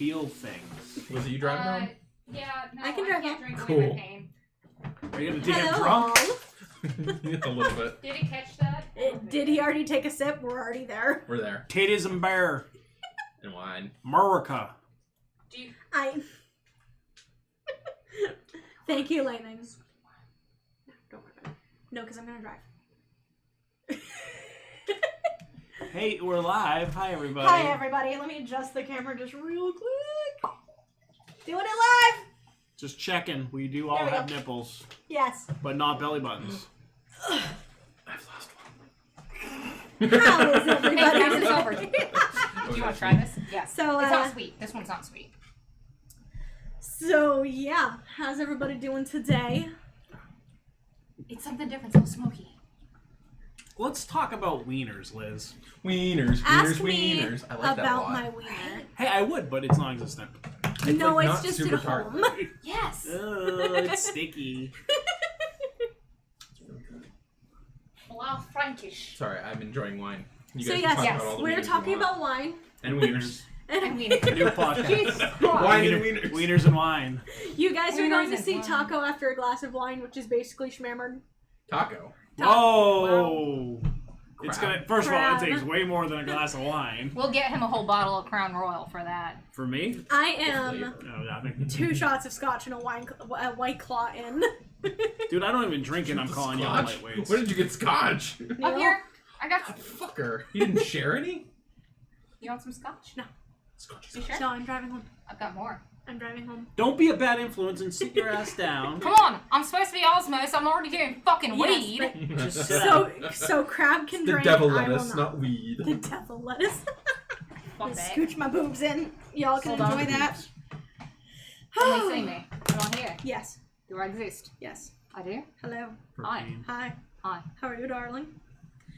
feel things. Was it you driving home? Yeah, no, I can drive can't home. drink Cool. away my pain. Are you gonna get Hello. drunk? A little bit. Did he catch that? Did he already take a sip? We're already there. We're there. Titties and bear. And wine. America. Do you... Thank you, Lightning. Don't worry about it. No, because I'm gonna drive. Hey, we're live. Hi, everybody. Hi, everybody. Let me adjust the camera just real quick. Doing it live. Just checking. We do all There we have go. nipples, Yes. but not belly buttons. I've lost one. How is Hey, everybody? pass this over. Do you want to try this? Yes. So, it's not sweet. This one's not sweet. So yeah, how's everybody doing today? It's something different. So smoky. Let's talk about wieners, Liz. Wieners, Ask wieners, me wieners. I like that a about lot. my wiener. Hey, I would, but it's non-existent. No, like it's not just super at tart. home. Yes. It's sticky. Wow, Frankish. Sorry, I'm enjoying wine. You So guys yes, can talk yes, about all the we're wieners you talking want. about wine. And wieners. And we New podcast. Jesus Christ. Wine and Wiener- wieners. Wieners and wine. You guys are Wieners going to and see wine. Taco after a glass of wine, which is basically schmammered. Taco. Oh! It's Crap. gonna. First of all, Crap. it takes way more than a glass of wine. We'll get him a whole bottle of Crown Royal for that. For me? I The am flavor. No, I mean, 2 shots of scotch and a White Claw in. dude, I don't even drink it. I'm calling you out Scotch? lightweights. Where did you get scotch? Up here. I got some. Fucker. You didn't share any? You want some scotch? No. Scotch. You sure? So I'm driving home. I've got more. I'm driving home. Don't be a bad influence and sit your ass down. Come on. I'm supposed to be Osmos. I'm already doing fucking Yes, weed. but- Just sit down. So Crab can the drink. devil I will lettuce, not weed. The devil lettuce. Fuck that. Scooch my boobs in. Y'all can Hold on. enjoy that. Only see me. I'm on here. Yes. Do I exist? Yes. I do. Hello. Hi. Hi. Hi. How are you, darling?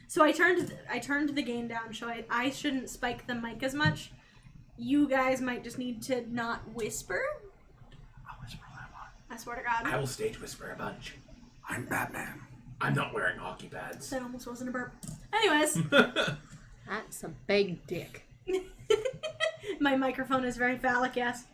So I turned the gain down, so I shouldn't spike the mic as much. You guys might just need to not whisper. I'll whisper all I want. I swear to God. I will stage whisper a bunch. I'm Batman. I'm not wearing hockey pads. That almost wasn't a burp. Anyways, That's a big dick. my microphone is very phallic, yes.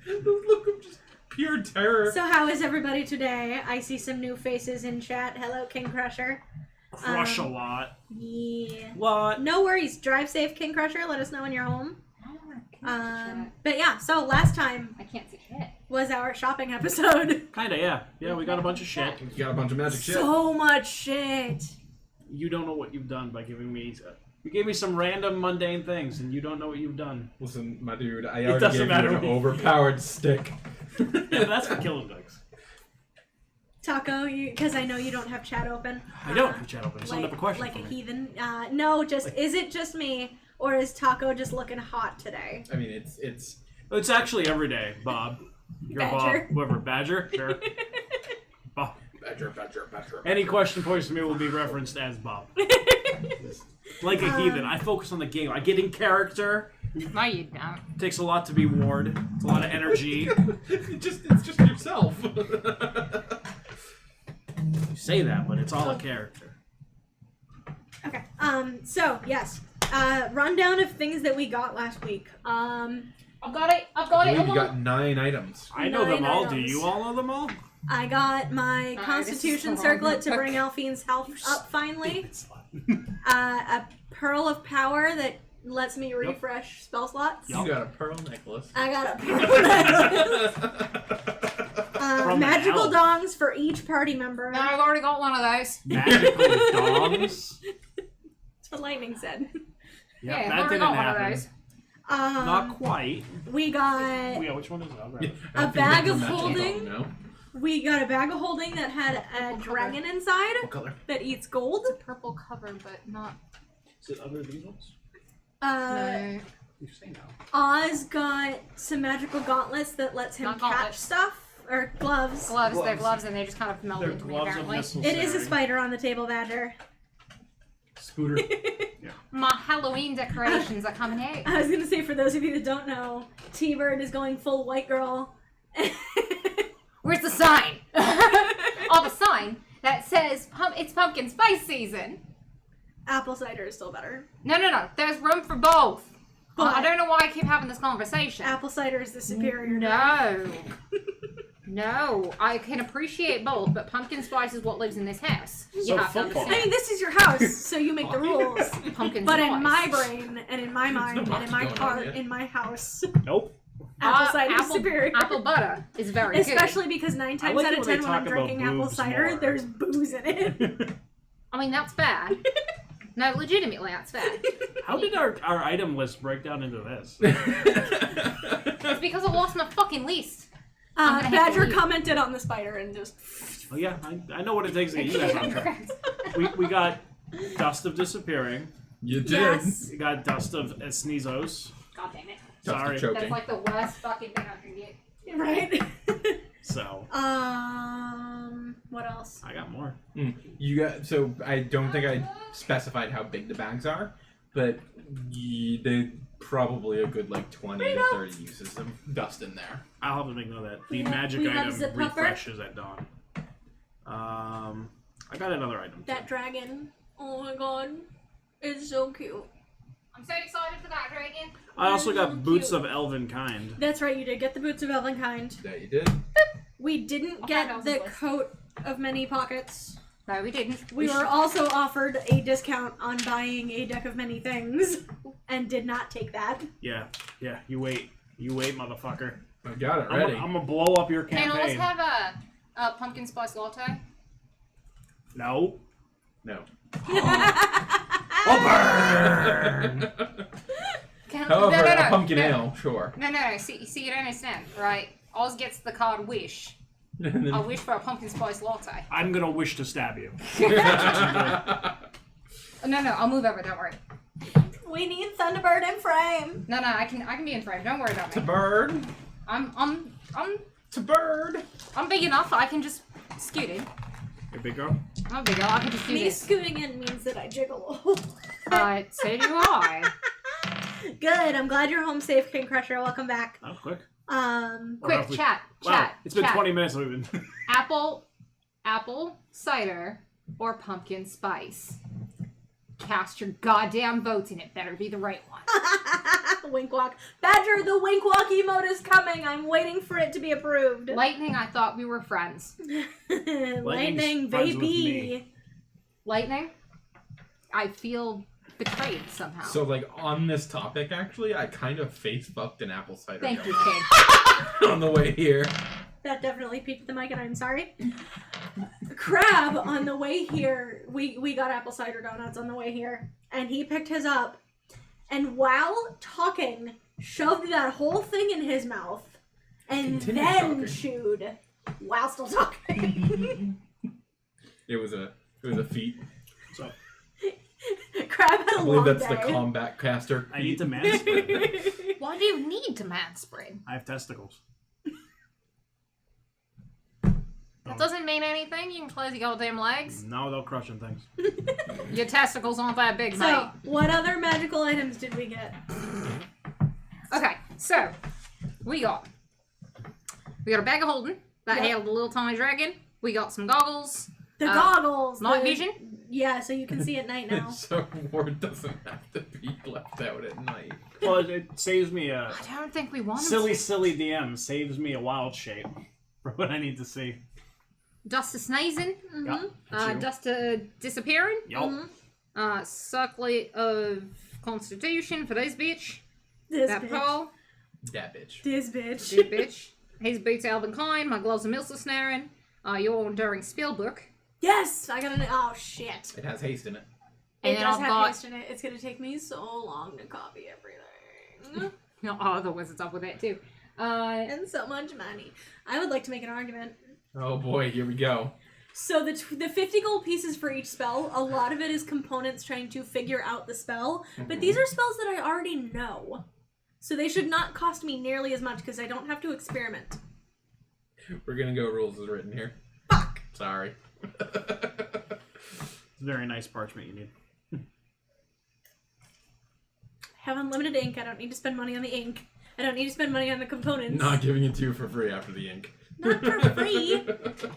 The look of just pure terror. So how is everybody today? I see some new faces in chat. Hello, King Crusher. Crush a lot. Yeah. What? No worries. Drive safe, King Crusher. Let us know when you're home. I can't see shit. But yeah, so last time I can't see shit. was our shopping episode. Kinda, yeah. Yeah, we got a bunch of shit. You got a bunch of magic shit. So much shit. You don't know what you've done by giving me... You gave me some random mundane things, and you don't know what you've done. Listen, my dude, I already doesn't gave matter you what an you- overpowered stick. Yeah, that's for killing bugs. Taco, because I know you don't have chat open. I don't have chat open. Someone have a question like for a me. heathen. No, just is it just me or is Taco just looking hot today? I mean, it's It's actually every day, Bob. You're Badger. Bob. Whoever. Badger? Sure. Bob. badger. Any question posed to me will be referenced as Bob. Like a heathen. I focus on the game. I get in character. No, you don't. It takes a lot to be ward. It's a lot of energy. it's just yourself. You say that, but it's all a character. Okay. So yes. Rundown of things that we got last week. I've got it. I believe Hold you on. got 9 items. I know them 9 all. Do items. you all know them all? I got my This is Constitution the circlet to wrong bring book. Alfyne's health up finally. A Pearl of Power that lets me refresh spell slots. Yup. You got a pearl necklace. I got a pearl necklace. From Magical hell. dongs for each party member. No, I've already got one of those. Magical dogs? That's what Lightning said. Yeah, I've that already didn't got one of happen. those. Not quite. We got Oh, yeah, which one is it? I'll grab it. a bag of Magical holding. dog, no? We got a bag of holding that had a dragon inside What color? that eats gold. It's a purple cover, but not. Is it other these ones? No. You say no. Oz got some magical gauntlets that lets him Not catch gauntlets. stuff. Or gloves. Gloves. They're Gloves. gloves, and they just kind of meld They're into me. gloves of Apparently, missiles. It is a spider on the table, Badger. Scooter. my Halloween decorations are coming out. I was gonna say, for those of you that don't know, T-Bird is going full white girl. Where's the sign? Oh, the sign that says it's pumpkin spice season. Apple cider is still better. No. There's room for both. I don't know why I keep having this conversation. Apple cider is the superior. No. No, I can appreciate both, but pumpkin spice is what lives in this house. So You have to football. I mean, understand. this is your house, so you make the rules. Pumpkin But spice. in my brain, and in my mind, and in hockey my going on heart, yet. in my house, Nope. apple cider is superior. Apple butter is very Especially because 9 times like out it of when 10 they when I'm talk about drinking apple boobs cider, more. there's booze in it. good. I mean, that's bad. No, legitimately, that's bad. How did our item list break down into this? It's because I lost my fucking list. I'm gonna have to Badger leave. commented on the spider and just... Oh yeah, I know what it takes to get you guys on track. We got Dust of Disappearing. You did. Yes. We got Dust of Sneezos. God damn it. Sorry. Choking. That's like the worst fucking thing I can get. Right? So What else? I got more. You got. So I don't think I specified how big the bags are, but they probably a good like 20 to 30 uses of dust in there. I'll have to make note of that. The We have- magic we have item Zip Pupper. refreshes at dawn. I got another item. That dragon. Oh my god. It's so cute. I'm so excited for that dragon. I also They're got so Boots cute. of Elven Kind. That's right, you did get the boots of Elvenkind. That you did. We didn't Okay, get that was the a list. coat of many pockets. No, we didn't. We were also offered a discount on buying a deck of many things, and did not take that. Yeah, you wait. You wait, motherfucker. I got it I'm ready. gonna blow up your Hey, now let's campaign. have a pumpkin spice latte. No. No. Oh, burn! However, a pumpkin no. ale, sure. No. See, you don't understand, right? Oz gets the card wish. And then- I wish for a pumpkin spice latte. I'm gonna wish to stab you. No, I'll move over. Don't worry. We need Thunderbird in frame. No, I can be in frame. Don't worry about To me. bird. I'm To bird. big enough. I can just scoot in. Hey, big girl. I'm big enough. I can just do Me this. scooting in means that I jiggle. So do I. Good. I'm glad you're home safe, King Crusher. Welcome back. That was quick. Quick, roughly- chat. Wow, it's been chat. 20 minutes. We've been. Apple cider, or pumpkin spice. Cast your goddamn votes and it better be the right one. Wink walk. Badger, the wink walk emote is coming. I'm waiting for it to be approved. Lightning, I thought we were friends. Lightning, friends with baby. me. Lightning, I feel betrayed somehow. So, like, on this topic, actually, I kind of face fucked an apple cider Thank you, donut King. on the way here. That definitely peaked the mic, and I'm sorry. Crab, on the way here, we got apple cider donuts on the way here, and he picked his up, and while talking, shoved that whole thing in his mouth, and Continue then talking. chewed while still talking. It was a feat. So Crab had a I believe long that's day. the combat caster. I need to manspread. Why do you need to man spread? I have testicles. That doesn't mean anything. You can close your goddamn legs. No, they'll crushing things. Your testicles aren't that big, So, mate. what other magical items did we get? Okay, so we got a bag of holding that Yep. held a little tiny dragon. We got some goggles, The goggles. night the- vision. Yeah, so you can see at night now. So word doesn't have to be left out at night. Well, it saves me a I don't think we want silly DM. Saves me a wild shape for what I need to see. Dust to sneezing, Yeah, that's you. dust to disappearing, Yup. circlet of constitution for this bitch. This That bitch. pole, That bitch. This bitch. this bitch. His boots Alvin Klein, my gloves are Milsa snaring. Your enduring spell book. Yes! I got an. Oh, shit. It has haste in it. And It then does I've have got haste in it. It's gonna take me so long to copy everything. the wizards up with that too. And so much money. I would like to make an argument. Oh boy, here we go. So the 50 gold pieces for each spell, a lot of it is components trying to figure out the spell, but these are spells that I already know. So they should not cost me nearly as much because I don't have to experiment. We're gonna go rules as written here. Fuck! Sorry. It's very nice parchment you need. Have unlimited ink. I don't need to spend money on the ink. I don't need to spend money on the components. Not giving it to you for free after the ink. Not for free.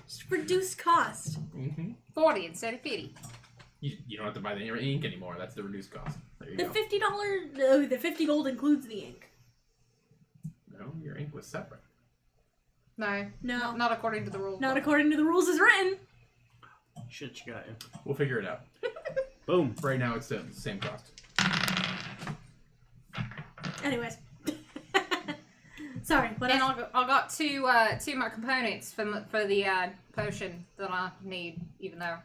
Just reduced cost. 40 instead of 50. You don't have to buy the ink anymore. That's the reduced cost. There you The go. $50, no, the 50 gold includes the ink. No, your ink was separate. No. No. Not according to the rules. Not according to the rules as written. Shit, you got you. We'll figure it out. Boom. Right now, it's the same cost. Anyways. Sorry, what And else? I got two more components for the potion that I need, even though,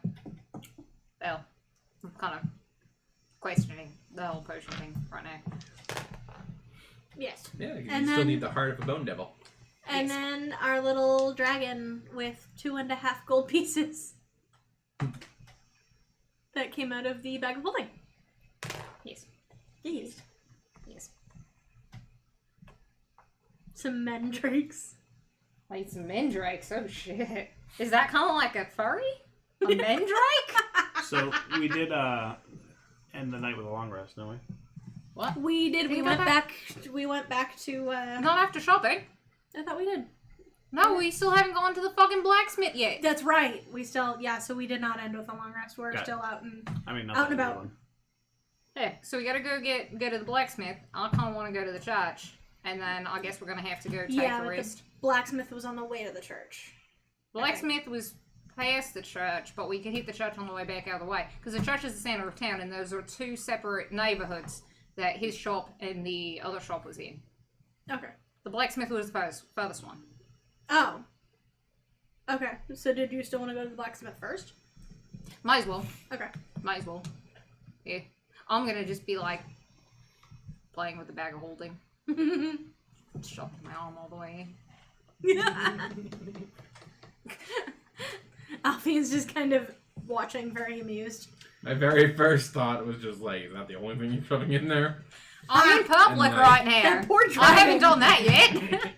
well, I'm kind of questioning the whole potion thing right now. Yes. Yeah, you And still then- need the heart of a bone devil. And Yes. then our little dragon with 2.5 gold pieces that came out of the bag of holding. Yes. Yes. Yes. Some mandrakes. I need some mandrakes. Oh shit. Is that kind of like a furry? A mandrake? So we did end the night with a long rest, didn't we? What? We did. Did We we went go back. We went back to. Not after shopping. I thought we did. No, we still haven't gone to the fucking blacksmith yet. That's right. We still. Yeah. So we did not end with a long rest. We're Got it. still out and. I mean, Out and the about. one. Yeah, so we gotta go to the blacksmith. I kind of want to go to the church, and then I guess we're gonna have to go take Yeah, a but rest. the blacksmith was on the way to the church. Blacksmith was past the church, but we could hit the church on the way back out of the way because the church is the center of town, and those are two separate neighborhoods that his shop and the other shop was in. Okay. The blacksmith was the furthest one. Oh. Okay. So did you still want to go to the blacksmith first? Might as well. Okay. Might as well. Yeah. I'm gonna just be like playing with the bag of holding. Shoving my arm all the way in. Alfyne's just kind of watching, very amused. My very first thought was just like, is that the only thing you're shoving in there? I'm in public And, right now. That poor dragon. I haven't done that yet.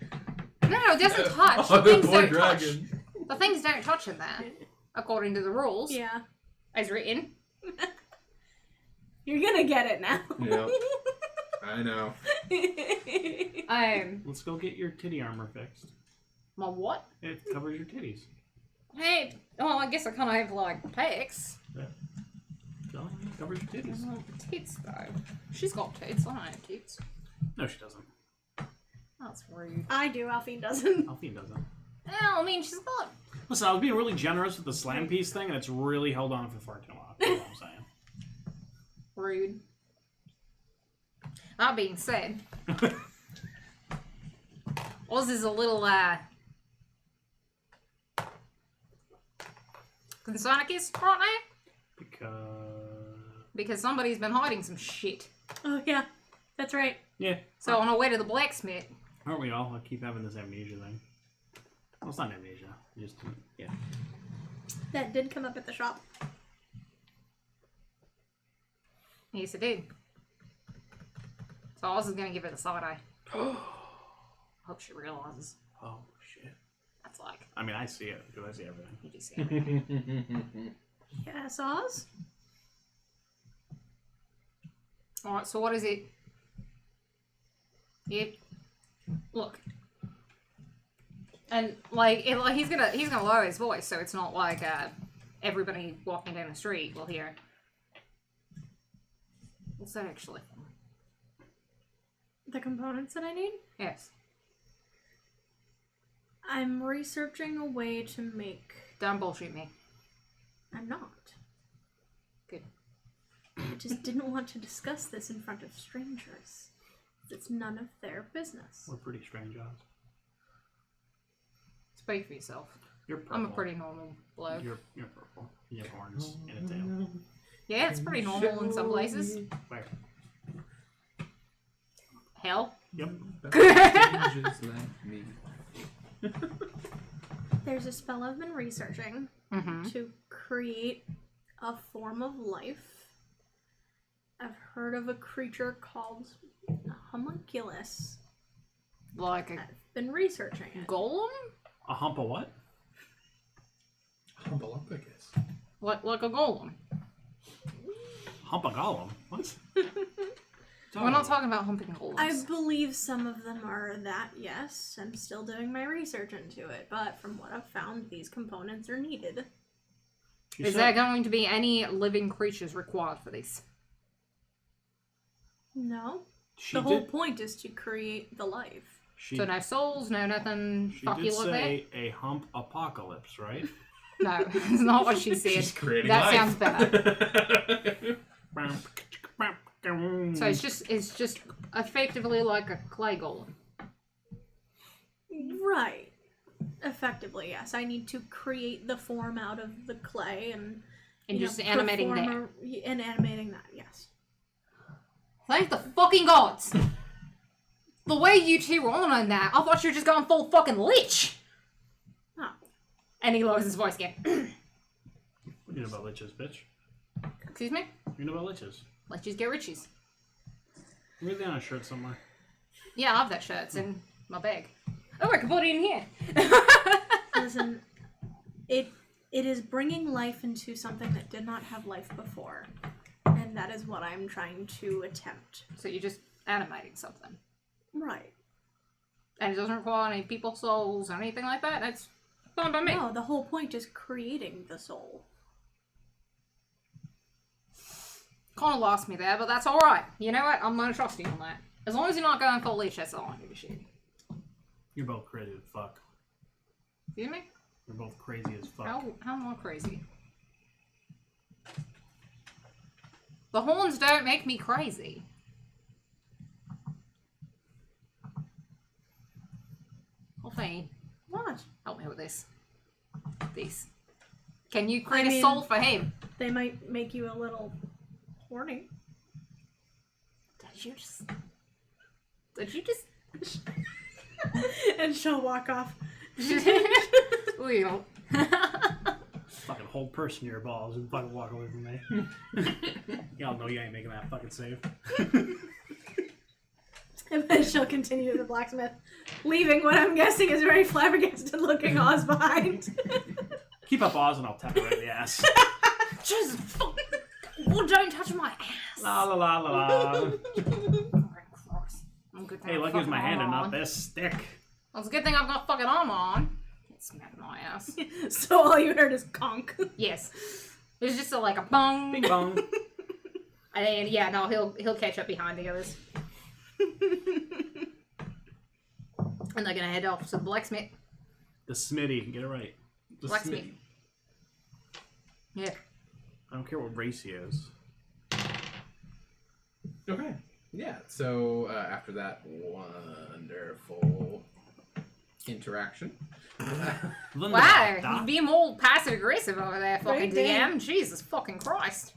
No, it doesn't touch. Oh, the Things poor don't touch. dragon. The things don't touch in there, according to the rules, Yeah. as written. You're gonna get it now. Yep. I know. Let's go get your titty armor fixed. My what? It covers your titties. Hey, well, I guess I kind of have like pecs. So, it covers your titties. Tits though. She's got tits. I don't have tits. No, she doesn't. That's rude. I do, Alfyne doesn't. Alfyne doesn't. Well, I mean, she's got. Listen, I was being really generous with the slam piece thing, and it's really held on for far too long. That's all I'm saying. Rude. That being said, Oz is a little concernicus right now because somebody's been hiding some shit. Oh yeah, that's right. Yeah. So on our way to the blacksmith, Aren't we all? I keep having this amnesia thing. Well, it's not amnesia. Just, yeah. That did come up at the shop. yes, it did. So Oz is gonna give her the side eye. Hope she realizes. Oh, shit. That's like I mean, I see it, because I see everything. you just see everything. Yes, Oz? Alright, so what is it? Yeah. Look. And like, he's gonna lower his voice, so it's not like everybody walking down the street will hear. What's that actually? The components that I need? Yes. I'm researching a way to make... Don't bullshit me. I'm not. Good. I just didn't want to discuss this in front of strangers. It's none of their business. We're pretty strange odds. Speak for yourself. You're purple. I'm a pretty normal bloke. You're purple. You have horns and a tail. Yeah, it's pretty normal in some places. Where? Hell. Yep. Strangers like me. There's a spell I've been researching Mm-hmm. to create a form of life. I've heard of a creature called a homunculus. Like a I've been researching it. golem? A hump of what? Humpalumpigus. Like a golem. Hump a golem? What? We're not talking about humping golems. I believe some of them are that, yes. I'm still doing my research into it, but from what I've found, these components are needed. Is there going to be any living creatures required for this? No. She The whole did, point is to create the life. she, So no souls, no nothing she fucky did like that? say a hump apocalypse, right? No, it's not what she said. She's creating That life. sounds better. So So it's just effectively like a clay golem. Right. Effectively, yes. I need to create the form out of the clay and you just know, animating that. And animating that, yes. Thank the fucking gods! The way you two were on that, I thought you were just going full fucking lich! Oh. And he lowers his voice again. You know about liches, bitch. Excuse me? You know about liches. Liches get riches. Really on a shirt somewhere. Yeah, I have that shirt. It's in my bag. Oh, I can put it in here. Listen, it is bringing life into something that did not have life before. And that is what I'm trying to attempt. So you're just animating something. Right. And it doesn't require any people souls or anything like that? That's fine by me. No, the whole point is creating the soul. Kind of lost me there, but that's alright. You know what? I'm gonna trust you on that. As long as you're not going full leech, that's all I give a shit. You're both crazy as fuck. Excuse me? You're both crazy as fuck. How am I crazy? The horns don't make me crazy. Alfyne, What? help me with this. This. Can you create I a mean- soul for him? They might make you a little horny. Did you just... Did you just... And she'll walk off. Wheel. Fucking hold purse in your balls and fucking walk away from me. Y'all know you ain't making that fucking save. And then she'll continue to the blacksmith, leaving what I'm guessing is a very flabbergasted looking Oz behind. Keep up Oz and I'll tap her right in the ass. Jesus fucking... Well, don't touch my ass. La la la la la. Oh, Christ. I'm good thing Hey, I've lucky it was my fucking hand and armor not on. this stick. Well, it's a good thing I've got fucking armor on. It's smacking my ass. So all you heard is conk. Yes. It was just like a bong. Bing bong. And then, yeah, no, he'll catch up behind the others. And they're gonna head off to the blacksmith. The Smitty, get it right. The Blacksmith. Smitty. Yeah. I don't care what race he is. Okay. Yeah. So after that wonderful interaction, Wow, you'd be more passive aggressive over there, fucking Right there. DM. Jesus fucking Christ.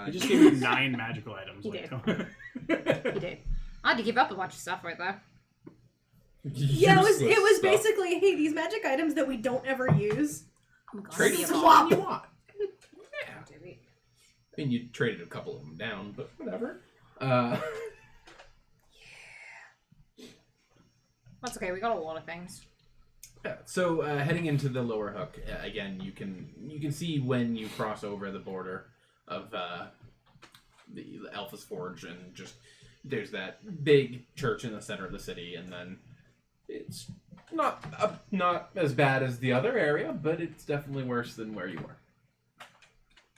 He just gave me 9 magical items. He like, He did. I had to give up a bunch of stuff right there. Yeah, it was useless stuff. basically, hey, these magic items that we don't ever use. I'm gonna Trade be it a for ball. what you want. Yeah. Do it. I mean, you traded a couple of them down, but whatever. That's okay, we got a lot of things. Yeah, so heading into the lower hook, again, you can see when you cross over the border of the Alpha's Forge, and just there's that big church in the center of the city, and then it's not as bad as the other area, but it's definitely worse than where you were.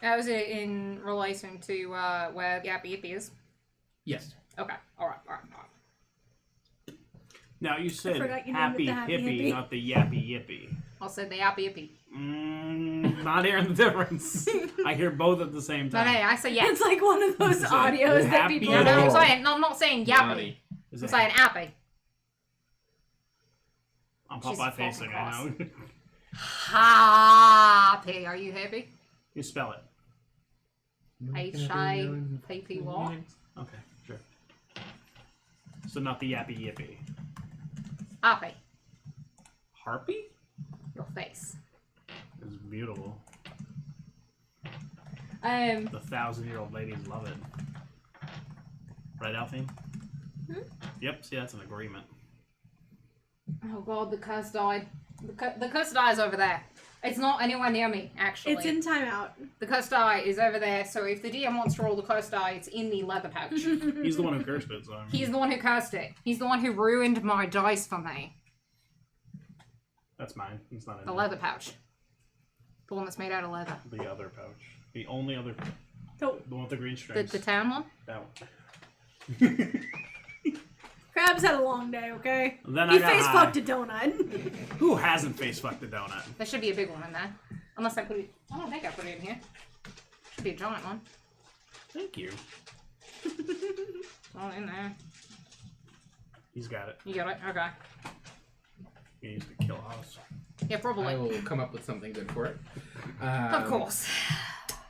That was it in relation to where Yappy Yippy is. Yes. Okay, alright. Now you said forgot you named happy it the Happy hippie, Hippie. not the yappy yippy. I'll say the Yappy Yippy. Not hearing the difference. I hear both at the same But time. hey, I say yeah. It's like one of those Is it audios that happy people No, or- I'm saying, no, I'm not saying Yappy. Naughty. Is I'm it- saying Appy. I'm She's Popeye fucking facing, I know. Happy. Are you happy? You spell it. H-I-P-P-Y. Okay, sure. So not the yappy yippy. Happy. Harpy? Your face. It's beautiful. The 1,000-year-old ladies love it. Right, Alfyne? Yep, see, that's an agreement. Oh god, the curse died. The curse die is over there. It's not anywhere near me, actually. It's in timeout. The curse die is over there, so if the DM wants to roll the curse die, it's in the leather pouch. He's the one who cursed it, so I mean, He's the one who cursed it. He's the one who ruined my dice for me. that's mine. It's not in The there. leather pouch. The one that's made out of leather. The other pouch. The only other. So, The one with the green strings. The town one? That one. Crab's had a long day, okay? Then He I got face high. fucked a donut. Who hasn't face fucked a donut? There should be a big one in there. Unless I put it... I don't think I put it in here. Should be a giant one. Thank you. It's all in there. He's got it. You got it? Okay. He needs to kill us. Yeah, probably. I will come up with something good for it. Of course.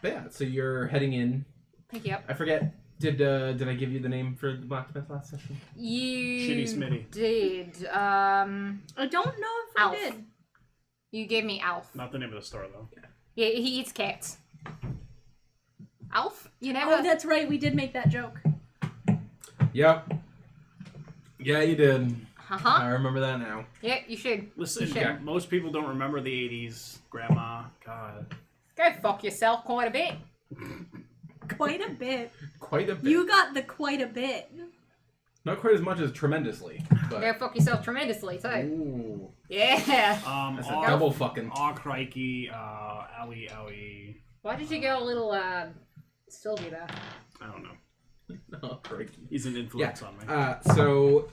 But yeah, so you're heading in. Pick you up. I forget. Did I give you the name for the blacksmith last session? You Shitty Smitty. did. I don't know if Alf. I did. You gave me Alf. Not the name of the store, though. Yeah, he eats cats. Alf? You never... Oh, that's right. We did make that joke. Yep. Yeah, you did. Uh-huh. I remember that now. Yeah, you should. Listen, You should. most people don't remember the 80s. Grandma. God. Go fuck yourself quite a bit. Quite a bit. Quite a bit. You got the quite a bit. Not quite as much as tremendously, but... Go fuck yourself tremendously, too. Ooh. Yeah. That's a double fucking... Aw, crikey. Owie, owie. Why did you go a little, Sylvie there? I don't know. Oh, crikey. He's an influence on me. So,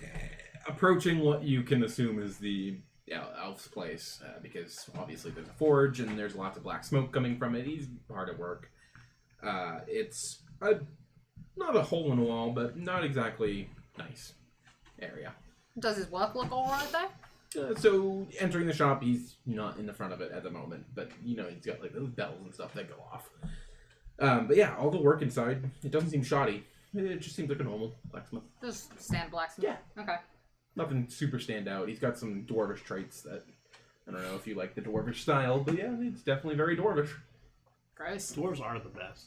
approaching what you can assume is the elf's place, because obviously there's a forge and there's lots of black smoke coming from it. He's hard at work. It's not a hole in the wall, but not exactly nice area. Does his work look alright, though? So, entering the shop, he's not in the front of it at the moment, but, you know, he's got, like, those bells and stuff that go off. But yeah, all the work inside, it doesn't seem shoddy. It just seems like a normal blacksmith. Just stand blacksmith? Yeah. Okay. Nothing super stand out. He's got some dwarvish traits that, I don't know if you like the dwarvish style, but yeah, it's definitely very dwarvish. Gross. Dwarves are the best.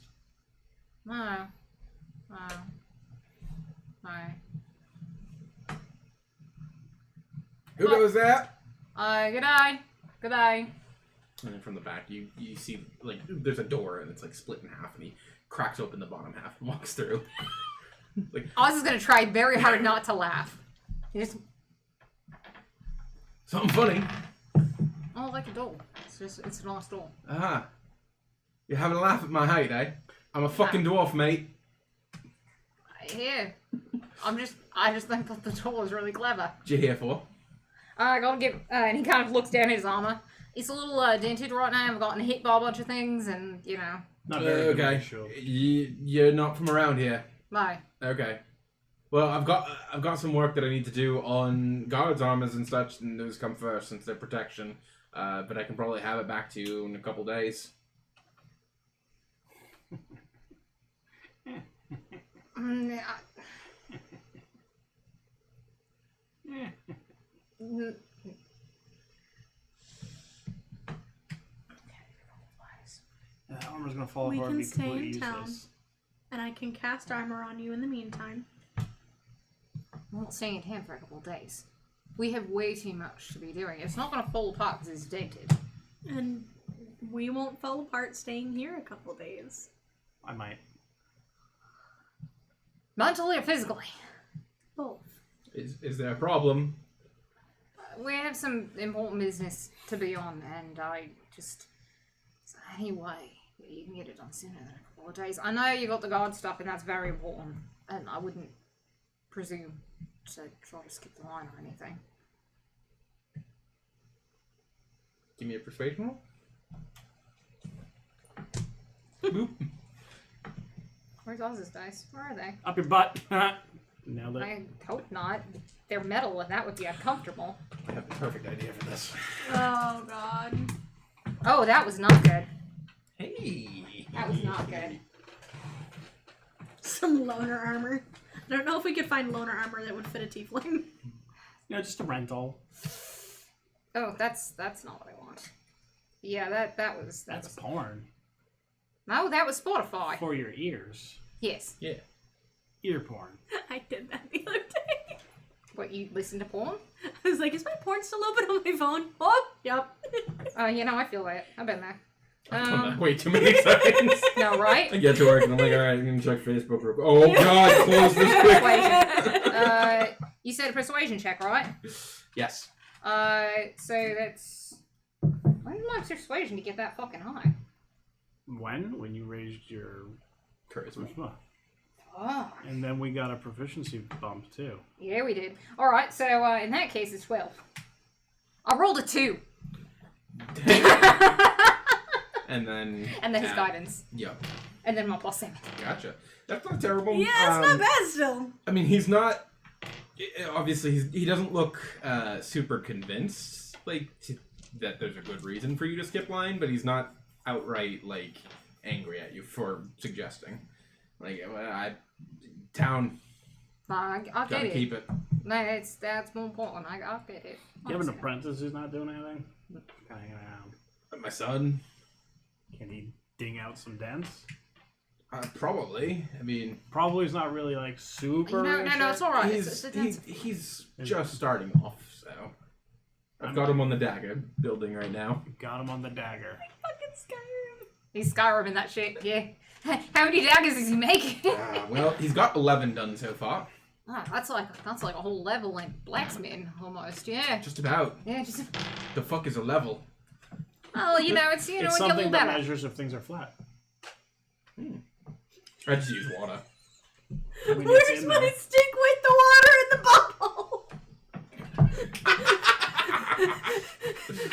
No. No. No. Who goes that? Good day. Good day. And then from the back, you see, like, there's a door, and it's, like, split in half, and he cracks open the bottom half and walks through. Like, Oz is gonna try very hard not to laugh. He just... something funny. Oh, like a doll. It's a nice doll. Ah. You're having a laugh at my height, eh? I'm a fucking dwarf, mate. Yeah. I just think that the doll is really clever. What you here for? I gotta get, and he kind of looks down at his armor. It's a little dented right now. I've gotten hit by a bunch of things, and you know. Not very good okay. ratio. You're not from around here. No. Okay. Well, I've got some work that I need to do on guards' armors and such, and those come first since they're protection. But I can probably have it back to you in a couple days. That armor's gonna fall We apart can and be stay completely in town. useless. And I can cast armor on you in the meantime. I'm not staying at him for a couple of days. We have way too much to be doing. It's not gonna fall apart because it's dented. And we won't fall apart staying here a couple days. I might. Mentally or physically. Both. Is there a problem? We have some important business to be on, and I just... So anyway, you can get it done sooner than a couple of days. I know you got the guard stuff, and that's very important, and I wouldn't presume to try to skip the line or anything. Give me a persuasion roll. Boop. Where's Oz's dice? Where are they? Up your butt. Nailed it. I hope not. They're metal, and that would be uncomfortable. I have the perfect idea for this. Oh, God. Oh, that was not good. Hey. That was not good. Some loner armor. I don't know if we could find loner armor that would fit a tiefling. Yeah, just a rental. Oh, that's not what I want. Yeah, that was That's porn. No, that was Spotify. For your ears. Yes. Yeah. Ear porn. I did that the other day. What, you listen to porn? I was like, is my porn still open on my phone? Oh, yep. You know, I feel that. I've been there. I've done that way too many times. No, right? I get to work and I'm like, alright, I'm gonna check Facebook real quick. Oh god, close this quick. Persuasion. You said a persuasion check, right? Yes. So that's... When did my persuasion to get that fucking high? When you raised your Charisma. charisma. Oh. And then we got a proficiency bump, too. Yeah, we did. Alright, so in that case, it's 12. I rolled a 2. And then his guidance. Yep. And then my plus 7. Gotcha. That's not terrible. Yeah, it's not bad still. I mean, he's not. Obviously, he doesn't look super convinced, like that there's a good reason for you to skip line, but he's not outright like angry at you for suggesting. Like, town. I get Gotta it. keep it. No, that's more important. I get it. You have an apprentice who's not doing anything? Kind of hanging around. My son. Can he ding out some dents? Probably. I mean, Probably is not really like super. No, it's alright. he's just starting off, so I've got him on the dagger building right now. Got him on the dagger. Fucking Skyrim. He's Skyrim that shit, yeah. How many daggers does he make? Well, he's got 11 done so far. Oh, that's like a whole level in blacksmithing almost, yeah. Just about. Yeah, just The fuck is a level? oh, it's It's it get a little something that better. measures if things are flat. I just use water. I mean, Where's it's in my there. stick with the water in the bubble?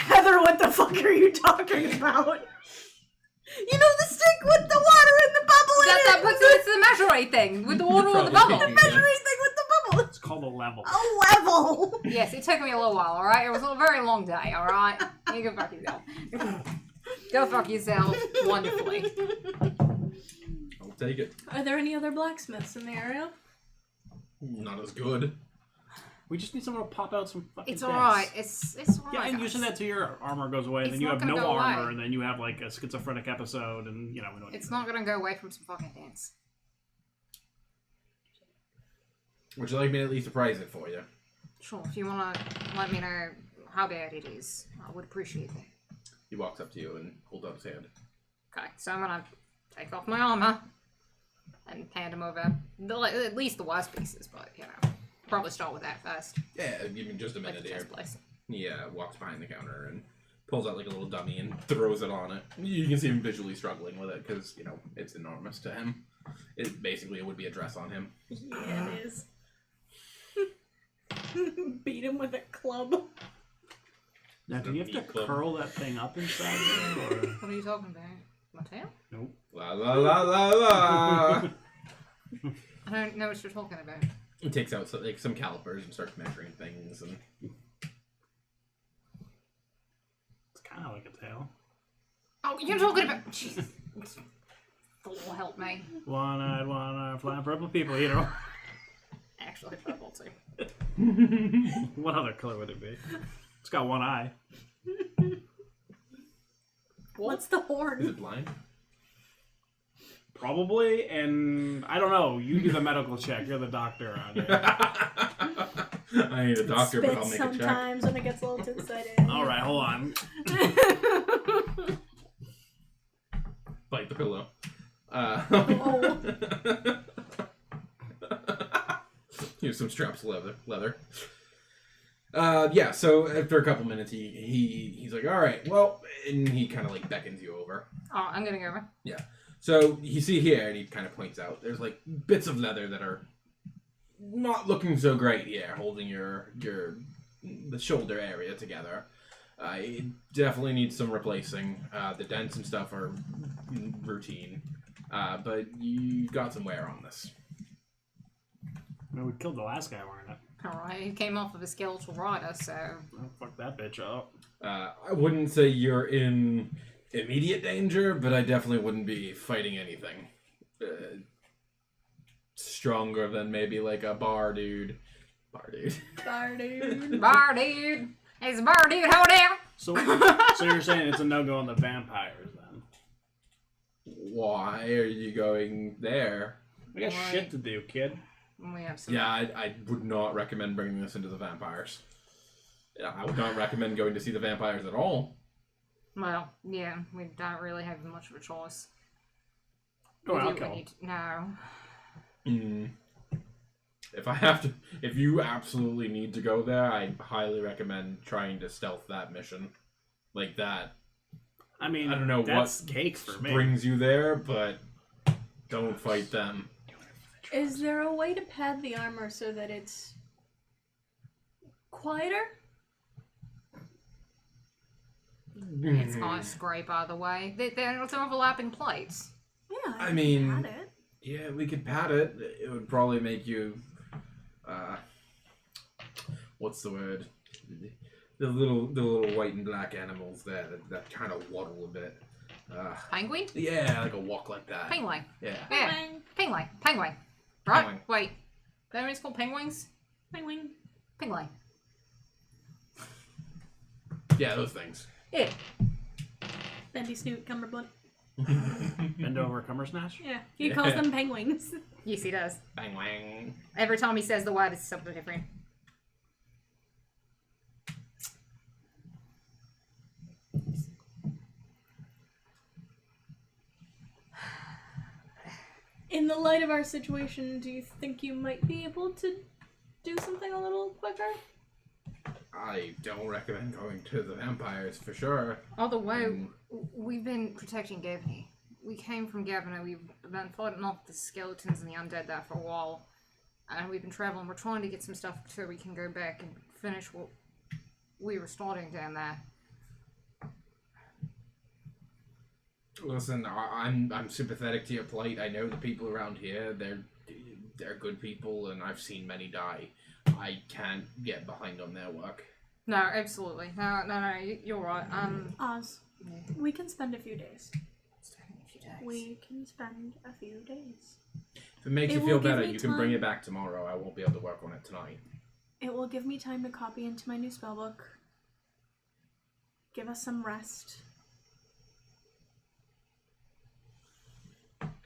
Heather, what the fuck are you talking about? You know the stick with the water in the bubble in That it? puts it's the measuring thing with the water on the bubble. The measuring thing with the bubble. It's called a level. A level. Yes, it took me a little while, alright? It was a very long day, alright? You go fuck yourself. Go fuck yourself wonderfully. I'll take it. Are there any other blacksmiths in the area? Not as good. We just need someone to pop out some fucking It's dents. alright. It's alright. Yeah, and guys. usually that to your armor goes away, and It's then you not have no gonna go armor, away. and then you have like a schizophrenic episode, and you know we don't. It's not gonna go away from some fucking dance. Would you like me to at least surprise it for you? Sure, if you wanna let me know how bad it is, I would appreciate that. He walks up to you and holds out his hand. Okay, so I'm gonna take off my armor and hand him over at least the worst pieces, but you know, probably start with that first. Yeah, give me just a Like minute the here. chest place. He walks behind the counter and pulls out like a little dummy and throws it on it. You can see him visually struggling with it because, you know, it's enormous to him. It would be a dress on him. Yeah, it is. Beat him with a club. Now, do you have to Club. curl that thing up inside there, or What are you talking about? My tail? nope? La la la la la! I don't know what you're talking about. He takes out some calipers and starts measuring things. And It's kind of like a tail. Oh, you're talking about. Jesus. Lord help me. One-eyed, flying purple people, you know. Actually, purple too. What other color would it be? It's got one eye. What's the is horn? it blind? Probably, and I don't know. You do the medical check. You're the doctor around here. I ain't a doctor, but I'll Spits make a check. sometimes when it gets a little too excited. All right, hold on. Bite the pillow. Oh. Here's some straps of leather. Yeah, so after a couple minutes, he's like, all right, well, and he kind of like beckons you over. Oh, I'm gonna go over. Yeah. So you see here, and he kind of points out, there's like bits of leather that are not looking so great here, holding the shoulder area together. It definitely needs some replacing. The dents and stuff are routine, but you got some wear on this. I mean, we killed the last guy wearing it. Alright, he came off of a skeletal rider, so. Oh, fuck that bitch up. I wouldn't say you're in immediate danger, but I definitely wouldn't be fighting anything stronger than maybe like a bar dude. Bar dude. Bar dude! It's a bar dude, hold down! So you're saying it's a no-go on the vampires, then? Why are you going there? We got Why? shit to do, kid. We have some. Yeah, I would not recommend bringing this into the vampires. Yeah, I would not recommend going to see the vampires at all. Well, yeah, we don't really have much of a choice. Oh, We I'll do kill what him. No. If you absolutely need to go there, I highly recommend trying to stealth that mission. Like that I mean, I don't know that's what cakes for me. brings you there, but don't fight them. Is there a way to pad the armor so that it's quieter? It's not a scrape either way. There's overlapping plates. Yeah, I mean, pad it. yeah, we could pad it. It would probably make you, what's the word? The little white and black animals there that kind of waddle a bit. Penguin? Yeah, like a walk like that. Penguin. Yeah. Yeah. Penguin. Penguin. Right? Penguin. Wait. That is called penguins? Penguin. Penguin. Yeah, those things. Yeah. Bendy Snoot Cumberblunt. Bend over, Cumbersnatch. Yeah, he calls them penguins. Yes, he does. Bang wang. Every time he says the word, it's something different. In the light of our situation, do you think you might be able to do something a little quicker? I don't recommend going to the vampires for sure. Although, we've been protecting Gavany. We came from Gavany. We've been fighting off the skeletons and the undead there for a while. And we've been traveling. We're trying to get some stuff so we can go back and finish what we were starting down there. Listen, I'm sympathetic to your plight. I know the people around here. They're good people, and I've seen many die. I can't get behind on their work. No, absolutely. No, you're right. Oz, Yeah. we can spend a few days. It's taking a few days. We can spend a few days. If it makes It you will feel give better, me you can bring time. it back tomorrow. I won't be able to work on it tonight. It will give me time to copy into my new spellbook. Give us some rest.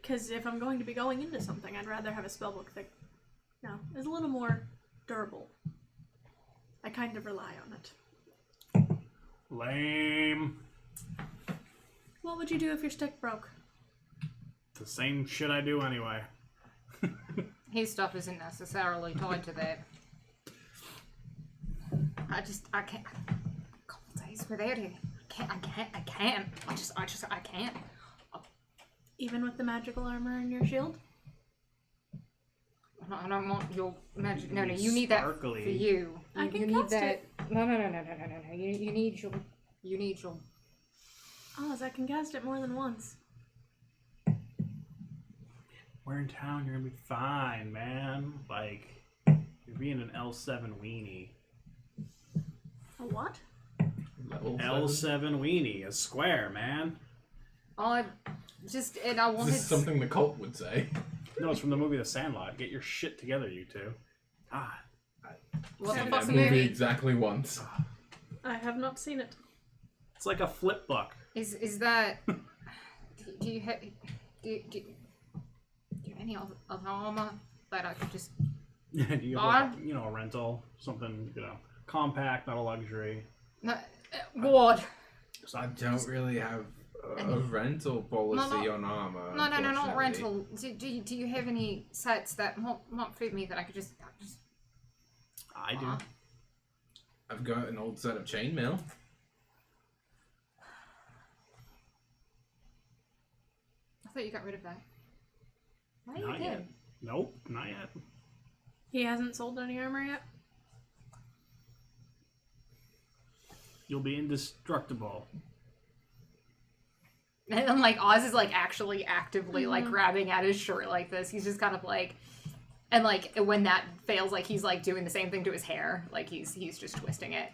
Because if I'm going to be going into something, I'd rather have a spellbook that, is a little more durable. I kind of rely on it. Lame. What would you do if your stick broke? The same shit I do anyway. His stuff isn't necessarily tied to that. I can't. A couple days without it. I can't. I can't. Even with the magical armor and your shield? I don't want your magic. No, you need that Sparkly. for you. I can you need cast that. it. No. You need your. Oz, I can cast it more than once. We're in town, you're gonna be fine, man. Like, you're being an L7 weenie. A what? Level L7 weenie, a square, man. I wanted. This is something the cult would say. No, it's from the movie The Sandlot. Get your shit together, you two. Ah, What the Seen fuck's that the movie? exactly once. I have not seen it. it's like a flip book. Is that? Do you have? Do you have any other armor that I could just? Do you have like, a rental, something, compact, not a luxury. No, what? So I don't really have a rental policy on armor. No, not unfortunately. rental. Do you have any sets that won't fit me that I could just? I do. I've got an old set of chainmail. I thought you got rid of that. Why you Not did? yet. Nope, not yet. He hasn't sold any armor yet? You'll be indestructible. And then Oz is actually actively grabbing at his shirt like this. He's just kind of and when that fails, he's doing the same thing to his hair. He's just twisting it.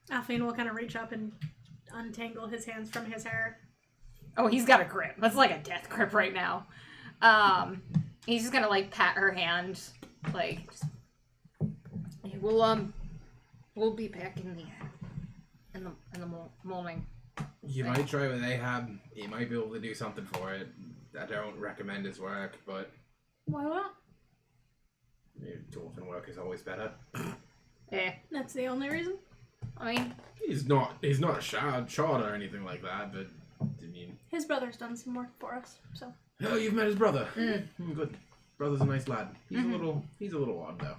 Alfyne will kind of reach up and untangle his hands from his hair. Oh, he's got a grip. That's like a death grip right now. He's just gonna pat her hand, we'll be back in the morning. You might try with Ahab. He might be able to do something for it. I don't recommend his work, but Why not? dwarven work is always better. Yeah, That's the only reason? I mean, He's not a shard or anything like that, but I mean, His brother's done some work for us, so. oh, you've met his brother. Good. Brother's a nice lad. He's a little odd though.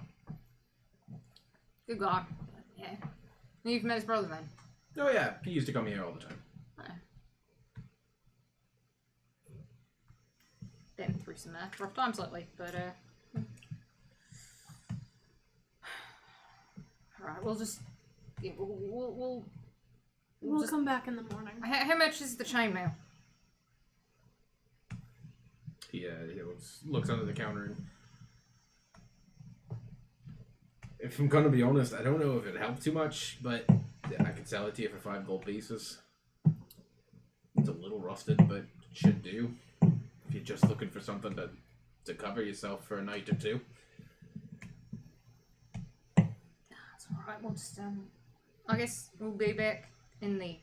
good God. Yeah. You've met his brother then? Oh yeah, he used to come here all the time. Been through some rough times lately, but alright, we'll just we'll just come back in the morning. How much is the chainmail? He looks under the counter and if I'm gonna be honest, I don't know if it helped too much, but I could sell it to you for 5 gold pieces. It's a little rusted, but it should do. If you're just looking for something to cover yourself for a night or two. That's alright, we'll just I guess we'll be back in the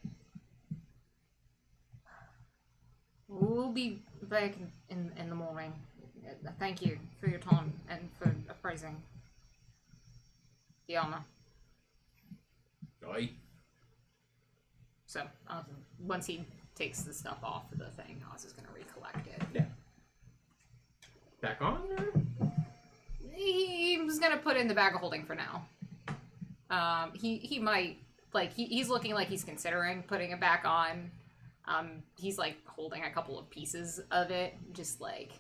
in the morning. Thank you for your time and for appraising the armor. Aye. So, once he takes the stuff off of the thing, Oz is going to recollect it. Yeah. Back on there? He was going to put it in the bag of holding for now. He might, like, he's looking like he's considering putting it back on. He's, like, holding a couple of pieces of it, just, like,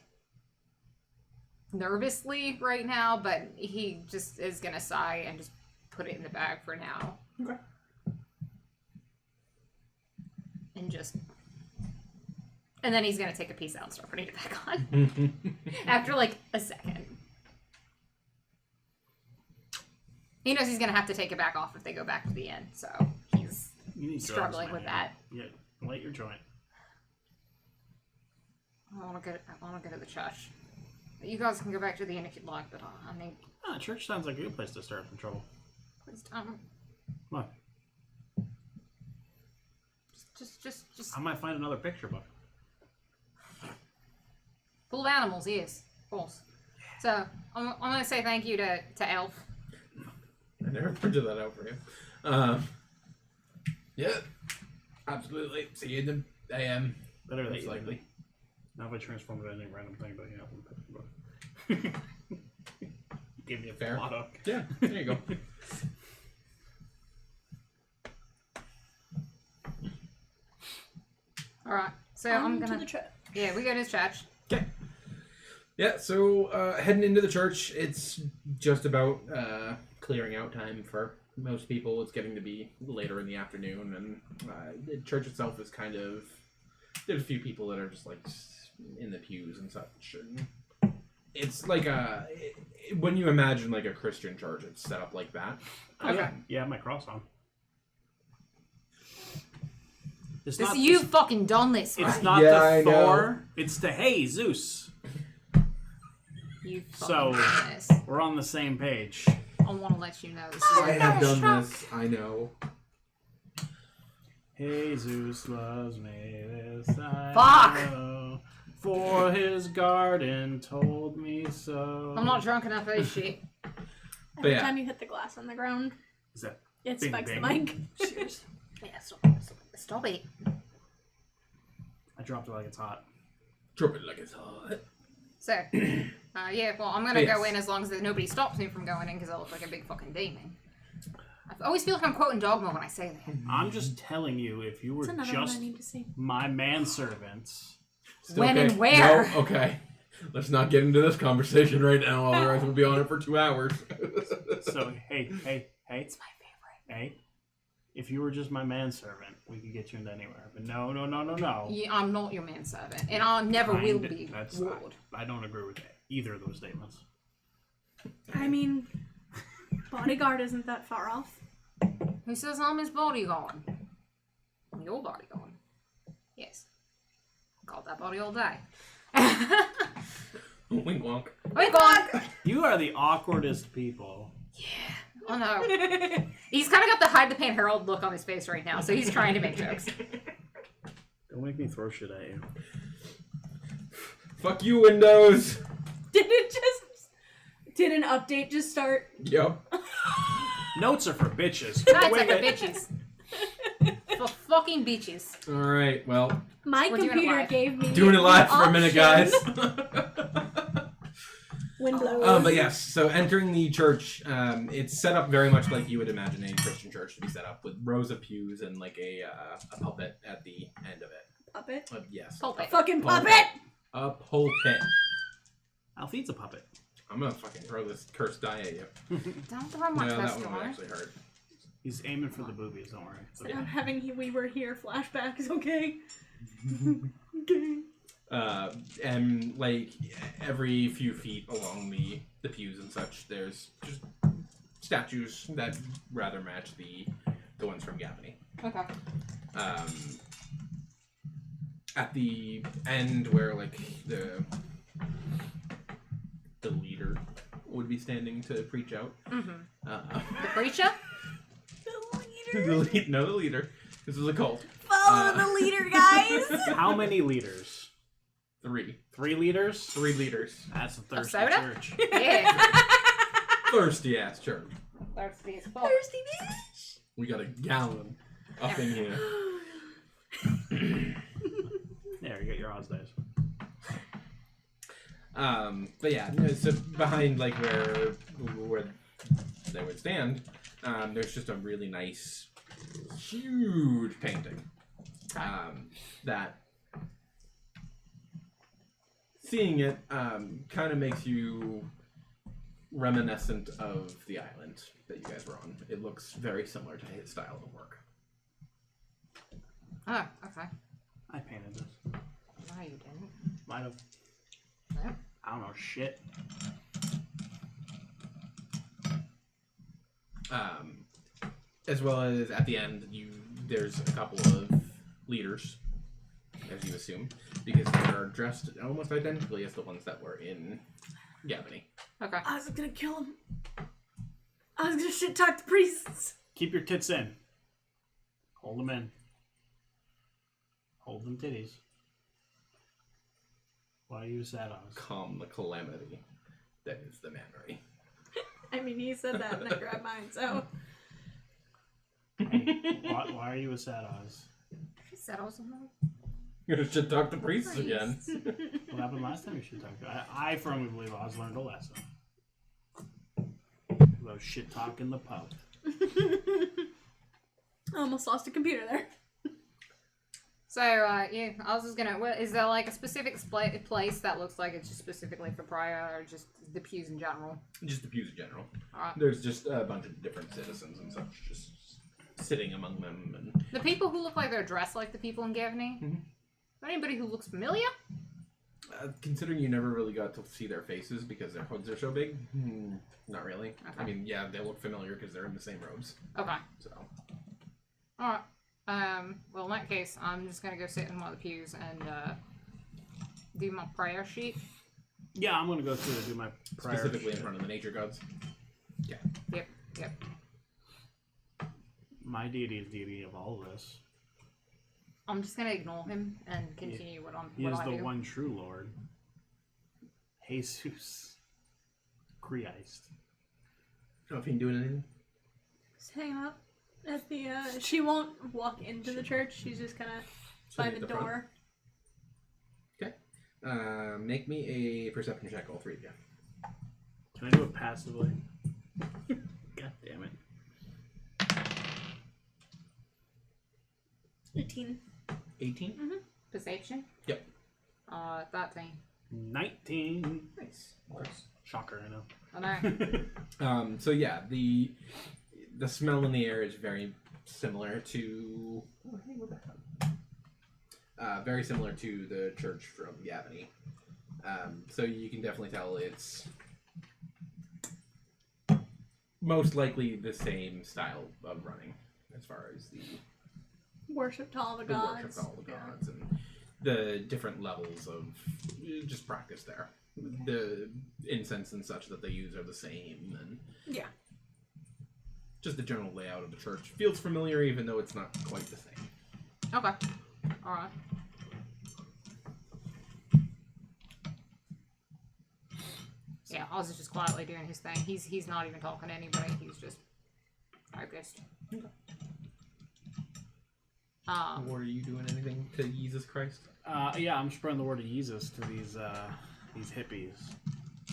nervously right now, but he just is going to sigh and just put it in the bag for now. Okay. And then he's gonna take a piece out and start putting it back on. After like a second. He knows he's gonna have to take it back off if they go back to the inn, so he's struggling with that. Yeah, light your joint. I wanna go to the church. You guys can go back to the inn if you'd like, but I need... Church sounds like a good place to start some trouble. Please don't. What? Just I might find another picture book. full of animals, yes, of course. So I'm gonna say thank you to Elf. I never printed that out for you. Yeah, absolutely. See you in the AM. Better Most than likely. Now if I transform it into any random thing, but yeah, picture book. Give me a Fair. plot hook. Yeah, there you go. All right, so I'm To gonna. the church. Yeah, we go to church. Okay. Yeah, so heading into the church, it's just about clearing out time for most people. It's getting to be later in the afternoon, and the church itself is kind of... There's a few people that are just like in the pews and such. And it's like when you imagine like a Christian church, it's set up like that. Okay. Yeah, my cross on. It's This not you fucking done this, right? It's not Yeah, I the know. Thor. It's the hey Zeus. You So- fucking done this. We're on the same page. I want to let you know this is I have done this. I know. Hey Zeus loves me, this I Fuck! know, for his garden told me so. I'm not drunk enough for this shit. Every yeah. time you hit the glass on the ground, Is that it Bing, spikes the bing. mic. serious? Yeah, stop it. I dropped it like it's hot. Drop it like it's hot. So, yeah, well, I'm gonna Yes. go in as long as nobody stops me from going in because I look like a big fucking demon. I always feel like I'm quoting Dogma when I say that. I'm just telling you, if you were That's another one just I need to see. my manservant, Still When okay. and where? No, okay. Let's not get into this conversation right now, otherwise we'll be on it for 2 hours. so hey, It's my favorite. hey, if you were just my manservant, we could get you into anywhere. But no. Yeah, I'm not your manservant, and I never will be. Lord. I don't agree with either of those statements. I mean, bodyguard isn't that far off. Who says I'm his bodyguard? I'm your bodyguard. Yes. Called that body all day. Wink wonk. Wait, God! You are the awkwardest people. Oh no. He's kind of got the hide the pain Herald look on his face right now, so he's trying to make jokes. Don't make me throw shit at you. Fuck you, Windows! Did an update just start? Yep. Notes are for bitches. Nights Wait are a for minute. bitches. For fucking bitches. Alright, well, My We're doing it computer live. gave me doing it live for a minute, guys. options. Wind blows. But yes, so entering the church, it's set up very much like you would imagine a Christian church to be set up, with rows of pews and like a pulpit at the end of it. Puppet. Yes. Pulpit. Fucking Pulpit. puppet! A pulpit. Alfyne's a puppet. I'm gonna fucking throw this cursed die at you. Don't throw my No, that customer. one would actually hurt. He's aiming for the boobies, don't worry. Yeah. I'm having We Were Here flashbacks, okay? Okay. And like every few feet along the pews and such, there's just statues that rather match the ones from Gavany. Okay. At the end where like the leader would be standing to preach out. Mm-hmm. The The preacher? the leader. This is a cult. Follow the leader, guys! How many liters? 3 leaders? 3 leaders. That's a thirsty soda? church. Yeah. Thirsty ass church. Thirsty as fuck. Thirsty bitch! We got a gallon up in here. There, you got your Oz dice. But yeah, so behind like where they would stand, there's just a really nice, huge painting. That seeing it kind of makes you reminiscent of the island that you guys were on. It looks very similar to his style of work. Oh, okay. I painted this. No, you didn't. Might have. No. I don't know shit. As well as at the end, there's a couple of leaders, as you assume, because they are dressed almost identically as the ones that were in Gavany. Okay. I was gonna kill him. I was gonna shit talk the priests. Keep your tits in. Hold them in. Hold them titties. Why are you sad, Oz? Calm the calamity that is the memory. I mean, he said that and I grabbed mine, so. Hey, why are you a sad Oz? She said I was a mom. You're gonna shit talk the priests again. What happened last time you should talk? I firmly believe Oz learned a lesson. About shit talk in the pub. I almost lost a computer there. So, yeah, I was just gonna. Is there like a specific place that looks like it's just specifically for Prior, or just the pews in general? Just the pews in general. Alright. There's just a bunch of different citizens and such just sitting among them. And The people who look like they're dressed like the people in Gavany? Mhm. Anybody who looks familiar? considering you never really got to see their faces because their hoods are so big, not really. Okay. I mean, yeah, they look familiar because they're in the same robes. Okay. So. Alright. Well, in that case, I'm just gonna go sit in one of the pews and, do my prayer sheet. Yeah, I'm gonna go through and do my prayer. Specifically in front of the nature gods. Yeah. Yep. My deity is deity of all of this. I'm just gonna ignore him and continue what He what is I the do. one true Lord. Jesus Christ. Alfyne doing anything? Just hanging out at the, she won't walk into the church, she's just kind of by Sitting the at the front? door. Okay. Make me a perception check, all three of you. Can I do it passively? God damn it. 18. 18? Perception? Yep. 13. 19. Nice. Shocker, I know. I know. So yeah, the smell in the air is very similar to very similar to the church from Gavany. So you can definitely tell it's most likely the same style of running as far as the Worship to all the the gods. worship of all the Yeah. gods and the different levels of just practice there. The incense and such that they use are the same, and Yeah. just the general layout of the church feels familiar, even though it's not quite the same. Okay. Alright. Yeah, Oz is just quietly doing his thing. He's not even talking to anybody. He's just focused. Or are you doing anything to Jesus Christ? Yeah, I'm spreading the word of Jesus to these hippies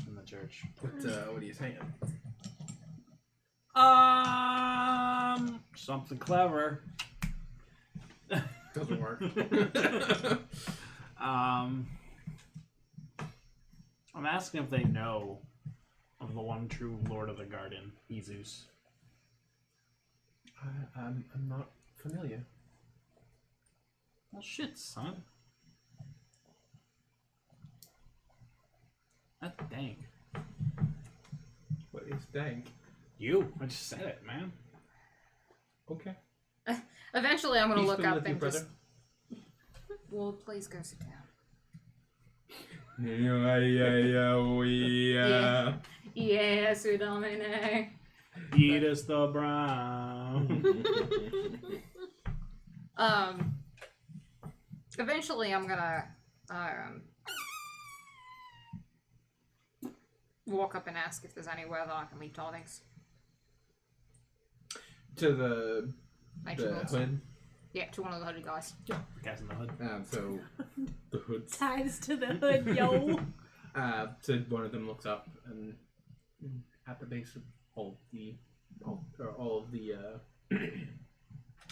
in the church. What are you saying? Something clever. Doesn't work. I'm asking if they know of the one true Lord of the Garden, Jesus. I'm not familiar. Well, shit, son. That's dank. What is dank? You? I just said it, man. Okay. Eventually, I'm gonna Peace look be up with you, and brother. just. Well, please go sit down. Yes, Udamine. Eat us the brown. Eventually, I'm gonna walk up and ask if there's anywhere that I can leave tidings. To the Nature gods. hood. Yeah, to one of the hooded guys. Guys in the hood. So the hoods. Ties to the hood, yo. So one of them looks up and at the base of all of the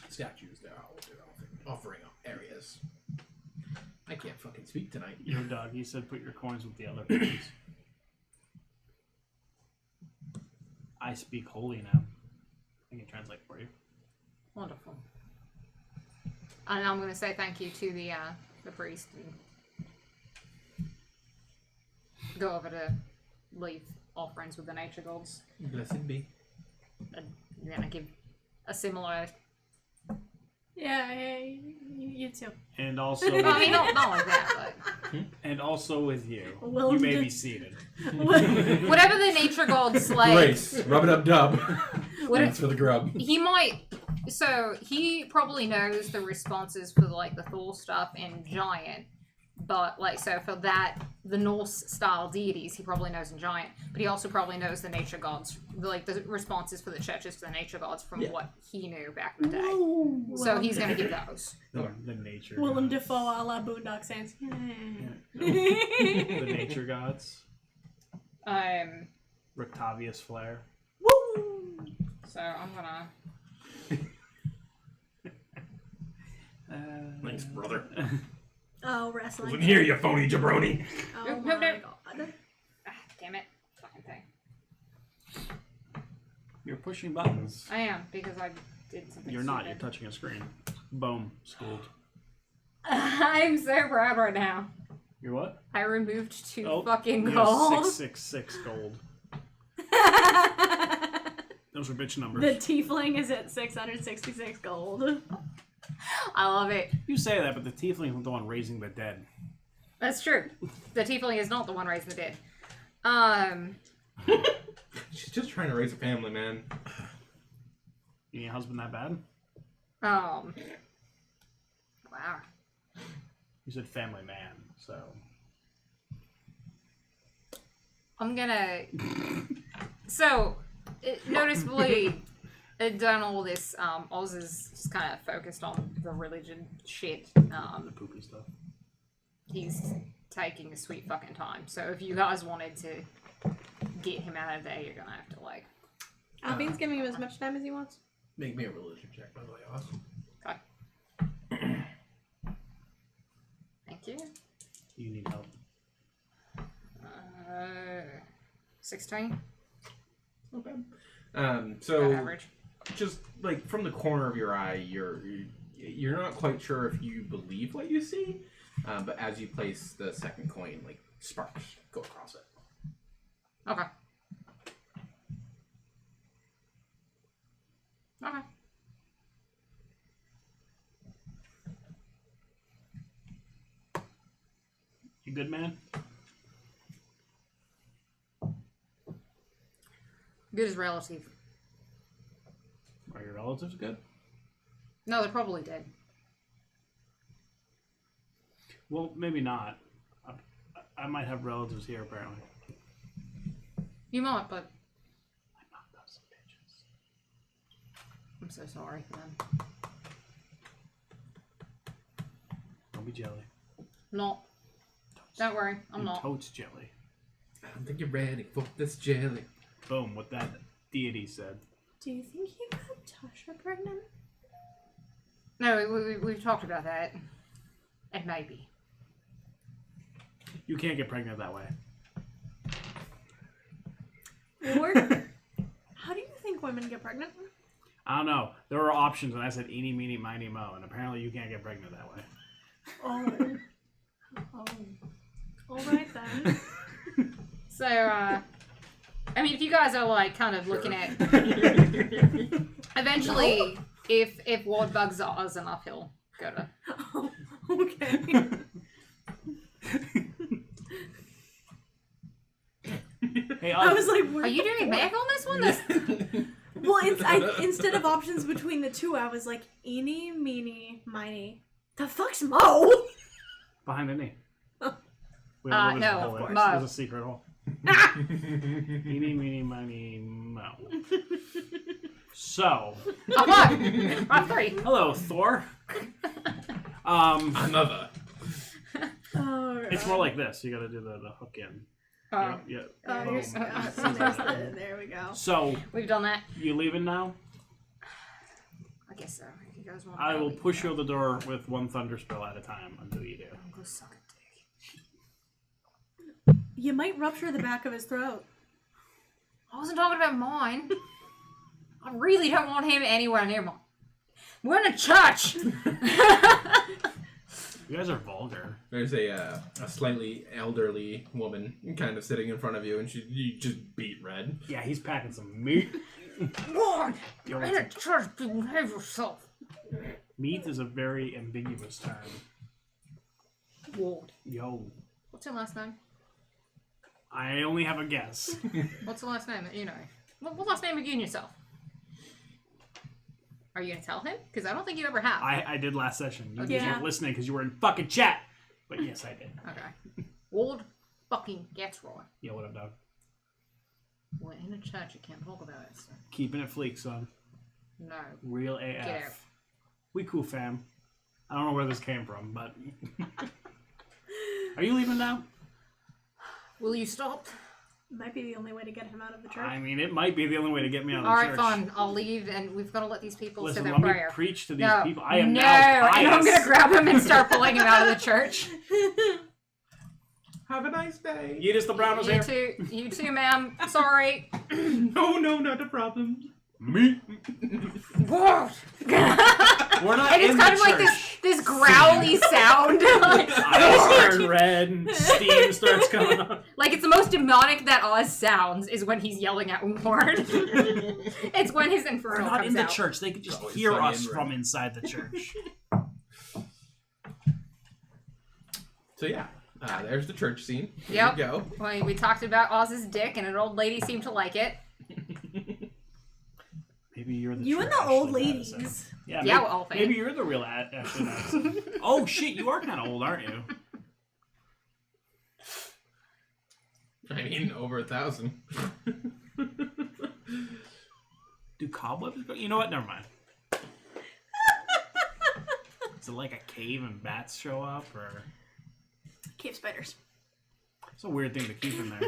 statues there are offering up areas. I can't fucking speak tonight. Your dog, he said put your coins with the other pieces. I speak holy now. I can translate for you. Wonderful. And I'm going to say thank you to the priest and go over to leave offerings with the nature gods. Blessed be. And then I give a similar. Yeah, you too. And also, I mean, not like that, and also with you. Well, You may be seated. but whatever the nature gods like. Grace, rub it up, dub. What That's for the grub. He might. So he probably knows the responses for like the Thor stuff and Giant, but like so for that the Norse style deities he probably knows in Giant, but he also probably knows the nature gods, like the responses for the churches to the nature gods from what he knew back in the day. So he's gonna give those. The nature. Willem gods. Dafoe a la Boondock Saints. The nature gods. Rictavius Flare. Woo! So I'm gonna. Thanks, brother. Oh, wrestling. Wasn't here, you phony jabroni. Oh Nope, my nope, god. Damn it, fucking thing. You're pushing buttons. I am because I did something. You're not. stupid. You're touching a screen. Boom. Schooled. I'm so proud right now. You're what? I removed 2 Oh, fucking you have gold. 666 gold. Those are bitch numbers. The tiefling is at 666 gold. I love it. You say that, but the tiefling is the one raising the dead. That's true. The tiefling is not the one raising the dead. She's just trying to raise a family, man. You need a husband that bad? Wow. You said family man, so. I'm gonna. So, noticeably, done all this. Oz is just kind of focused on the religion shit. The poopy stuff. He's taking a sweet fucking time. So, if you guys wanted to get him out of there, you're gonna have to like. Alfyne's giving him as much time as he wants. Make me a religion check, by the way, Oz. Okay. Thank you. You need help. 16. Not bad. About So average. just like from the corner of your eye, you're not quite sure if you believe what you see, but as you place the second coin, like sparks go across it. Okay. Okay. You good, man? Good is relative. Are your relatives good? No, they're probably dead. Well, maybe not. I might have relatives here, apparently. You might, but I knocked out some bitches. I'm so sorry for them. Don't be jelly. Not. Don't worry, I'm not. Totes jelly. I don't think you're ready for this jelly. Boom, what that deity said. Do you think you got Tasha pregnant? No, we've talked about that. And maybe. You can't get pregnant that way. Lord, how do you think women get pregnant? I don't know. There were options, and I said eeny, meeny, miny, mo, and apparently you can't get pregnant that way. Oh. All right then. So, I mean, if you guys are like kind of looking at, eventually, if Ward bugs Oz enough, he'll go to. Oh, okay. Hey, I was like, Are you doing math on this one? Well, instead of options between the two, I was like, eeny, meeny, miny. The fuck's Mo? behind the knee. Oh. We don't know there's no, a hole of there. course. There's Mo. a secret hole. Eeny, meeny, miny, mo. So, Oh, look! Round 3. hello, Thor. Another. Oh, It's more like this. You gotta do the hook in. Oh, Yeah. Oh, Boom. there we go. So, we've done that. you leaving now? I guess so. If you guys want I will push you out the door with one thunder spell at a time until you do. Go suck a dick. You might rupture the back of his throat. I wasn't talking about mine. I really don't want him anywhere near mine. We're in a church! You guys are vulgar. There's a slightly elderly woman kind of sitting in front of you, and you just beat red. Yeah, he's packing some meat. Lord! Yo, You're in a church, behave yourself. meat is a very ambiguous term. Ward. Yo, What's your last name? I only have a guess. What's the last name that you know? What last name are you giving yourself? Are you gonna tell him? Because I don't think you ever have. I did last session. You Okay. just weren't listening because you were in fucking chat. But yes, I did. Okay. Ward fucking gets right. Yeah, what up, dog? We're in a church, you can't talk about it. So. Keeping it fleek, son. No. Real Get out. AF. We cool, fam. I don't know where this came from, but... Are you leaving now? Will you stop? Might be the only way to get him out of the church. I mean, it might be the only way to get me out of the Alright, church. fine. I'll leave, and we've got to let these people Listen, say their let me prayer. preach to these No. people. I am no, now pious. and I'm gonna grab him and start pulling him out of the church. Have a nice day. Yeetus the Brown was here. You too, ma'am. Sorry. No, not a problem. Me? Whoa! We're not And it's in kind the of like church. this growly sound. Eyes turn red and steam starts coming on. Like, it's the most demonic that Oz sounds is when he's yelling at Ward. It's when his We're infernal not comes in the out. church. They could just Always hear sunny us and red. from inside the church. So yeah, there's the church scene. Here Yep. we go. Well, we talked about Oz's dick, and an old lady seemed to like it. Maybe you're the You true and the old Ashley Madison. ladies. Yeah, Yeah, maybe, well, maybe you're the real Ashley Madison. Oh shit, you are kind of old, aren't you? I mean, over 1,000. Do cobwebs go? You know what? Never mind. Is it like a cave and bats show up, or Cave spiders. it's a weird thing to keep in there?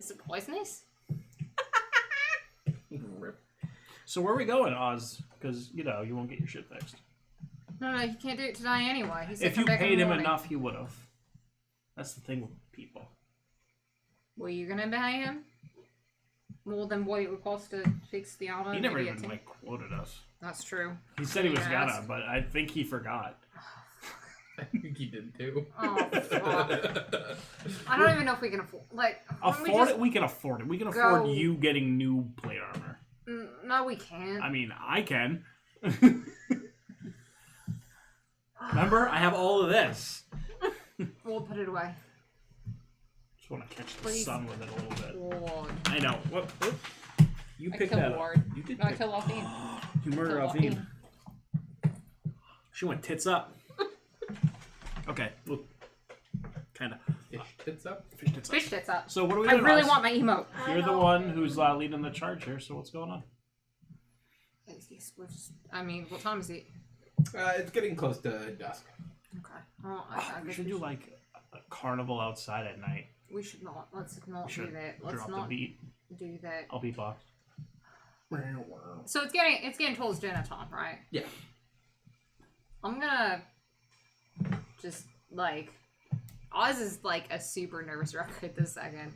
Is it poisonous? Rip. So where are we going, Oz? Because you know you won't get your shit fixed. No, you can't do it today anyway. He said If come you back in paid the him morning. enough, he would have. That's the thing with people. Were you gonna pay him more than what it would cost to fix the armor? He never Maybe even a like quoted us. That's true. He said he was Yes. gonna, but I think he forgot. I think he did too. Oh, fuck. I don't even know if we can afford. Like, why don't we Afford just- it? We can afford it. We can go- afford you getting new plate armor. No, we can't. I mean, I can. Remember, I have all of this. We'll put it away. Just want to catch the Please. sun with it a little bit. Lord. I know. What? You I picked killed that Ward. up. You did. No, I pick- killed Alfyne. You murdered Killed Alfyne. She went tits up. Okay. Well, kind of. Fish tits up. Fish tits up. Fish tits up. So what are we I doing? really Oz? want my emote. You're the one who's leading the charge here. So what's going on? I mean, what time is it? It's getting close to dusk. Okay. Well, I We guess should do like a carnival outside at night. We should not. Let's not do Should that. Let's drop not the beat. do that. I'll beatbox. So it's getting towards dinner time, right? Yeah. I'm gonna just like Oz is like a super nervous wreck at this second.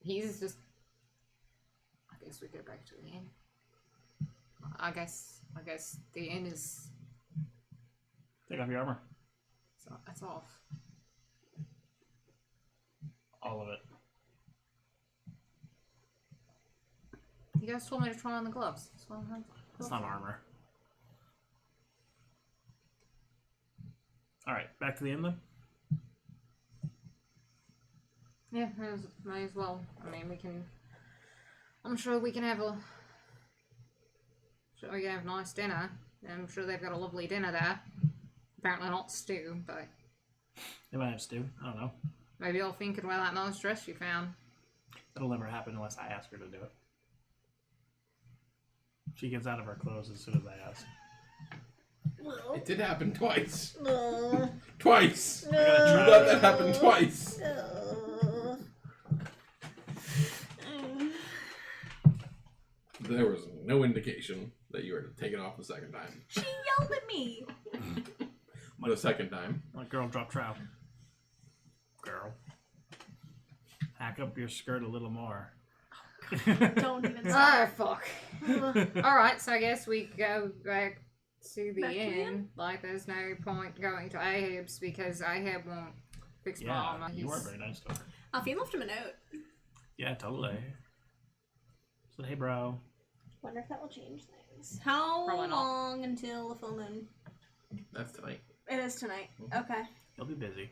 He's just. I guess we go back to the inn. I guess the inn is. Take off your armor. It's off. All of it. You guys told me to try on the gloves. So It's not armor. Alright, back to the inn then? Yeah, might as well. I mean, we can. I'm sure we can have a. Sure we can have a nice dinner. I'm sure they've got a lovely dinner there. Apparently not stew, but They might have stew. I don't know. maybe Alfyne could wear that nice dress you found. It'll never happen unless I ask her to do it. She gets out of her clothes as soon as I ask. It did happen twice. Twice. I gotta You try. let that happen twice. There was no indication that you were taken off the second time. She yelled at me. The second time. Like girl, drop trout. Girl. Hack up your skirt a little more. Don't even say Oh, fuck. Alright, so I guess we go back to the Back to the inn. Like, there's no point going to Ahab's because Ahab won't fix my Yeah, armor. you weren't very nice to her. Alfyne left him a note. Yeah, totally. Said, hey bro. Wonder if that will change things. How Probably not. long until the full moon? That's tonight. It is tonight. Okay. He'll be busy.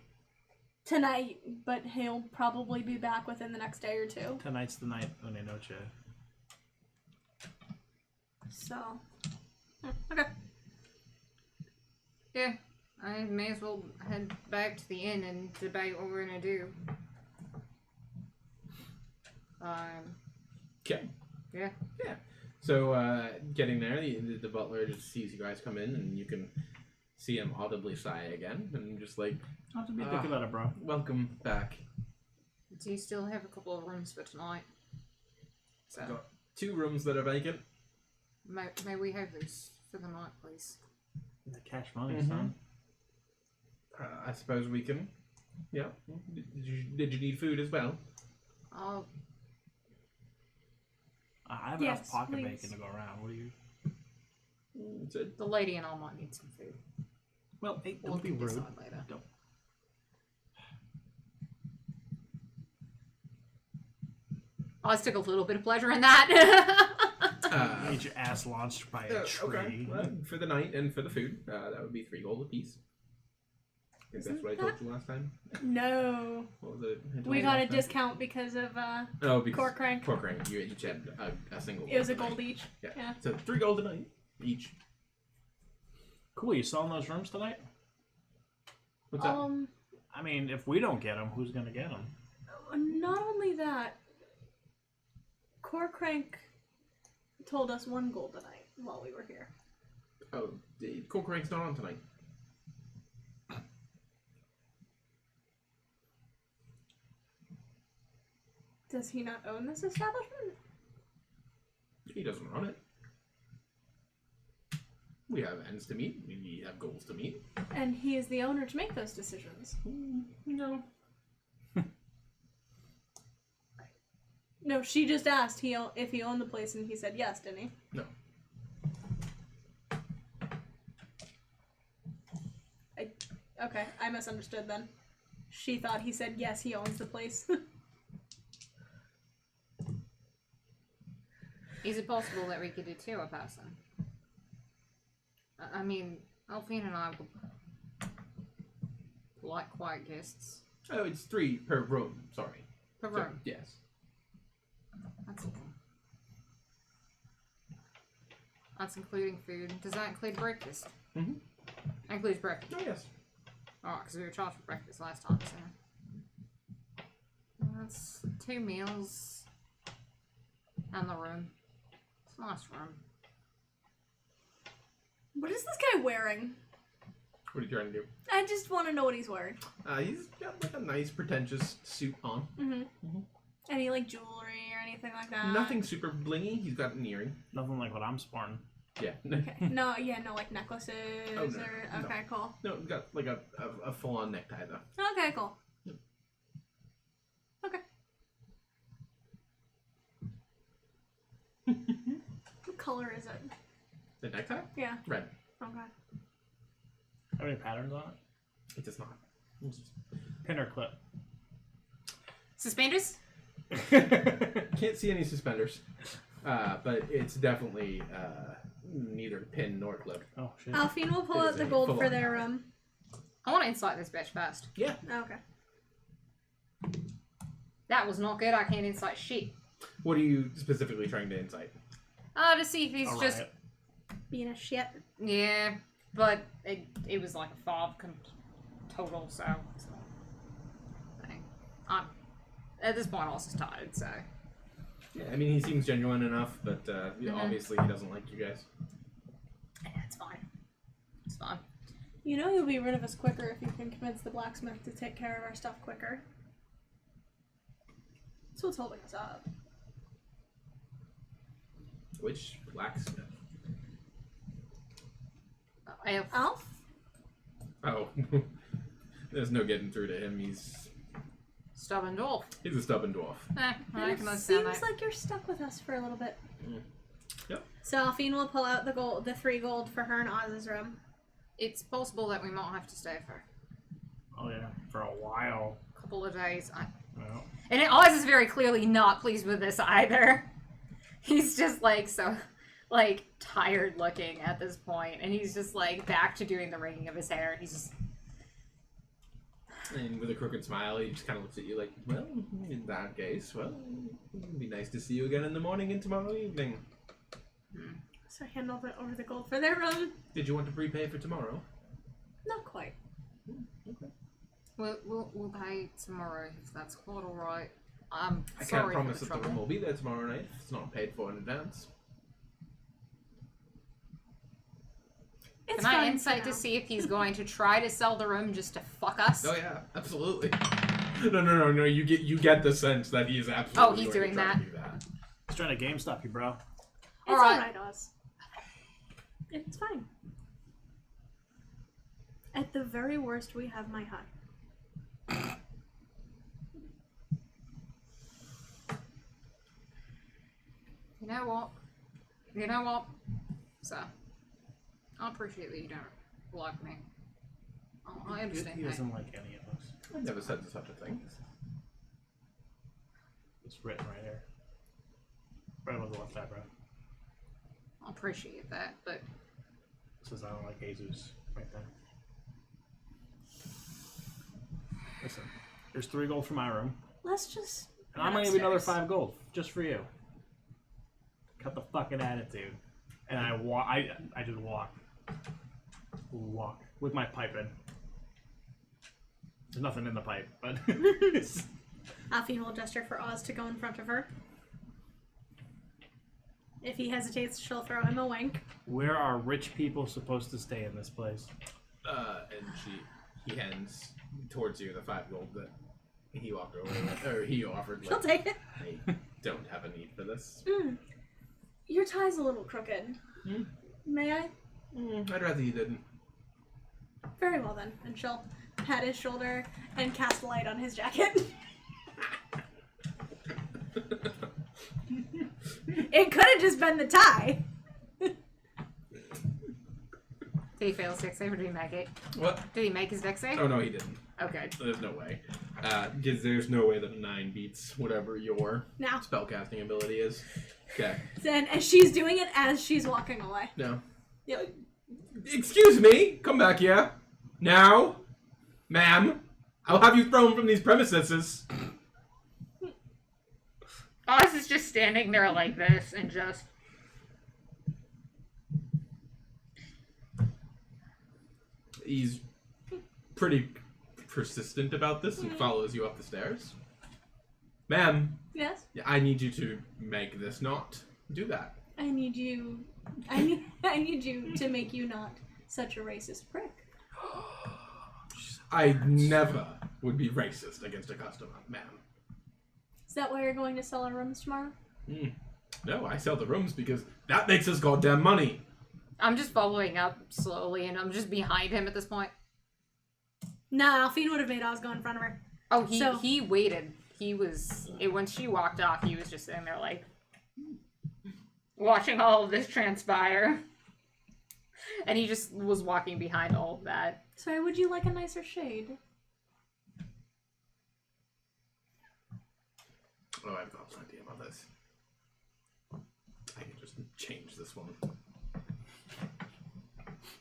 Tonight, but he'll probably be back within the next day or two. Tonight's the night when they noche. So. Okay. Yeah, I may as well head back to the inn and debate what we're gonna do. Okay. Yeah. Yeah. So, getting there, the butler just sees you guys come in, and you can see him audibly sigh again, and just like, Not to be a dick about it, bro. welcome back. Do you still have a couple of rooms for tonight? So, Got 2 rooms that are vacant. may we have those for the night, please? The cash money, Mhm. son. I suppose we can. Yeah. Did you need food as well? Oh, I have Yes, enough pocket please. bacon to go around. What do you? the lady and I might need some food. Well, hey, We'll don't be rude. decide later. Don't. I took a little bit of pleasure in that. Get your ass launched by a tree. Okay. Well, for the night and for the food, that would be 3 gold apiece. I think that's what I told you last time. No. What was it? I told We you got a last time? discount because of Oh, because Cork Crank. Cork Crank. You each had a single. It was a tonight. gold each. Yeah. Yeah. So 3 gold a night each. Cool. You selling those rooms tonight? What's that? I mean, if we don't get them, who's gonna get them? Not only that, Cork Crank told us 1 gold a night while we were here. Oh, the Cork Crank's not on tonight. Does he not own this establishment? He doesn't run it. We have ends to meet. We have goals to meet. And he is the owner to make those decisions. No. No, she just asked if he owned the place, and he said yes, didn't he? No. Okay, I misunderstood then. She thought he said yes, he owns the place. Is it possible that we could do 2 a person? I mean, Alfyne and I were like quiet guests. Oh, it's 3 per room. Sorry. Per So, room. yes. That's okay. That's including food. Does that include breakfast? Mhm. That includes breakfast. Oh, yes. Alright, because we were charged for breakfast last time, so. That's 2 meals. And the room. It's a nice room. What is this guy wearing? What are you trying to do? I just want to know what he's wearing. He's got like a nice, pretentious suit on. Any like jewelry or anything like that? Nothing super blingy. He's got an earring. Nothing like what I'm sporting. Yeah. Okay. No, like necklaces Oh, no, or... no. Okay, cool. No, he's got like a full-on necktie though. Okay, cool. Okay. What color is it? The necktie? Yeah. Red. Okay. Have any patterns on It does not. it? Pin or clip? Suspenders? Can't see any suspenders, but it's definitely neither pin nor clip. Oh shit. Alfyne will pull It out is the a gold for full-on their I want to insight this bitch first. Yeah. Okay. That was not good. I can't insight shit. What are you specifically trying to insight? To see if he's All just... right. Being a shit. Yeah, but it was like a 5 total, so... At this point, I was just tired, so... Yeah, I mean, he seems genuine enough, but obviously he doesn't like you guys. Yeah, it's fine. It's fine. You know you'll be rid of us quicker if you can convince the blacksmith to take care of our stuff quicker. That's what's holding us up. Which blacksmith? Alf? Oh, there's no getting through to him. He's Stubborn dwarf. a stubborn dwarf. I And can it understand seems that. like you're stuck with us for a little bit. Yep. So Alfyne will pull out the 3 gold for her and Oz's room. It's possible that we might have to stay for Oh yeah, for a while. a couple of days. Well, And Oz is very clearly not pleased with this either. He's just like so, like tired looking at this point, and he's just like back to doing the ringing of his hair. He's just And with a crooked smile, he just kind of looks at you like, well, in that case, well, it'd be nice to see you again in the morning and tomorrow evening. So hand over the gold for their room. Did you want to prepay for tomorrow? Not quite. Okay. we'll pay tomorrow if that's quite all right. I'm I sorry can't promise for that the the room trouble. will be there tomorrow night if it's not paid for in advance. It's Can I fine insight for to now. see if he's going to try to sell the room just to fuck us? Oh yeah, absolutely. No. You get the sense that he is absolutely. Oh, he's going to doing try to that? do that. he's trying to GameStop you, bro. It's Alright. alright, Oz. It's fine. At the very worst, we have my hut. You know what? So, I appreciate that you don't like me. I understand He that. doesn't like any of us. I never said such a thing. It's written right here. Right on the left side, bro. I appreciate that, but It says I don't like Jesus right there. Listen, there's 3 gold for my room, Let's just. and I'm gonna give you another 5 gold just for you. Cut the fucking attitude, and I walk. I just walk with my pipe in. There's nothing in the pipe, but Alfyne will gesture for Oz to go in front of her. If he hesitates, she'll throw him a wink. where are rich people supposed to stay in this place? And he hands towards you the 5 gold that he walked over with, or he offered. She'll Like, take it. I don't have a need for this. Your tie's a little crooked. May I? I'd rather you didn't. Very well then. And she'll pat his shoulder and cast light on his jacket. It could have just been the tie. did he fail his dex save or did he make it? What? Did he make his dex save? Oh no, he didn't. Okay. There's no way. Because there's no way that a 9 beats whatever your Now. spellcasting ability is. Okay. And she's doing it as she's walking away. No. Yep. Excuse me! Come back here. Now. Ma'am. I'll have you thrown from these premises. Oz is just standing there like this and just... He's pretty persistent about this and follows you up the stairs. Ma'am, Yes? I need you to make this not do that. I need you to make you not such a racist prick. I never would be racist against a customer, ma'am. Is that why you're going to sell our rooms tomorrow? No, I sell the rooms because that makes us goddamn money. I'm just following up slowly, and I'm just behind him at this point. Nah, Alfyne would have made Oz go in front of her. Oh, he waited. When she walked off, he was just sitting there like, watching all of this transpire. And he just was walking behind all of that. Sorry, would you like a nicer shade? Oh, I've got plenty of others. I can just change this one.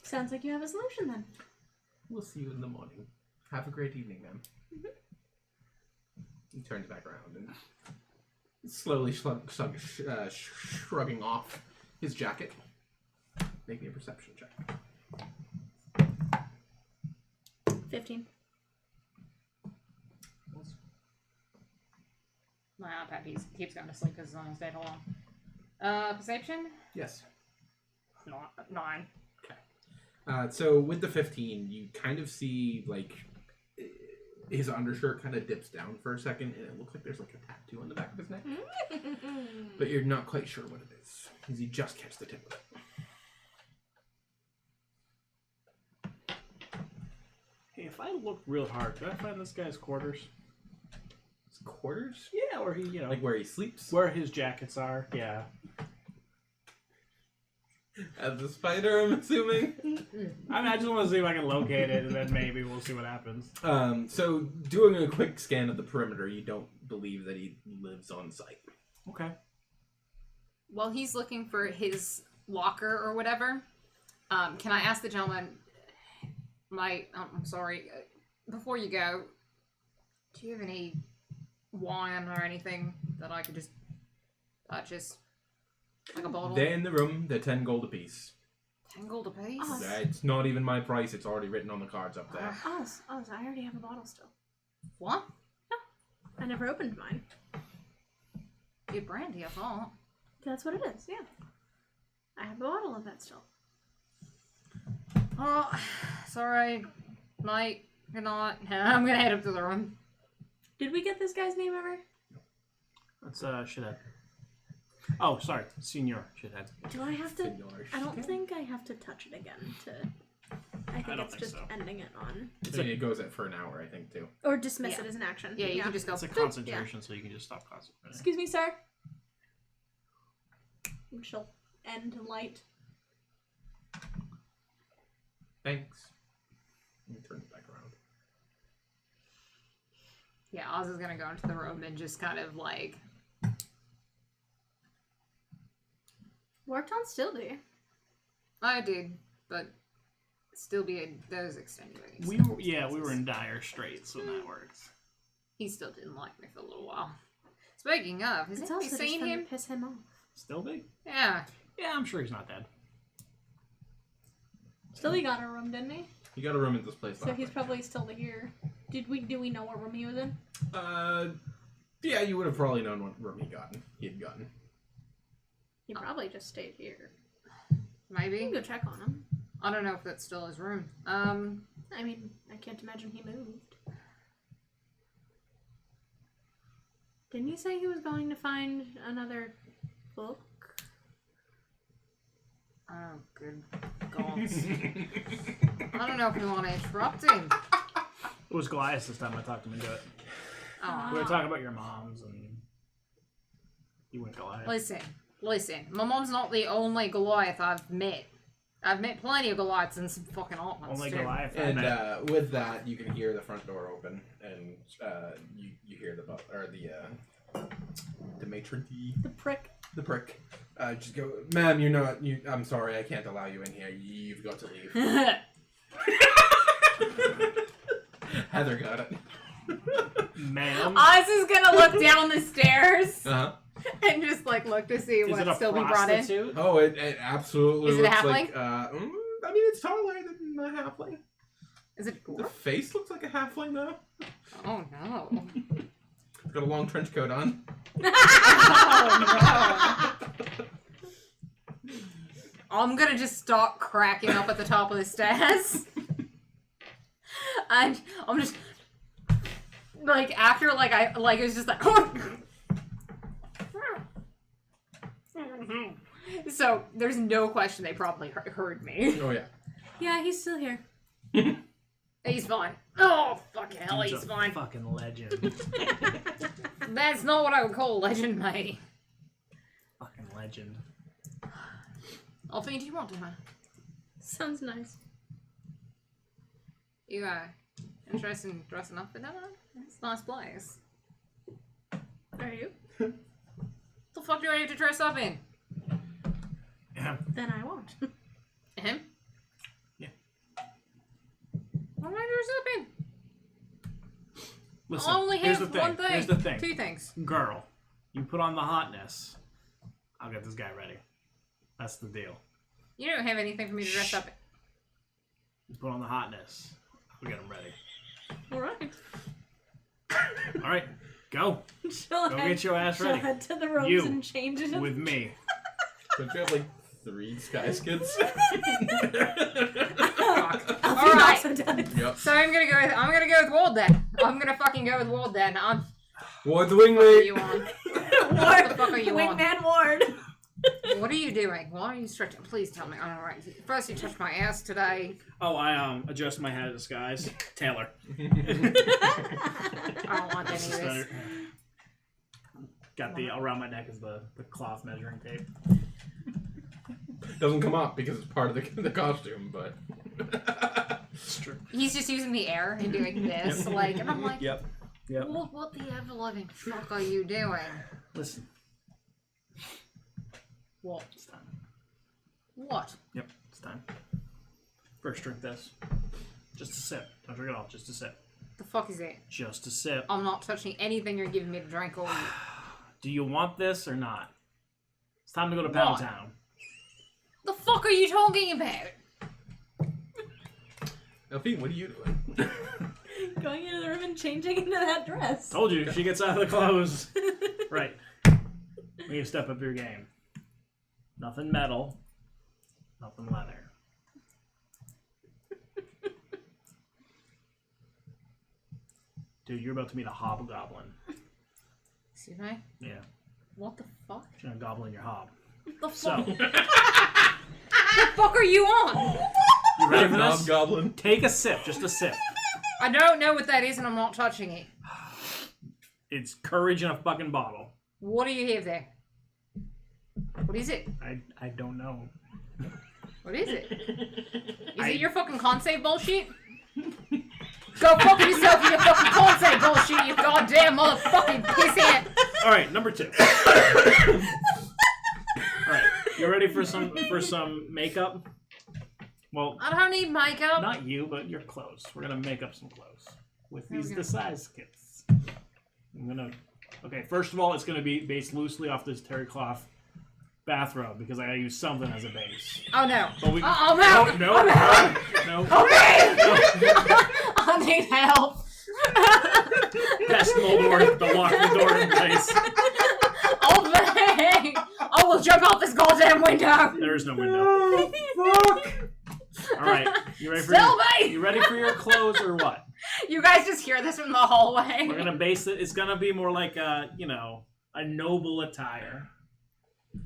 Sounds like you have a solution then. We'll see you in the morning. Have a great evening, ma'am. He turns back around and slowly shrugging off his jacket. Make me a perception check. 15. My iPad keeps going to sleep because it's almost dead. Hold on. Perception? Yes. 9. So with the 15, you kind of see like his undershirt kind of dips down for a second, and it looks like there's like a tattoo on the back of his neck. But you're not quite sure what it is, because you just catch the tip of it. Hey, if I look real hard, could I find this guy's quarters? His quarters? Yeah, where he, Like where he sleeps? where his jackets are. Yeah. As a spider, I'm assuming. I just want to see if I can locate it, and then maybe we'll see what happens. So doing a quick scan of the perimeter, you don't believe that he lives on site. Okay. While he's looking for his locker or whatever, can I ask the gentleman, I'm sorry, before you go, do you have any wine or anything that I could just purchase? Like a bottle? They're in the room. They're 10 gold apiece. 10 gold apiece? Oh. It's not even my price. It's already written on the cards up there. Oz, I already have a bottle still. What? I never opened mine. Good brandy, I thought. That's what it is, yeah. I have a bottle of that still. Oh, sorry. Night. Good night. I'm gonna head up to the room. Did we get this guy's name ever? That's shithead. Oh, sorry, senior shithead. Do I have to? Senor I don't shit. think I have to touch it again to. I think don't it's think just so. ending it on. It goes at for an hour, I think, too. Or dismiss Yeah. it as an action. Yeah, you can just go. It's a concentration, so you can just stop concentrating. Excuse me, sir. And she'll end light. Thanks. Let me turn it back around. Yeah, Oz is gonna go into the room and just kind of like. Worked on still, do you? I did, but still be those extenuating. We were in dire straits when that works. He still didn't like me for a little while. Speaking of, has It's anybody also just seen fun him? to piss him off. Still big? Yeah. Yeah, I'm sure he's not dead. Still, he got a room, didn't he? You got a room at this place. So left, he's right? probably still here. Do we know what room he was in? Yeah, you would have probably known what room he had gotten. He probably just stayed here. We Maybe. can go check on him. I don't know if that's still his room. I mean, I can't imagine he moved. Didn't you say he was going to find another book? Oh, good gods. I don't know if we want to interrupt him. It was Goliath this time. I talked him into it. Oh. We were talking about your moms, and you went Goliath. Listen. My mom's not the only Goliath I've met. I've met plenty of Goliaths and some fucking alt ones Only too. Goliath. I And met. with that, you can hear the front door open, and you hear the matron, The prick. the prick, just go, ma'am, you're not. I'm sorry, I can't allow you in here. You've got to leave. Heather got it. Ma'am. Oz is gonna look down the stairs Uh-huh. and just like look to see Is it a what still be brought in. prostitute? Oh, it absolutely Is it a looks halfling? like. I mean, it's taller than a halfling. Is it The dwarf? face looks like a halfling, though. Oh no. It's got a long trench coat on. Oh I'm gonna just start cracking up at the top of the stairs. And I'm just like after it was just like so there's no question they probably heard me. Oh yeah. Yeah, he's still here. He's fine. Oh fucking hell, He's he's a fine. fucking legend. That's not what I would call a legend, mate. Fucking legend. Alfyne, do you want dinner? Sounds nice. You interested in dressing up for dinner? It's a nice place. Are you? What the fuck do I have to dress up in? Yeah. Then I won't. Him? Yeah. What am I dressed up in? Listen, I only here's have the thing. one thing. Here's the thing. Two things. Girl, you put on the hotness. I'll get this guy ready. That's the deal. You don't have anything for me to dress up in. You put on the hotness. I'll get him ready. Alright. All right, go. She'll Go get your ass ready. She'll head to the robes You, and change it. With me. Don't you have like 3 sky skins? Alright. Yep. So I'm gonna go with Ward then. I'm gonna fucking go with Ward then. Ward the What are wingmate. you on? Ward. the fuck are you on? Wingman Ward. What are you doing? Why are you stretching? Please tell me. Alright. First you touched my ass today. Oh, I adjust my hat of disguise. Taylor. I don't want any of this. Got the around my neck is the cloth measuring tape. Doesn't come up because it's part of the costume, but. It's true. He's just using the air and doing this, like, and I'm like, Yep. Yep. what the ever living fuck are you doing? Listen. What? It's time. What? Yep. It's time. First, drink this. Just a sip. Don't drink it all. Just a sip. The fuck is it? Just a sip. I'm not touching anything you're giving me to drink or eat. Do you want this or not? It's time to go to Pound What? Town. The fuck are you talking about? Alfyne, what are you doing? Going into the room and changing into that dress. Told you, she gets out of the clothes. Right. We need to step up your game. Nothing metal. Nothing leather. Dude, you're about to meet a hobgoblin. Excuse me? Yeah. What the fuck? She's gonna gobble in your hob. The fuck? So, The fuck are you on? you ready for this? Goblin. Take a sip, just a sip. I don't know what that is and I'm not touching it. It's courage in a fucking bottle. What do you have there? What is it? I don't know. What is it? Is it your fucking con save bullshit? Go fuck yourself with your fucking con save bullshit, you goddamn motherfucking pissant! Alright, number 2. Alright, you ready for some makeup? Well, I don't need makeup. not you, but your clothes. We're gonna make up some clothes with these Okay. disguise kits. Okay, first of all, it's gonna be based loosely off this terry cloth bathrobe because I gotta use something as a base. Oh no. But we, I'm out. no, I'm out. no. I need help. Pest Moldor to lock the door in place. Oh man. I will jump out this goddamn window. There is no window. Fuck! Alright, you ready for Still me. you ready for your clothes or what? You guys just hear this from the hallway. We're gonna base it. It's gonna be more like a noble attire.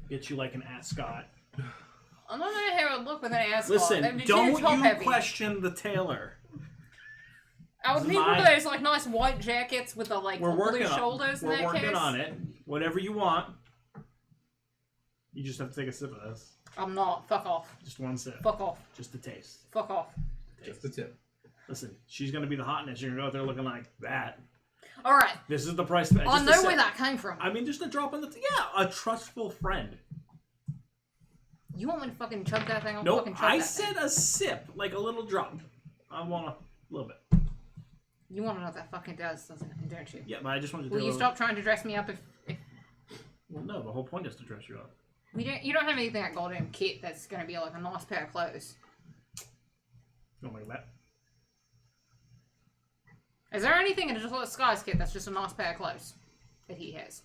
Get you like an ascot. I'm not gonna have a look with an ascot. Listen, That'd be don't too top you heavy. question the tailor. I would This is need one of my- those like nice white jackets with the like We're blue working shoulders in on. We're that working case. on it. Whatever you want. You just have to take a sip of this. I'm not. Fuck off. Just one sip. Fuck off. Just a taste. Fuck off. Just a tip. Listen, she's gonna be the hotness. You're gonna go out there looking like that. Alright. This is the price. Just I a know sip. where that came from. I mean, just a drop in the. A trustful friend. You want me to fucking chug that thing? I'll Nope, fucking chug I that thing. said a sip, like a little drop. I want a little bit. You want to know what that fucking does, doesn't it? Don't you? Yeah, but I just wanted to Will do you a little... stop trying to dress me up if Well, no, the whole point is to dress you up. you don't have anything like goddamn kit that's gonna be like a nice pair of clothes? You want me that? Is there anything in a Sky's kit that's just a nice pair of clothes that he has?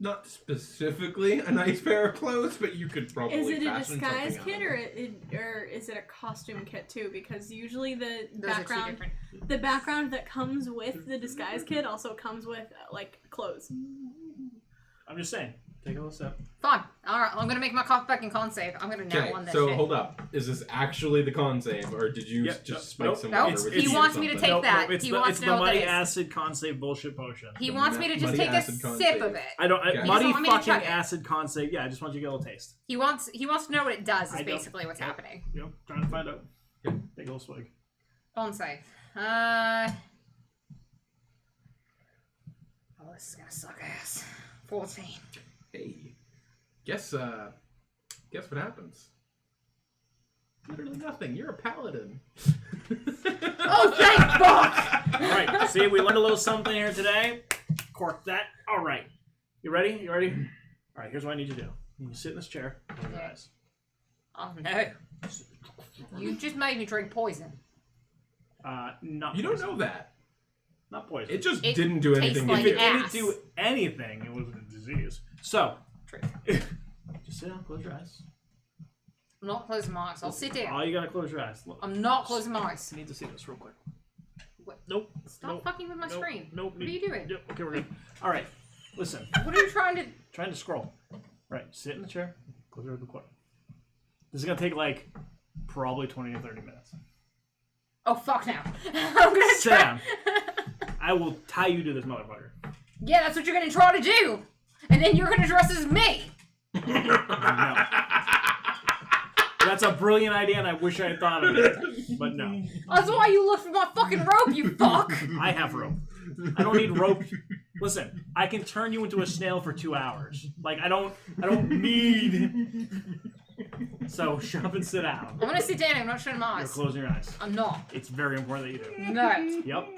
Not specifically a nice pair of clothes, but you could probably Is it a fashion disguise something kit out of or is it a costume kit too? Because usually the Those are two background different. the background that comes with the disguise kit also comes with like clothes. I'm just saying. Take a little step. Fine. Alright, I'm gonna make my fucking con save. I'm gonna nail Okay, on this so shit. hold up. Is this actually the con save, or did you Yep, just nope, spike some nope. water with He you or wants me to something? take that. it's He the, wants it's to the know what muddy that is. acid con save bullshit potion. He The wants me to just muddy take a acid con sip save. of it. I don't. Okay. He Muddy doesn't want me to fucking chug it. acid con save. Yeah, I just want you to get a little taste. He wants to know what it does. Is I don't- basically what's Yep. happening. Yep. Trying to find out. Okay. Take a little swig. Con save. Oh, this is gonna suck ass. 14. Hey, guess what happens? Literally nothing. You're a paladin. Oh, thank fuck! All right. See, we learned a little something here today. Cork that. All right. You ready? You ready? All right. Here's what I need you to do. You sit in this chair. Close your Yeah. eyes. Oh no. You just made me drink poison. Not. You don't poison. know that. Not poison. It just It didn't do tastes anything. like to If you. it didn't ass. do anything, it was a disease. So, True. just sit down, close your eyes. I'm not closing my eyes. I'll sit down. All you gotta close your eyes. Look, I'm not closing my eyes. I need to see this real quick. What? Nope. Stop nope, fucking with my nope, screen. Nope. What are you doing? Yep. Okay, we're good. All right. Listen. What are you trying to... Trying to scroll. Right. Sit in the chair. Close your eyes real quick. This is gonna take like probably 20 to 30 minutes. Oh, fuck now. I'm gonna Sit try... down. I will tie you to this motherfucker. Yeah, that's what you're gonna try to do. And then you're gonna dress as me. No. That's a brilliant idea, and I wish I had thought of it. But no. That's why you look for my fucking rope, you fuck. I have rope. I don't need rope. Listen, I can turn you into a snail for 2 hours. Like I don't need. So shut up and sit down. I'm gonna sit down. I'm not shutting my You're eyes. closing your eyes. I'm not. It's very important that you do. No. Yep.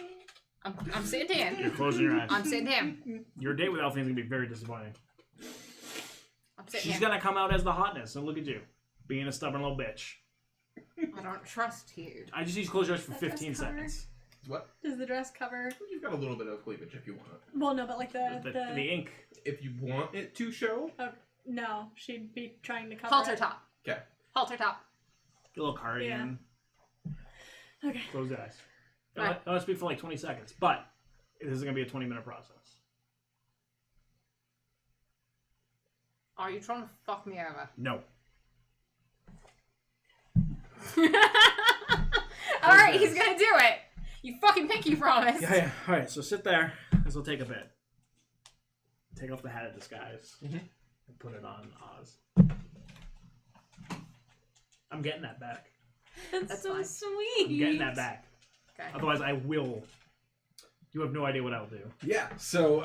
I'm sitting down. You're closing your eyes. I'm sitting down. Your date with Alfyne is gonna be very disappointing. I'm sitting She's down. gonna come out as the hotness, and look at you, being a stubborn little bitch. I don't trust you. I just need you to close your eyes for That 15 does cover. seconds. What? Does the dress cover? You've got a little bit of cleavage if you want. Well, no, but like The ink. If you want it to show. no, she'd be trying to cover Halter it. top. Okay. Halter top. Get a little cardigan. Okay. Close your eyes. Right. I'll speak for like 20 seconds, but this is gonna be a 20-minute process. Are you trying to fuck me over? No. Alright, he's gonna do it. You fucking pinky promise. Yeah. All right. So sit there. This will take a bit. Take off the hat of disguise and put it on Oz. I'm getting that back. That's so fine. sweet. I'm getting that back. Okay. Otherwise, I will. You have no idea what I'll do. Yeah. So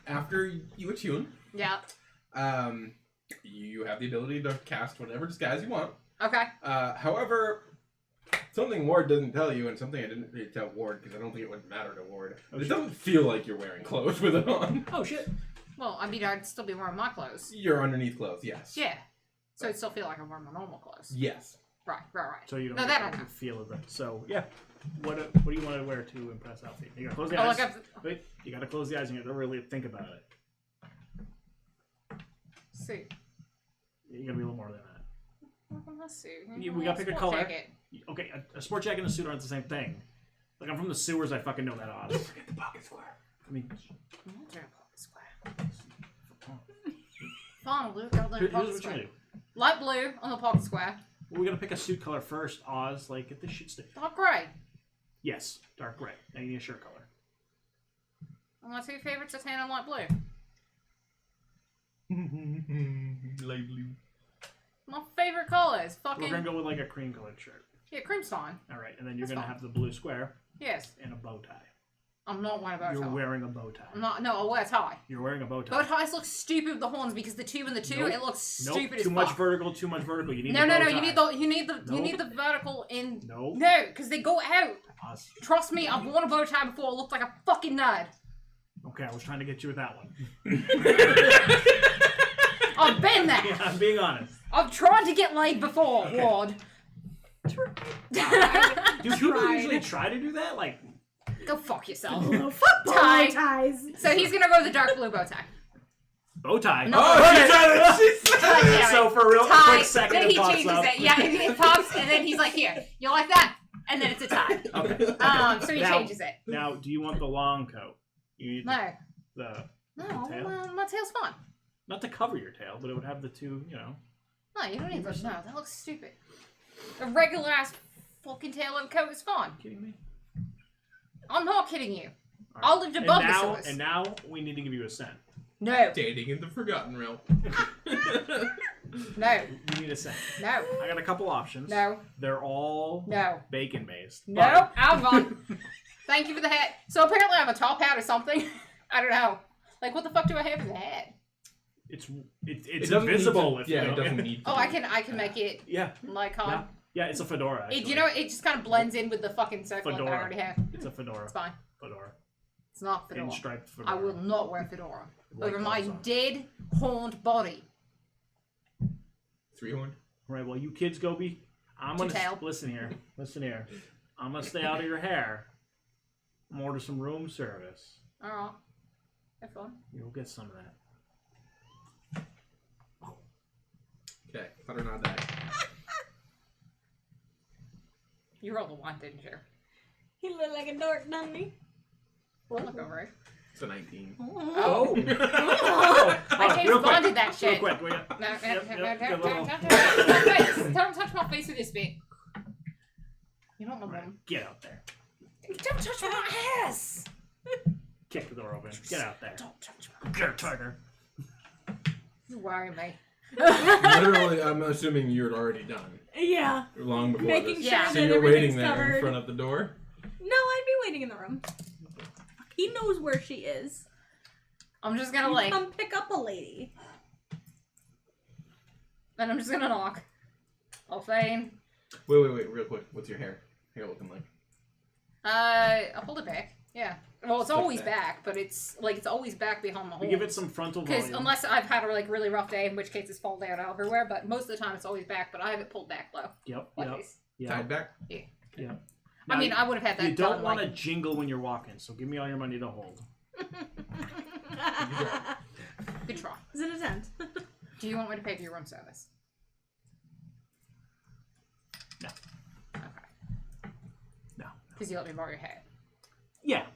after you attune, Yeah. you have the ability to cast whatever disguise you want. Okay. However, something Ward doesn't tell you, and something I didn't really tell Ward because I don't think it would matter to Ward. Oh, It shit. doesn't feel like you're wearing clothes with it on. Oh shit! Well, I mean, I'd still be wearing my clothes. You're underneath clothes, yes. Yeah. So it'd still feel like I'm wearing my normal clothes. Yes. Right. So you don't No, get that I the know. feel of it. So yeah, what do you want to wear to impress Alfyne? You gotta close the Oh, eyes. look up. Wait, you gotta close the eyes and you gotta really think about it. Suit. You gotta be a little more than that. Look at my suit. We gotta pick a Sport color. jacket. Okay, a sport jacket and a suit aren't the same thing. Like I'm from the sewers, I fucking know that Oz. Forget the pocket square. I mean, I'm not doing a pocket square. Fine, Luke. I'll do a here's pocket what you're square. gonna do. Light blue on the pocket square. Well, we gotta pick a suit color first, Oz. Like get this shit stick. Dark grey. Yes, dark gray. Now you need a shirt color. And my two favorites are tan and light blue. Light blue. My favorite color is We're gonna fucking... go with like a cream colored shirt. Yeah, cream's fine. All right, and then you're That's gonna fine. have the blue square Yes. and a bow tie. I'm not wearing a bow tie. You're wearing a bow tie. I'm not... No, I'll wear a tie. You're wearing a bow tie. Bow ties look stupid with the horns because the two and the two, Nope. it looks Nope, stupid as too much fuck. vertical, too much vertical. You need No, the no, bow no. tie. You need the Nope. vertical in. Nope. No, because they go out. Oz. Trust me, I've worn a bow tie before. It looked like a fucking nerd. Okay, I was trying to get you with that one. I've been there. Yeah, I'm being honest. I've tried to get laid before, Okay. Ward. Do people usually try to do that? Like, Go fuck yourself. Oh, fuck bow Tie. ties. So he's gonna go with the dark blue bow tie. Bow tie. No. Oh, she said it! She said God it! damn it. So for a real Tie. quick second, Then it he pops changes up. it. Yeah, it pops, and then he's like, "Here, you like that?" And then it's a tie. Okay. So he Now- changes it. Now, do you want the long coat? You need No, the no, tail? my tail's fine. not to cover your tail, but it would have the two. You know. No, you don't need those. No, that looks stupid. A regular ass fucking tail of coat is fine. Kidding me? I'm not kidding you. All I'll live above the source. And now we need to give you a scent. No, Dating in the Forgotten Realm. no, You need a scent. no, I got a couple options. no, They're all no, bacon based. no. I'm gone. Thank you for the hat. So apparently I have a top hat or something. I don't know. Like, what the fuck do I have as a hat? It's It doesn't need invisible. to- if yeah, you it don't- doesn't need to. Oh, I can make it Yeah, like on. yeah, yeah. It's a fedora. It, Actually. you know, it just kind of blends in with the fucking circle that I Fedora. already have. It's a fedora. It's fine. Fedora. It's not fedora. Pinstriped fedora. I will not wear fedora White over my gloves on. dead, horned body. 3-horn. Right. Well, you kids go be. I'm gonna Two-tailed. listen here. Listen here. I'm gonna stay out of your hair. I'm gonna order some room service. All right, have fun. You'll get some of that. Okay, butter not die. You rolled a one, didn't you? He looked like a dork, doesn't he? Look over it. It's a 19. Oh. Oh, I James real quick, Bonded that real shit. quick. We got, No, Yep, yep, don't good little- touch my face with this bit. You don't know right, them. get out there. Don't touch my ass. Kick the door open. Get out there. Don't touch my. Get a tiger. You're worrying me. Literally, I'm assuming you're already done. Yeah. Long before Making this. sure Yeah. that So you're waiting everything's there in covered. front of the door? No, I'd be waiting in the room. He knows where she is. I'm just gonna You like, come pick up a lady. and I'm just gonna knock. Alfyne. Wait, real quick. What's your hair looking like? I pulled it back. Yeah. Well, it's Stick always back. back, but it's always back behind the We hole. give it some frontal Because volume. unless I've had a like really rough day, in which case it's falling down everywhere. But most of the time it's always back. But I have it pulled back low. Yep. Like Yep. this. Yep. Tied back? Yep. I mean, I would have had that You don't done. want Like, to jingle when you're walking, so give me all your money to hold. good try. It's an attempt. Do you want me to pay for your room service? No. Okay. No. Because you let me borrow your hat. Yeah.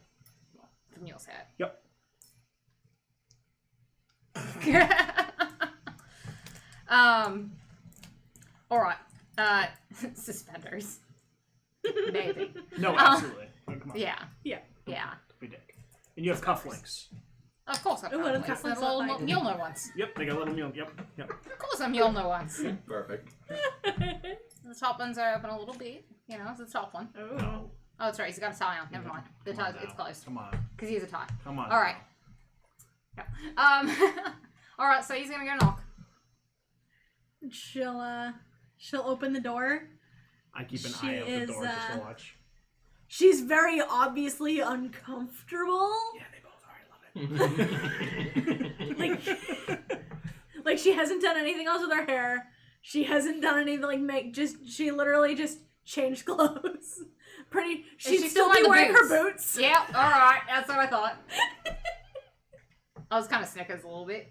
The mule's hat. Yep. All right. Suspenders. Maybe. No, absolutely. Oh, come on. Yeah. Yeah. Yeah. Be dick. And you have cufflinks. Of course I've Ooh, got what do cufflinks. cufflinks The look little like? Mjolnir ones. Yep, they got a little mule. Yep. Yep. Of course I'm Mjolnir ones. Perfect. The top ones are open a little bit. You know, it's the top one. No. Oh, that's right. He's got a tie on. Never mind. The Come on tie, it's now. closed. Come on. Because he has a tie. Come on. All right. Yeah. All right. So he's gonna go knock. She'll open the door. I keep an She eye out the is, door just to watch. She's very obviously uncomfortable. Yeah, they both are. I love it. Like she hasn't done anything else with her hair. She hasn't done anything like she literally just changed clothes. She'd she still still be wearing the wearing her boots? boots. Yeah. All right. That's what I thought. I was kind of snickers a little bit.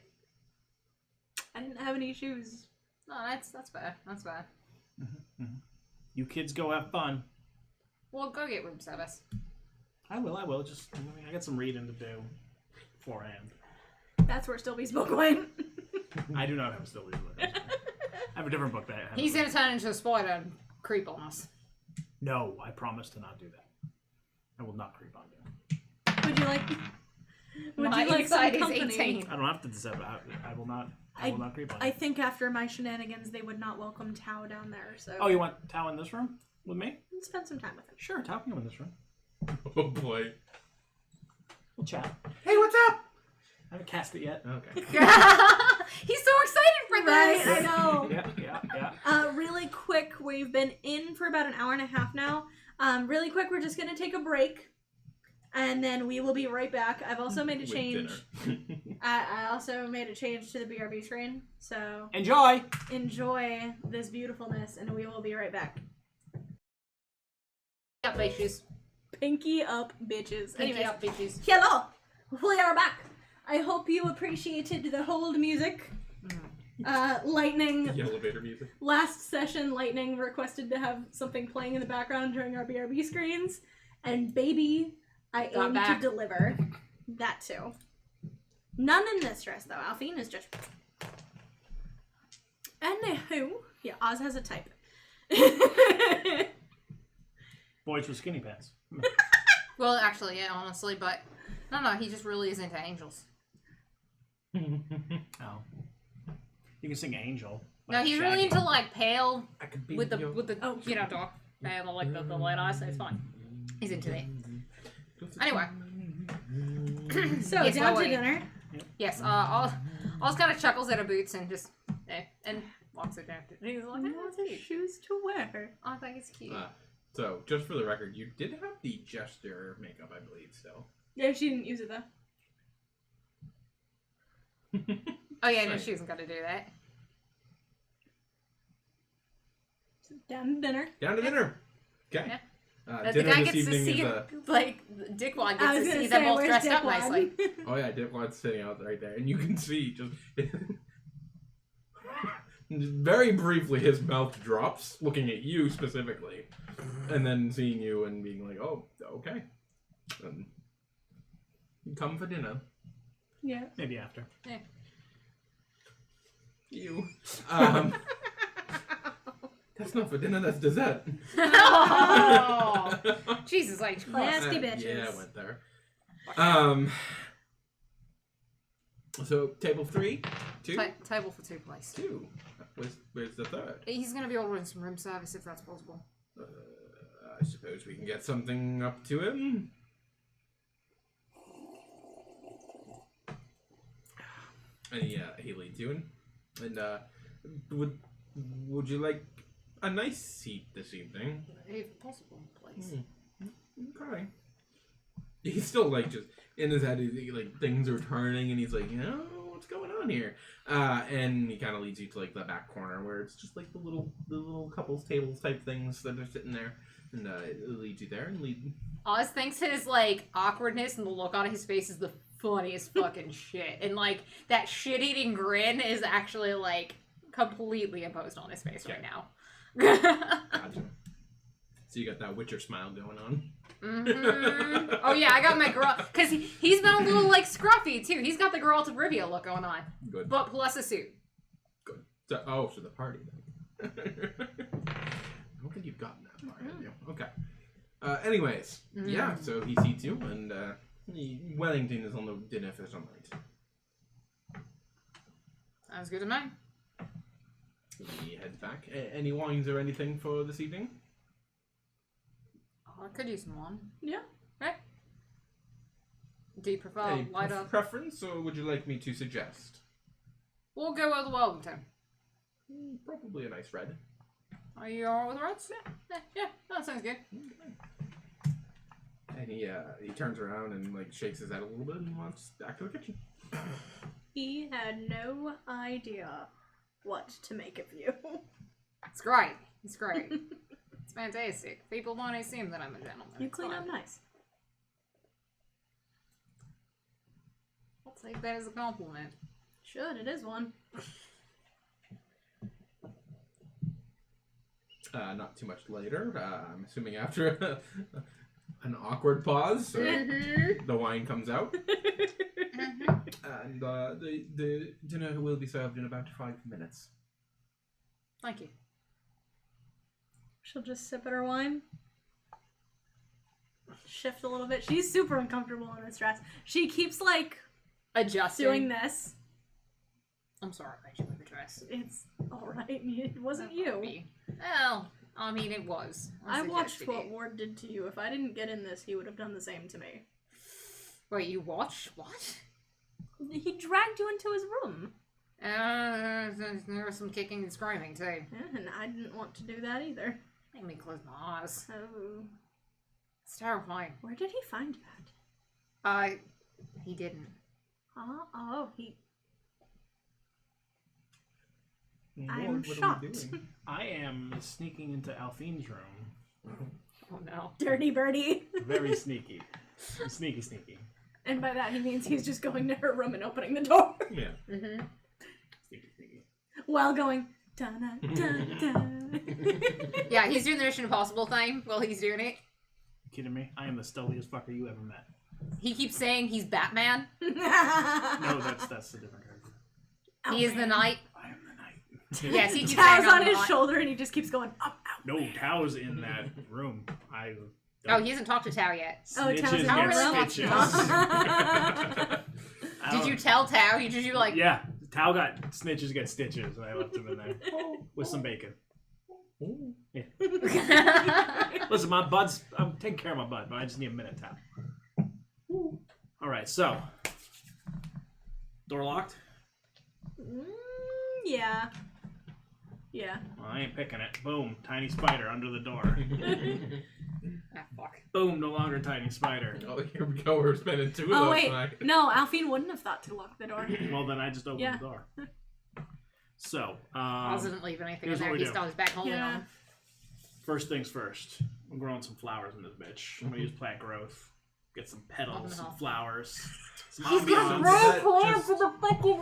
I didn't have any shoes. No, that's fair. That's fair. You kids go have fun. Well, go get room service. I will. Just, I got some reading to do beforehand. That's where Stilby's book went. I do not have a still read book. I have a different book that I have. He's gonna turn into a spider and creep on us. No, I promise to not do that. I will not creep on you. Would you like? Would My you like some inside is company? 18. I don't have to decide. I will not. I will not creep on you. I think after my shenanigans, they would not welcome Tao down there. So Oh, you want Tao in this room with me? spend some time with him. Sure, Tao can come in this room. Oh boy. We'll chat. Hey, what's up? I haven't cast it yet. Okay. He's so excited for Right, this. I know. Yeah. Really quick, we've been in for about an hour and a half now. Really quick, we're just gonna take a break, and then we will be right back. I've also made a With change. dinner. I also made a change to the BRB screen, so Enjoy. enjoy this beautifulness, and we will be right back. Up, bitches. Pinky up, bitches. Pinky Anyways, up, bitches. hello, we are back. I hope you appreciated the hold music. Lightning. The elevator music. Last session, Lightning requested to have something playing in the background during our BRB screens. And baby, I Got aim back. to deliver. That too. None in this dress, though. Alfyne is just... Anywho. Yeah, Oz has a type. Boys with skinny pants. Well, actually, yeah, honestly, but no, he just really is into angels. Oh. You can sing Angel. No, like he's really Shaggy. into like pale I could be with the your- dark pale like the light eyes. So it's fine. He's into that. Anyway, So, Yes, down to Chloe. dinner. yes. Oz kind of chuckles at her boots and just and walks it down. He's like, oh, that's cute. Shoes to wear. Oh, I think it's cute. So, just for the record, you did have the Jester makeup, I believe, still. Yeah, she didn't use it though. Oh yeah, no, Right. she wasn't gonna do that. Down to dinner. Down to dinner. Okay. Yeah. Dinner The guy this gets to evening see, is like, Dickwad I gets was to gonna see say, them both where's dressed up Dickwad? nicely. Oh yeah, Dipwad's sitting out right there, and you can see just very briefly his mouth drops, looking at you specifically, and then seeing you and being like, "Oh, okay, come for dinner." Yeah. Maybe after. You. That's not for dinner. That's dessert. Oh, Jesus H. Christ. Nasty bitches. Yeah, I went there. So table 3, 2, Table for 2, please. 2. Where's the third? He's gonna be ordering some room service if that's possible. I suppose we can get something up to him. And he leads you in. And would you like a nice seat this evening? If possible, please. Okay. He's still like just in his head. Like things are turning, and he's like, what's going on here? And he kind of leads you to like the back corner where it's just like the little couples tables type things that are sitting there, and it leads you there and lead. Oz thinks his like awkwardness and the look on his face is the funniest fucking shit, and like that shit-eating grin is actually like completely imposed on his face right now. Gotcha. So you got that Witcher smile going on. Mm-hmm. Oh yeah, I got my girl because he's been a little like scruffy too. He's got the Geralt of Rivia look going on, Good. but plus a suit. Good. So, the party then. I don't think you've gotten that far, have you? Okay. Anyways, yeah. So he seats you, and Wellington is on the dinner for some night. Sounds good to me. He heads back. Any wines or anything for this evening? Oh, I could use some one. Yeah. Okay. Do you prefer Any lighter? preference, or would you like me to suggest? We'll go with Wellington. Probably a nice red. Are you alright with the reds? Yeah, that sounds good. And he turns around and like shakes his head a little bit and wants back to the kitchen. He had no idea what to make of you. It's great. It's great. It's fantastic. People don't assume that I'm a gentleman. You It's clean fine. up nice. I'll take that as a compliment. Should, it is one. Not too much later. I'm assuming after an awkward pause, the wine comes out, and the dinner will be served in about 5 minutes. Thank you. She'll just sip at her wine. Shift a little bit. She's super uncomfortable in this dress. She keeps like Adjusting. doing this. I'm sorry about you with the dress. It's alright. It wasn't you. Well, I mean, it was. I watched suggested what it. Ward did to you. If I didn't get in this, he would have done the same to me. Wait, you watched? What? He dragged you into his room. There was some kicking and screaming, too. Yeah, and I didn't want to do that either. Made me close my eyes. Oh. It's terrifying. Where did he find that? He didn't. He... Lord, I'm what are we shocked. doing? I am sneaking into Alphyne's room. Oh, no. Dirty birdie. Very sneaky. Sneaky. And by that he means he's just going to her room and opening the door Yeah. Mm-hmm. while going dun dun dun. Yeah, he's doing the Mission Impossible thing while he's doing it. Kidding me? I am the stealthiest fucker you ever met. He keeps saying he's Batman. No, that's a different character. He is the knight. I am the knight. Yes, he keeps Tow's saying on I'm his the knight. shoulder and he just keeps going up. No, Tao's in that room. Oh, he hasn't talked to Tao yet. Oh, Tao's Snitches in Tao get really wants to talk. stitches. Did you tell Tao? Did you like? Yeah, Tao got snitches get stitches, and I left him in there with some bacon. Yeah. Listen, my bud's. I'm taking care of my bud, but I just need a minute, Tao. All right, so door locked. Yeah. Yeah. Well, I ain't picking it. Boom, tiny spider under the door. Ah, fuck. Boom, no longer tiny spider. Oh, here we go. We're spending 2 of Oh those wait, tonight. no, Alfyne wouldn't have thought to lock the door. Well, then I just opened Yeah. the door. So, Oz didn't leave anything in here's what there. we He's do. got his back holding Yeah. on him. First things first. I'm growing some flowers in this bitch. I'm gonna use plant growth. Get some petals, some flowers, some ambiance.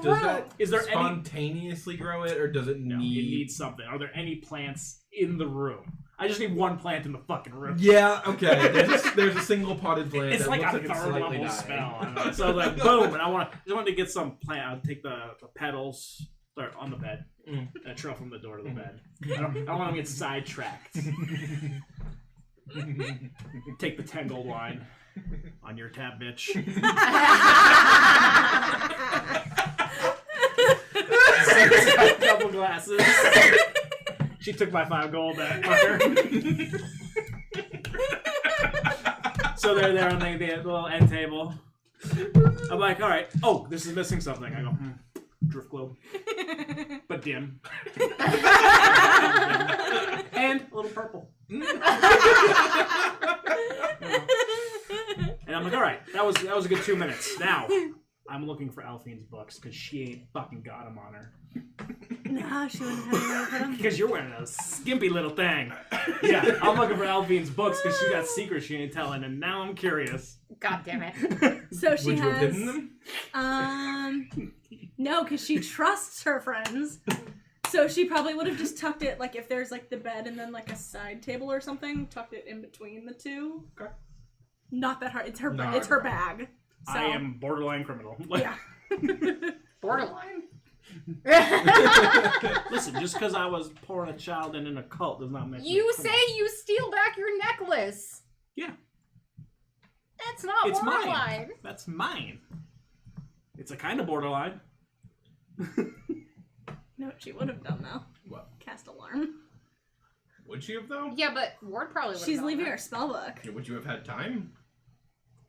Does that Is there any? spontaneously grow it, or does it No, need? it needs something. Are there any plants in the room? I just need one plant in the fucking room. Yeah. Okay. There's a single potted plant. It's that like looks a like it's third slightly level dying. spell. I don't know. So like boom, and I just want to get some plant. I'll take the petals, start on the bed, and I trail from the door to the bed. I don't want to get sidetracked. Take the 10 gold wine on your tab, bitch. Couple glasses. She took my 5 gold, that fucker. So they're there on the little end table. I'm like, all right. Oh, this is missing something. I go, drift globe, but dim, and a little purple. And I'm like, all right, that was a good 2 minutes. Now I'm looking for Alfyne's books because she ain't fucking got them on her. No, she wouldn't have any for them. Because you're wearing a skimpy little thing. Yeah, I'm looking for Alfyne's books because she got secrets she ain't telling, and now I'm curious. God damn it. So she Would you have has. hidden them? No, because she trusts her friends. So she probably would have just tucked it, like if there's like the bed and then like a side table or something, tucked it in between the two. Okay. Not that hard. It's her. Not It's her hard. bag. So, I am borderline criminal. Like, Yeah. Borderline. Listen, just because I was pouring a child in an occult does not make me You a say criminal. you steal back your necklace. Yeah. That's not It's mine. borderline. That's mine. It's a kind of borderline. know what she would have done though. What? Cast alarm. Would she have though? Yeah, but Ward probably would. She's leaving her spell book. Yeah, would you have had time?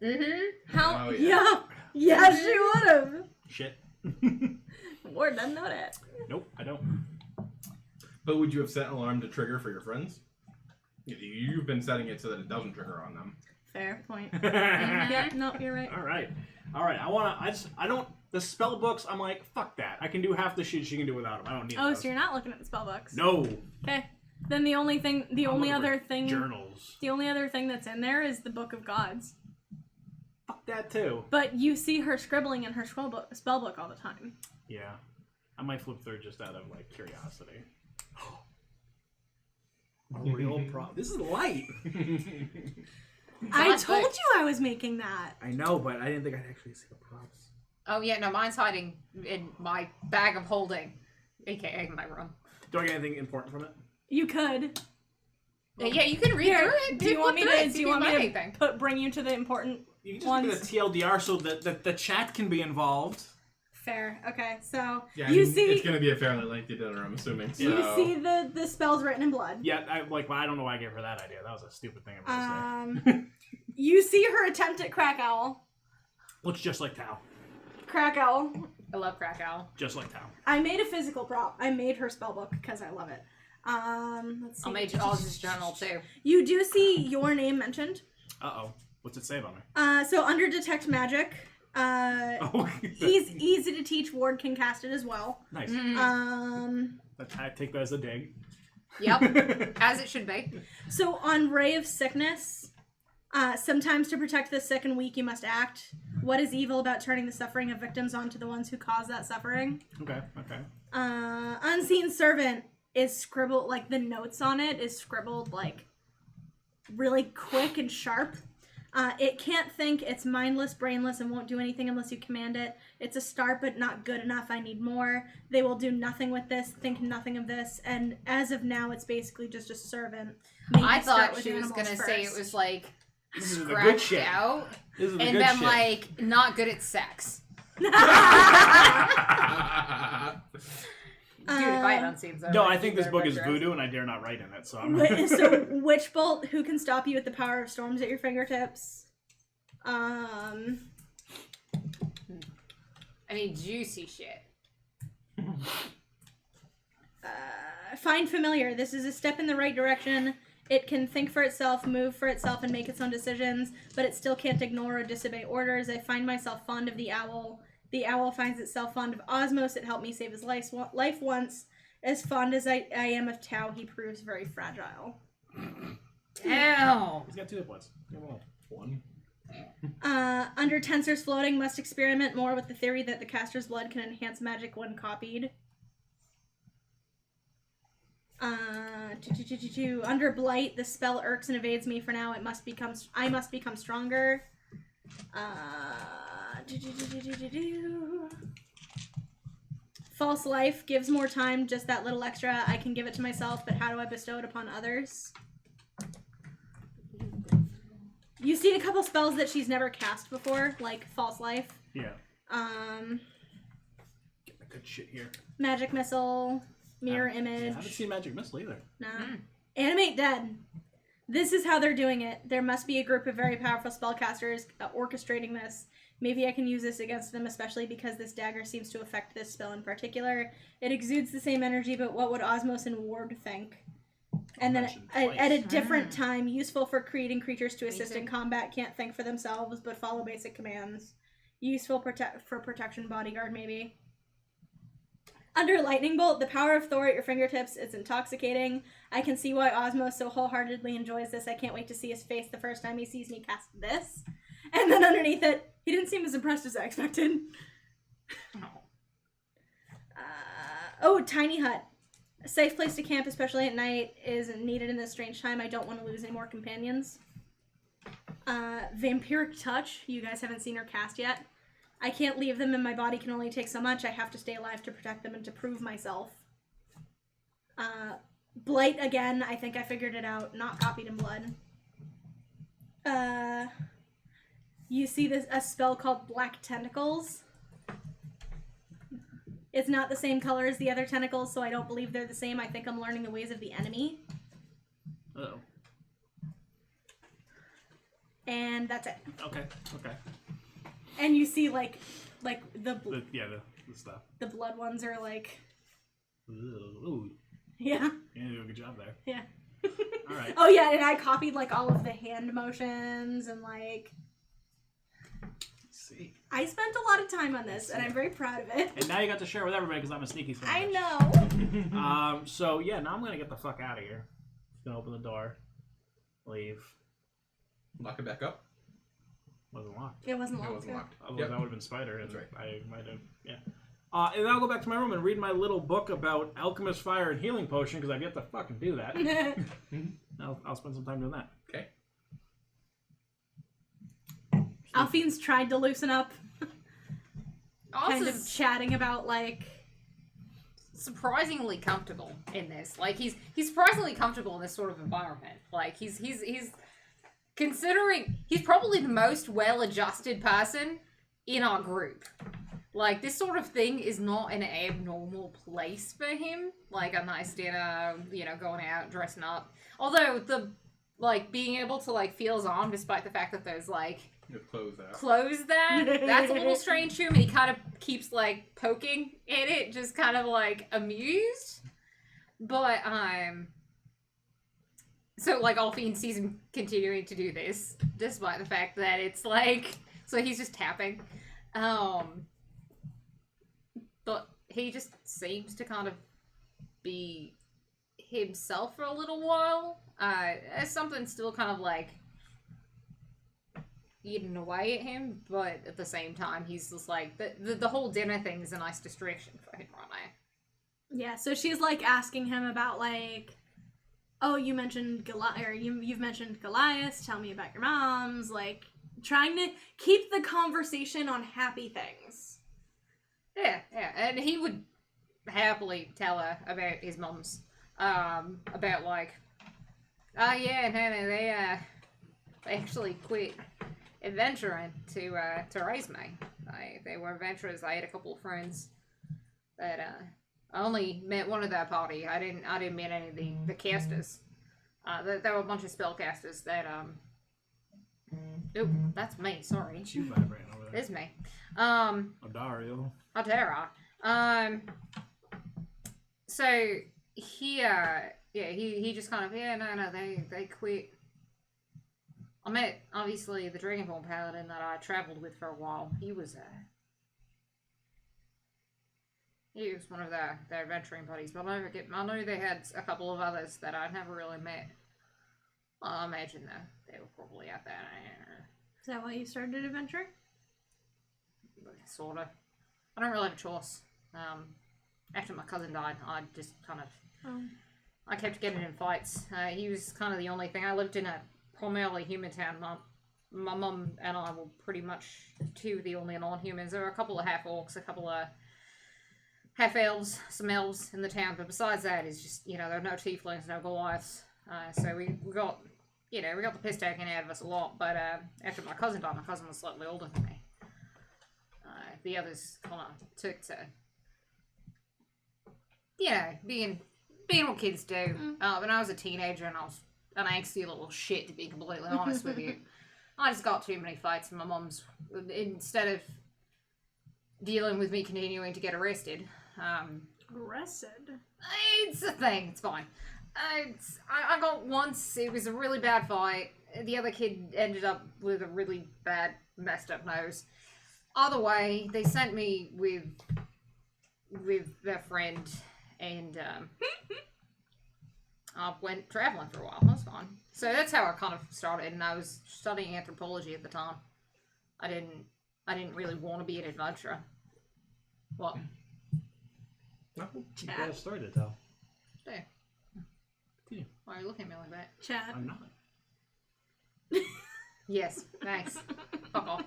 Mm-hmm. How? Oh, yeah. Yeah, she would have. Shit. Ward doesn't know that. Nope, I don't. But would you have set an alarm to trigger for your friends? You've been setting it so that it doesn't trigger on them. Fair point. All Yeah, no, you're right. right. I don't. The spell books. I'm like, fuck that. I can do half the shit she can do without them. I don't need. Oh, those. so you're not looking at the spell books. No. Okay. Then the only thing, I'm looking for thing journals. that's in there is the Book of Gods. Fuck that too. But you see her scribbling in her spell book all the time. Yeah. I might flip through just out of like curiosity. A real This is light. I God, told but- you I was making that. I know, but I didn't think I'd actually see the props. Oh yeah, no, mine's hiding in my bag of holding, aka my room. Do I get anything important from it? You could. Yeah, you can read Here, through it. do you want me flip through to? it, Do you want me anything? to bring you to the important? You can just give me Ones. the TLDR so that the chat can be involved. Fair. Okay. So Yeah, you I mean, see, it's going to be a fairly lengthy dinner, I'm assuming. So. you see the spells written in blood. Yeah, I don't know why I gave her that idea. That was a stupid thing I'm gonna say. You see her attempt at Crack Owl. Looks just like Tao. Crack Owl. I love Crack Owl. Just like Tao. I made a physical prop. I made her spellbook because I love it. Let's see. I'll make Oz's journal too. You do see your name mentioned. Uh-oh. What's it say about me? So under Detect Magic, Oh. he's easy to teach. Ward can cast it as well. Nice. Mm-hmm. I take that as a dig. Yep, as it should be. So on Ray of Sickness, sometimes to protect the sick and weak you must act. What is evil about turning the suffering of victims onto the ones who cause that suffering? Okay. Unseen servant is scribbled, like the notes on it is scribbled like really quick and sharp. It can't think, it's mindless, brainless, and won't do anything unless you command it. It's a start, but not good enough. I need more. They will do nothing with this, think nothing of this, and as of now, it's basically just a servant. Maybe I start thought with she was animals gonna say it first. was like This is the good scratched shit. out This is the and good then shit. like not good at sex. Dude, if I had unseen so No, I think this book is voodoo, and I dare not write in it. So I'm. So, Witch Bolt, who can stop you with the power of storms at your fingertips? I mean, juicy shit. Find familiar. This is a step in the right direction. It can think for itself, move for itself, and make its own decisions, but it still can't ignore or disobey orders. I find myself fond of the owl. The owl finds itself fond of Osmos. It helped me save his life once. As fond as I am of Tau, he proves very fragile. Damn. He's got 2 hit points. Give him all. 1. Under Tensor's floating, must experiment more with the theory that the caster's blood can enhance magic when copied. Under Blight, the spell irks and evades me for now. I must become stronger. False life gives more time, just that little extra. I can give it to myself, but how do I bestow it upon others? You've seen a couple spells that she's never cast before, like False Life. Yeah. Get the good shit here. Magic Missile, Mirror Image. I haven't seen Magic Missile either. Nah. Animate Dead. This is how they're doing it. There must be a group of very powerful spellcasters orchestrating this. Maybe I can use this against them, especially because this dagger seems to affect this spell in particular. It exudes the same energy, but what would Osmos and Ward think? And then at a different time, useful for creating creatures to assist in combat, can't think for themselves, but follow basic commands. Useful for protection bodyguard, maybe. Under Lightning Bolt, the power of Thor at your fingertips is intoxicating. I can see why Osmos so wholeheartedly enjoys this. I can't wait to see his face the first time he sees me cast this. And then underneath it, he didn't seem as impressed as I expected. Tiny Hut. A safe place to camp, especially at night, is needed in this strange time. I don't want to lose any more companions. Vampiric Touch. You guys haven't seen her cast yet. I can't leave them and my body can only take so much. I have to stay alive to protect them and to prove myself. Blight again. I think I figured it out. Not copied in blood. You see a spell called Black Tentacles. It's not the same color as the other tentacles, so I don't believe they're the same. I think I'm learning the ways of the enemy. Uh-oh. And that's it. Okay. And you see the stuff. The blood ones are like, Ooh. yeah. You do a good job there. Yeah. All right. Oh yeah, and I copied like all of the hand motions and like. Let's see. I spent a lot of time on this, and I'm very proud of it. And now you got to share with everybody because I'm a sneaky son. I know. So yeah, now I'm gonna get the fuck out of here. Gonna open the door, leave. Lock it back up. Wasn't locked. It wasn't It locked. wasn't locked. Otherwise, Yep. that would have been Spider, and That's right. I might have. Yeah. And then I'll go back to my room and read my little book about alchemist fire and healing potion because I've yet to fucking do that. I'll spend some time doing that. Okay. Alfyne's tried to loosen up, kind of Oz is chatting about like. surprisingly comfortable in this. Like he's surprisingly comfortable in this sort of environment. Like he's considering he's probably the most well-adjusted person in our group. Like this sort of thing is not an abnormal place for him. Like a nice dinner, going out, dressing up. Although being able to feel his arm despite the fact that there's clothes that's a little strange to him. He kind of keeps poking at it, just kind of amused. But so Alfyne sees him continuing to do this despite the fact that it's so he's just tapping. But he just seems to kind of be himself for a little while. As something still kind of eating away at him, but at the same time, he's just like, the whole dinner thing is a nice distraction for him right now. Yeah, so she's like asking him about like, oh, you mentioned Goliath, or you've mentioned Goliath. Tell me about your moms. Like trying to keep the conversation on happy things. Yeah, and he would happily tell her about his mums, about like, oh yeah, no, they actually quit adventuring to raise me. They were adventurers. I had a couple of friends that I only met one of their party. I didn't meet any of the casters. There were a bunch of spellcasters that Oop, that's me. Sorry, It's you vibrating over there. it's me. Dario. Altera. So he he just kind of no they quit. I met obviously the Dragonborn Paladin that I traveled with for a while. He was one of their adventuring buddies, but I know they had a couple of others that I'd never really met. Well, I imagine they were probably out there. Is that why you started adventuring? Sorta. I don't really have a choice. After my cousin died, I just kind of I kept getting in fights. He was kind of the only thing. I lived in a primarily human town. My mum and I were pretty much two of the only non-humans. There were a couple of half-orcs, a couple of half-elves, some elves in the town, but besides that, it's just, there are no tieflings, no Goliaths. So we got, we got the piss taken out of us a lot, but after my cousin died, my cousin was slightly older than me. The others kind of took to, being what kids do. When I was a teenager and I was an angsty little shit, to be completely honest with you, I just got too many fights, and my mum's, instead of dealing with me continuing to get arrested, Arrested? it's a thing, it's fine. I got once, it was a really bad fight. The other kid ended up with a really bad, messed up nose. Either way, they sent me with their friend, and I went traveling for a while. That was fun. So that's how I kind of started, and I was studying anthropology at the time. I didn't really want to be an adventurer. What? You got a story to tell. Yeah. Yeah. Why are you looking at me like that? Chad. I'm not. Yes, thanks. Fuck off.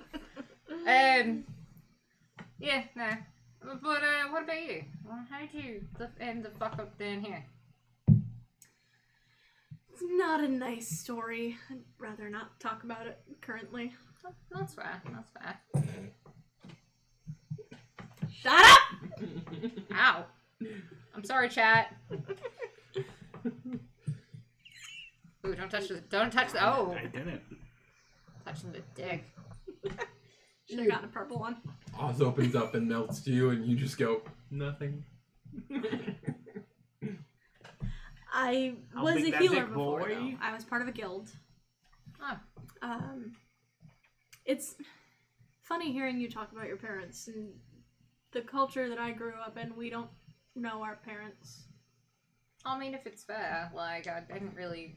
Yeah, no. But what about you? Well, how'd you end the fuck up down here? It's not a nice story. I'd rather not talk about it currently. That's fair. That's fair. Shut up! Ow. I'm sorry, chat. Ooh, don't touch the, oh. I didn't. Touching the dick. Should've gotten a purple one. Oz opens up and melts to you, and you just go, nothing. I I'll was make a that healer big before, boy. though. I was part of a guild. Oh. It's funny hearing you talk about your parents and the culture that I grew up in. We don't know our parents. I mean, if it's fair, like, I didn't really...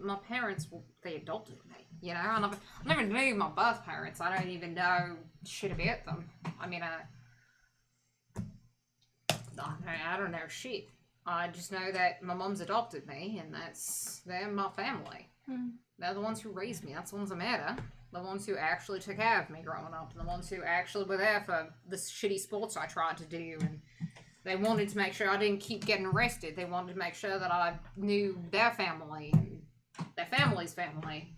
My parents, they adopted me, I never knew my birth parents. I don't even know shit about them. I mean, I don't know shit. I just know that my mom's adopted me, and they're my family. They're the ones who raised me. That's the ones that matter. The ones who actually took care of me growing up, and the ones who actually were there for the shitty sports I tried to do, and they wanted to make sure I didn't keep getting arrested. They wanted to make sure that I knew their family and their family's family.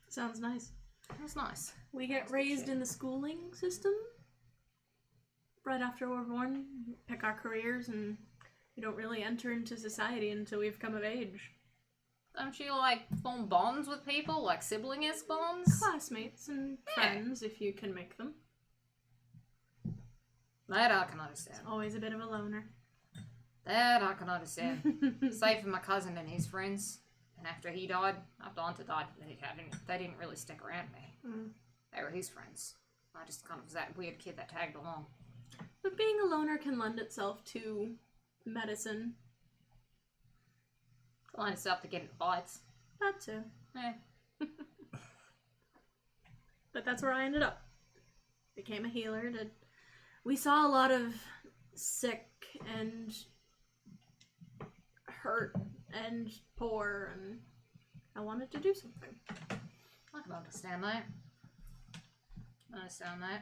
Sounds nice. It was nice. We get raised in the schooling system. Right after we're born, pick our careers, and we don't really enter into society until we've come of age. Don't you, form bonds with people? Like sibling-esque bonds? Classmates and friends, if you can make them. That I can understand. Always a bit of a loner. That I can understand. Save for my cousin and his friends. And after he died, after Anta died, they didn't really stick around me. They were his friends. I just kind of was that weird kid that tagged along. But being a loner can lend itself to medicine. Line itself to get in fights. That too. Eh. But that's where I ended up. Became a healer. We saw a lot of sick and hurt and poor, and I wanted to do something. I can understand that. I understand that.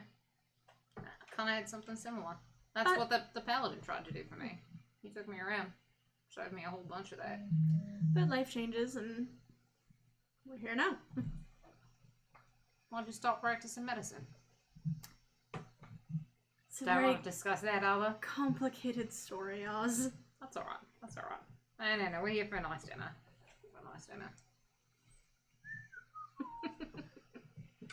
I kind of had something similar. That's what the Paladin tried to do for me. He took me around. Showed me a whole bunch of that. But life changes, and we're here now. Why'd you stop practicing medicine? It's a Don't very want to discuss that, Alva. complicated story, Oz. That's alright. That's alright. No. We're here for a nice dinner. For a nice dinner.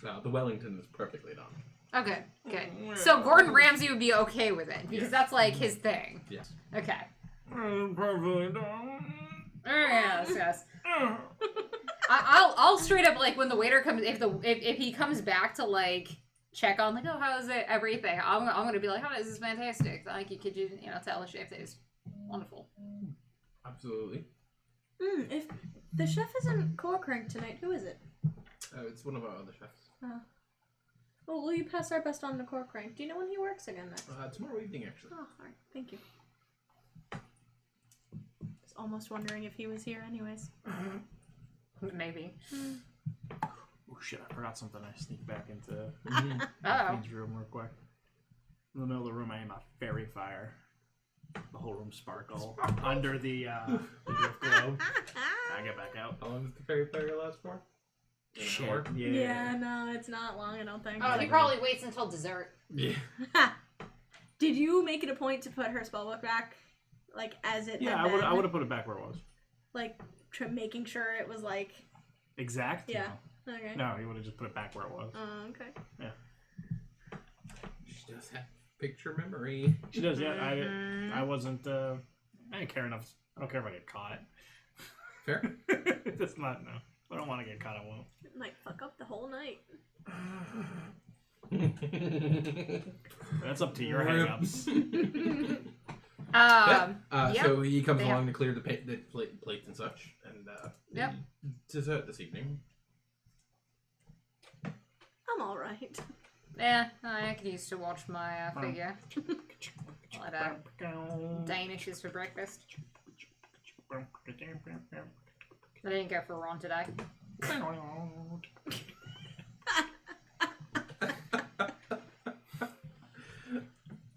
No, the Wellington is perfectly done. Okay, good. So Gordon Ramsay would be okay with it because that's like his thing. Yes. Okay. Perfectly done. Yes. I'll straight up like when the waiter comes if he comes back to like check on like, oh, how is it everything, I'm gonna be like, oh, this is fantastic. Like could you tell the chef that is wonderful. Absolutely. If the chef isn't Corcrank tonight, who is it? It's one of our other chefs. Well, will you pass our best on to Corcrank? Do you know when he works again next? Tomorrow evening, actually. Oh, alright. Thank you. I was almost wondering if he was here anyways. Maybe. Oh shit, I forgot something. I sneaked back into Uh-oh. Fiend's room real quick. In the middle of the room, I aim a fairy fire. The whole room sparkle under the drift globe. I get back out. How long does the fairy fire last for? Shit. Hour? Yeah. No, it's not long, I don't think. Oh, he probably waits until dessert. Yeah. Did you make it a point to put her spellbook back, like as it? Yeah, had been? I would have put it back where it was. Like making sure it was like. Exact? Yeah. No, Okay. no, he would have just put it back where it was. Okay. She does have picture memory. She does, yeah. I wasn't. I didn't care enough. I don't care if I get caught. Fair. It's not. No, I don't want to get caught. I won't. It might fuck up the whole night. That's up to your Rip. hang-ups. Yep. So he comes Damn. along to clear the plates and such, and Yep. dessert this evening. I'm all right. Yeah, I could use to watch my figure. Let Danishes for breakfast. I didn't go for Ron today.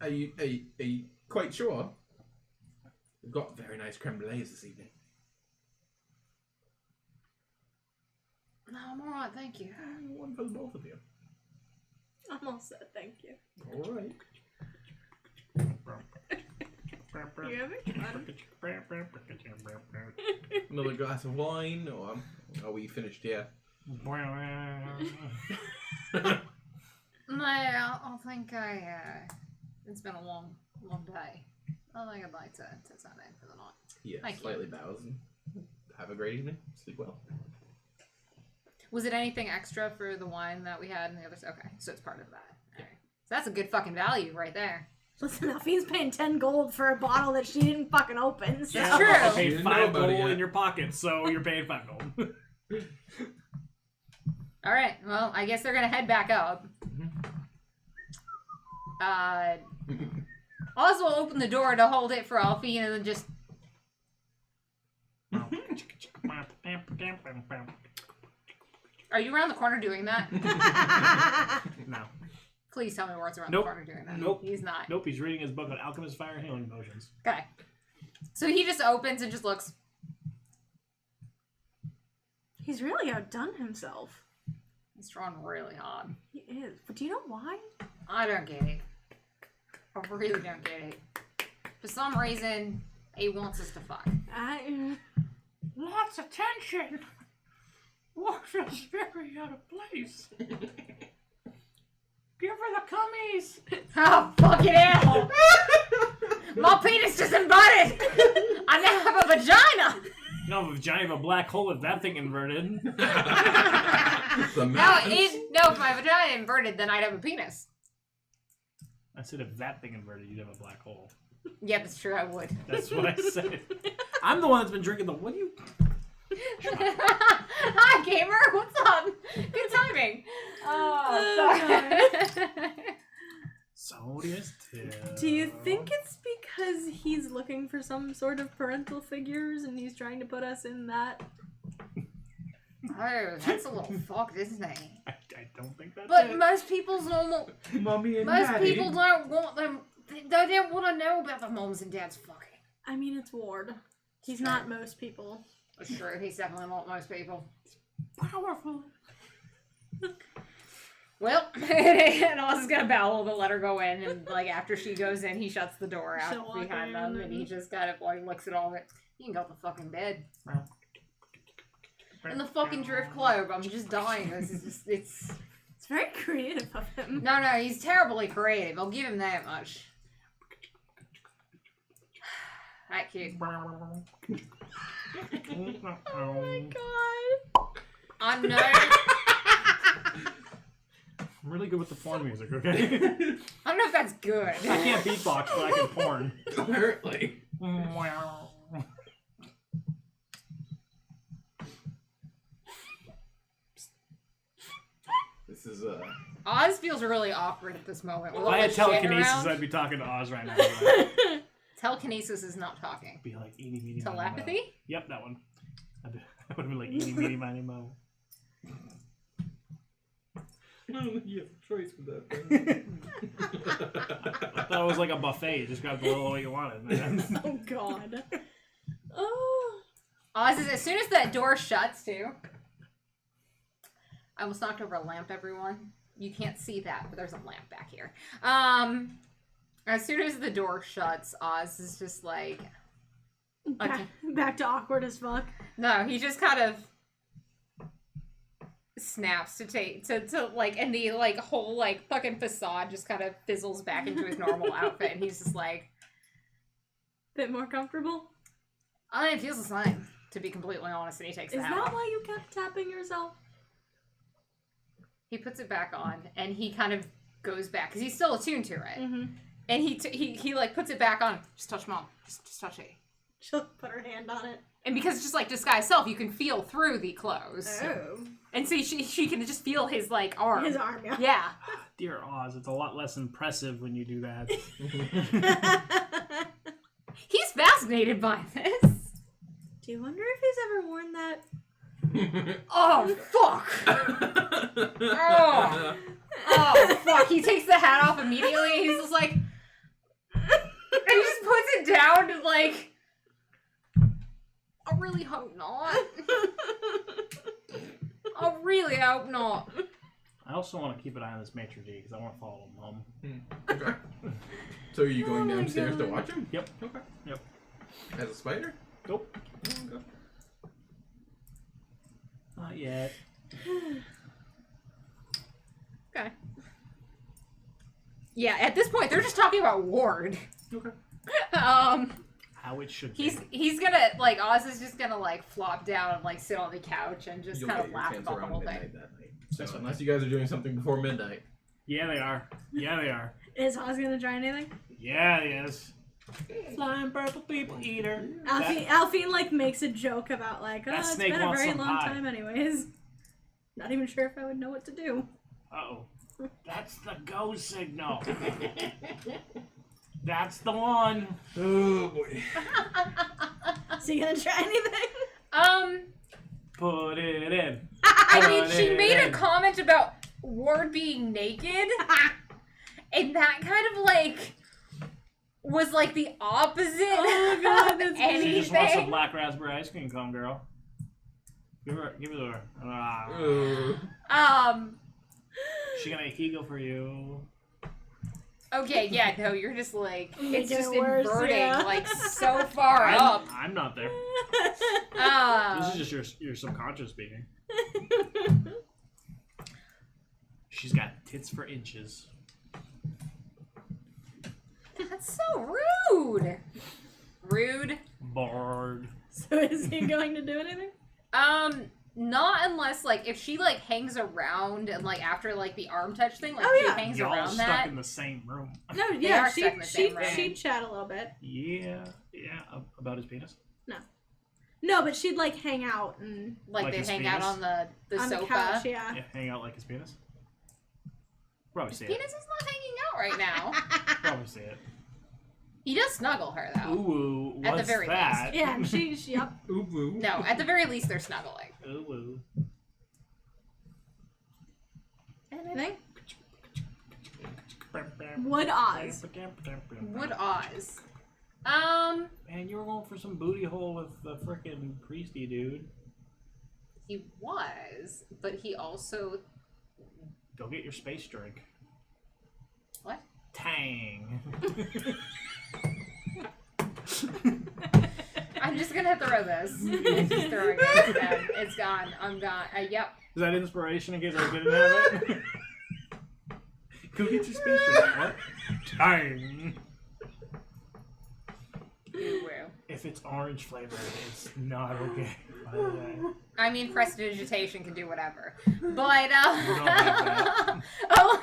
Are you quite sure? We've got very nice creme brulees this evening. No, I'm alright, thank you. One for the both of you. I'm all set, thank you. All right. You have it? Another glass of wine, or are we finished here? No, I think it's been a long day. I think I'd like to sign in for the night. Yeah, Thank you. slightly bows and have a great evening. Sleep well. Was it anything extra for the wine that we had and the others? Okay, so it's part of that. Alright. So that's a good fucking value right there. Listen, Alfyne's paying 10 gold for a bottle that she didn't fucking open. So. It's true. You You paid didn't know 5 about it gold yet. in your pocket, so you're paying 5 gold. Alright, well, I guess they're gonna head back up. Oz will open the door to hold it for Alfyne and then just... Are you around the corner doing that? No. Please tell me Ward's around Nope. the corner doing that. Nope. He's not. Nope, he's reading his book on Alchemist Fire Healing Potions. Okay. So he just opens and just looks. He's really outdone himself. He's trying really hard. He is. But do you know why? I don't get it. I really don't get it. For some reason, he wants us to fuck. Lots of tension. What feels very out of place. Give her the cummies. Oh, fucking hell! My penis just embodied! I now have a vagina! You know, if giant of a black hole with that thing inverted. The No, mountains. if my vagina inverted, then I'd have a penis. I said if that thing inverted, you'd have a black hole. Yeah, that's true, I would. That's what I said. I'm the one that's been drinking the. What do you? Hi, gamer. What's up? Good timing. Oh, So yes, too. Do you think it's because he's looking for some sort of parental figures and he's trying to put us in that? oh, that's a little fucked, isn't it? I don't think that's But it. most people's normal. Mommy and Most Daddy. people don't want them. They don't want to know about the moms and dads fucking. I mean, it's Ward. He's Sure. not most people. That's true. He's definitely not most people. Powerful. Well, and Oz is gonna bow a little bit, let her go in, and like after she goes in, he shuts the door She'll out walk behind around them, and he just kind of like looks at all of it. You can go to the fucking bed. And the fucking drift cloak. I'm just dying. This is just it's. It's very creative of him. No, he's terribly creative. I'll give him that much. That kid. Oh my god. I'm no. I'm really good with the porn music, okay? I don't know if that's good. I can't beatbox, but I can porn. Apparently. This is Oz feels really awkward at this moment. With If all I had this shit telekinesis, around. I'd be talking to Oz right now. Telekinesis is not talking. Be like, eeny, meeny, miny, moe. Telepathy? Yep, that one. That would have been like, eeny, meeny, miny, moe. I don't think you have a choice with that thing. I thought it was like a buffet. You just grabbed the little what you wanted, man. Oh god. Oh. Oz is, as soon as that door shuts, too. I almost knocked over a lamp, everyone. You can't see that, but there's a lamp back here. As soon as the door shuts, Oz is just like... Okay. Back to awkward as fuck. No, he just kind of snaps to like, and the like whole like fucking facade just kind of fizzles back into his normal outfit, and he's just like, Bit more comfortable. it feels the same, to be completely honest. And he takes Is the hat that off. why you kept tapping yourself? He puts it back on, and he kind of goes back because he's still attuned to it, Mm-hmm. and he like puts it back on. Just touch mom. Just touch it. She'll put her hand on it. And because it's just like disguise self, you can feel through the clothes. Oh. And so she can just feel his like arm. His arm, yeah. Yeah. Dear Oz, it's a lot less impressive when you do that. He's fascinated by this. Do you wonder if he's ever worn that? Oh fuck. Oh fuck. He takes the hat off immediately. He's just like, and he just puts it down and like, I really hope not. I really hope not. I also want to keep an eye on this maitre d' because I want to follow Mom. Okay. So are you going Oh my downstairs to God. watch him? Yep. Okay. Yep. As a spider? Nope. Okay. Not yet. Okay. Yeah, at this point they're just talking about Ward. Okay. How it should be. He's gonna like Oz is just gonna like flop down and like sit on the couch and just You'll kind get of your laugh chance about the around whole thing. midnight that night. So unless you guys are doing something before midnight. Yeah, they are. Yeah, they are. Is Oz gonna try anything? Yeah, he is. Flying purple people eater. Alfyne like makes a joke about like, oh, That it's snake been a wants very some long pie. time anyways. Not even sure if I would know what to do. Uh-oh. That's the go signal. That's the one. Oh boy. Is he gonna try anything? Put it in. I mean, Put she it made a in. comment about Ward being naked, and that kind of like was like the opposite Oh, God, of that's She just wants some anything. black raspberry ice cream cone, girl. Give her to her. She got a Kegel for you. Okay, yeah, no, you're just like it's Making just it worse, inverting yeah. like so far up. I'm not there. This is just your subconscious speaking. She's got tits for inches. That's so rude. Rude. Bard. So is he going to do anything? Not unless like if she like hangs around and like after like the arm touch thing, like Oh, she yeah. hangs Y'all around stuck that. in the same room. No, They yeah, are stuck in the same room. she'd chat a little bit. Yeah, about his penis. No, but she'd like hang out and Like they his hang out penis? on the on sofa. the couch. Yeah. Yeah, hang out like his penis. Probably see Penis is not hanging out right now. it. Probably see it. He does snuggle her though. Ooh, what's At the very that? Yeah. She. Yep. Ooh, woo. No, at the very least they're snuggling. Ooh. Anything? Wood Oz. Would Oz. Man, you were going for some booty hole with the frickin' priesty dude. He was, but he also Go get your space drink. what? Tang. I'm just gonna throw this. I'm just throwing it. And it's gone. I'm gone. Yep. Is that inspiration in case I didn't have it? Go get your space drink. What? Tang. Woo. If it's orange flavored, it's not okay. By the way. I mean, prestidigitation can do whatever. But, We don't have that. oh,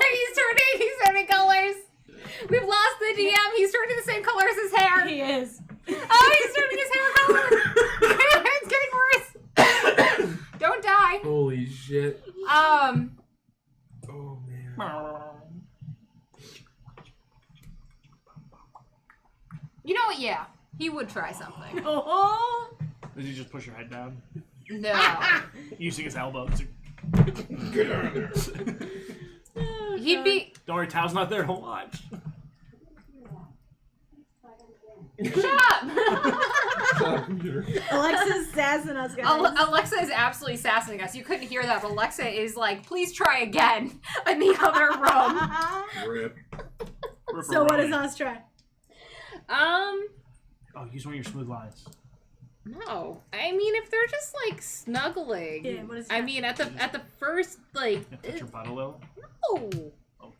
he's turning colors. We've lost the DM. He's turning the same color as his hair. He is. Oh, he's turning his hair color. It's getting worse. Don't die. Holy shit. Oh, man. You know what? Yeah, he would try something. Oh. Did you just push your head down? No. Using his elbows. Get out of there. He'd be... Don't worry, Tao's not there to watch. Shut up! Computer. Alexa's sassing us, guys. Alexa is absolutely sassing us. You couldn't hear that, but Alexa is like, please try again in the other room. Rip. So what does Oz try? Oh, use one of your smooth lines. No. I mean, if they're just like snuggling. Yeah, what is I that? mean, at the first, like... Yeah, touch your butt a little. No. Oh.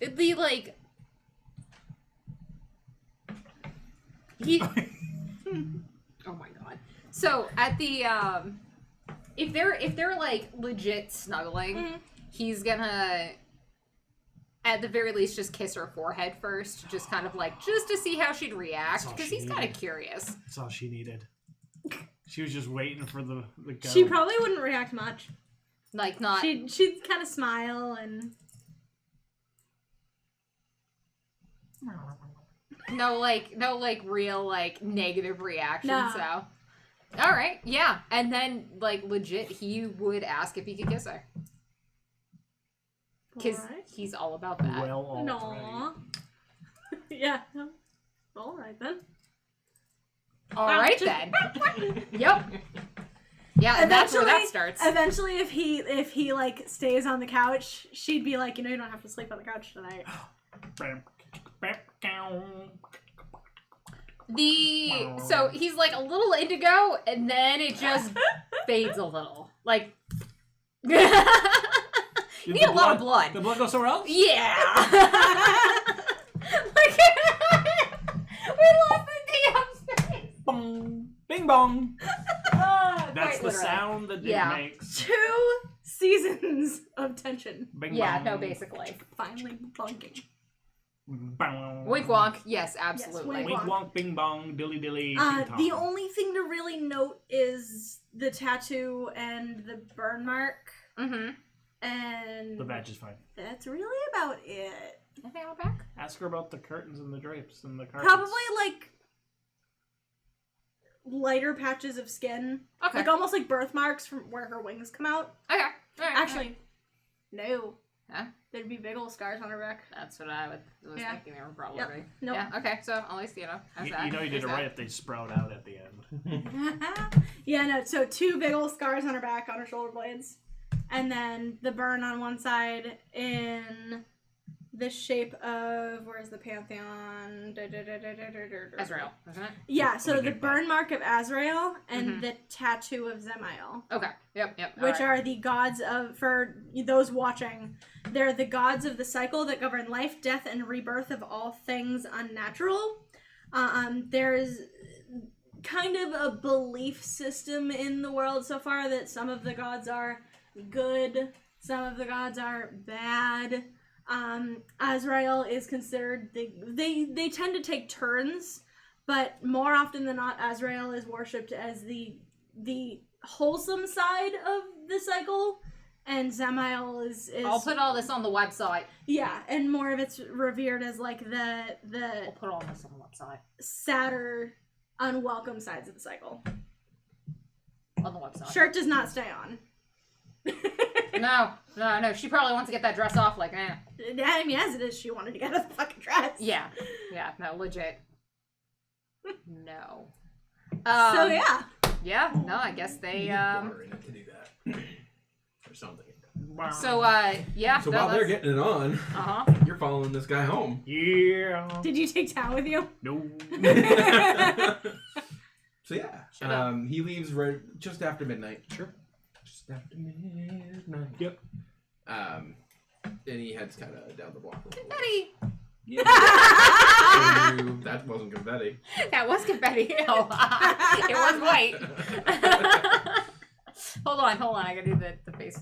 It'd be like... He... Oh my god. So, at the, if they're like legit snuggling, he's gonna, at the very least, just kiss her forehead first, just kind of like, just to see how she'd react, That's all because she he's kind of needed. curious. That's all she needed. She was just waiting for the go. She probably wouldn't react much. Like, not... She'd kind of smile and... No, like, real, like, negative reaction, No. so... Alright, yeah. And then, like, legit, he would ask if he could kiss her. Because Alright. he's all about that. Well, all No. Yeah. All right then. Alright then. Yep. Yeah, and that's where that starts. Eventually, if he like stays on the couch, she'd be like, you know, you don't have to sleep on the couch tonight. So he's like a little indigo, and then it just fades a little. Like, you need a lot of blood. The blood goes somewhere else? Yeah. Like, we lost the DM space. Bong. Bing bong. Oh, That's quite the literally. sound that Yeah. it makes. 2 seasons of tension Bing Yeah, bong. no, basically. finally bunking. Bong. Wink wonk. Yes, absolutely. wink Wink wonk, bing bong, dilly dilly. The only thing to really note is the tattoo and the burn mark, Mm-hmm. and The badge is fine. that's really about it. Anything on the back? Ask her about the curtains and the drapes and the carpets. Probably like lighter patches of skin, Okay. like almost like birthmarks from where her wings come out. Okay. All right. Actually, no. Huh? There'd be big old scars on her back. That's what I was Yeah. thinking they were probably. Yep. Nope. Yeah, okay, so at least, you know. That's You that. know you did There's it right that. if they sprout out at the end. Yeah, no. So 2 big old scars on her back, on her shoulder blades, and then the burn on one side in the shape of, where's the Pantheon? Azrael, isn't it? Yeah, so the big burn mark of Azrael and Mhm. the tattoo of Zemael, Okay. Yep. which are the gods of, for those watching, they're the gods of the cycle that govern life, death, and rebirth of all things unnatural. There's kind of a belief system in the world so far that some of the gods are good, some of the gods are bad. Azrael is considered, they tend to take turns, but more often than not, Azrael is worshipped as the the wholesome side of the cycle, and Samael is I'll put all this on the website. yeah, and more of it's revered as like I'll the put all this on the website. sadder, unwelcome sides of the cycle. On the website. Shirt does not stay on. No. She probably wants to get that dress off. Like, eh. I mean, as it is, she wanted to get a fucking dress. Yeah. No, legit. No. So yeah. Yeah. No, I guess they. Water in it to do that, or something. So yeah. So no, while they're that's- getting it on, you're following this guy home. Yeah. Did you take Tao with you? No. So yeah, Shut up. he leaves right just after midnight. Sure. Just after midnight. Yep. And he heads kind of down the block a little. Confetti. Yeah. That wasn't confetti. That was confetti. No. It was white. Hold on. I gotta do the face.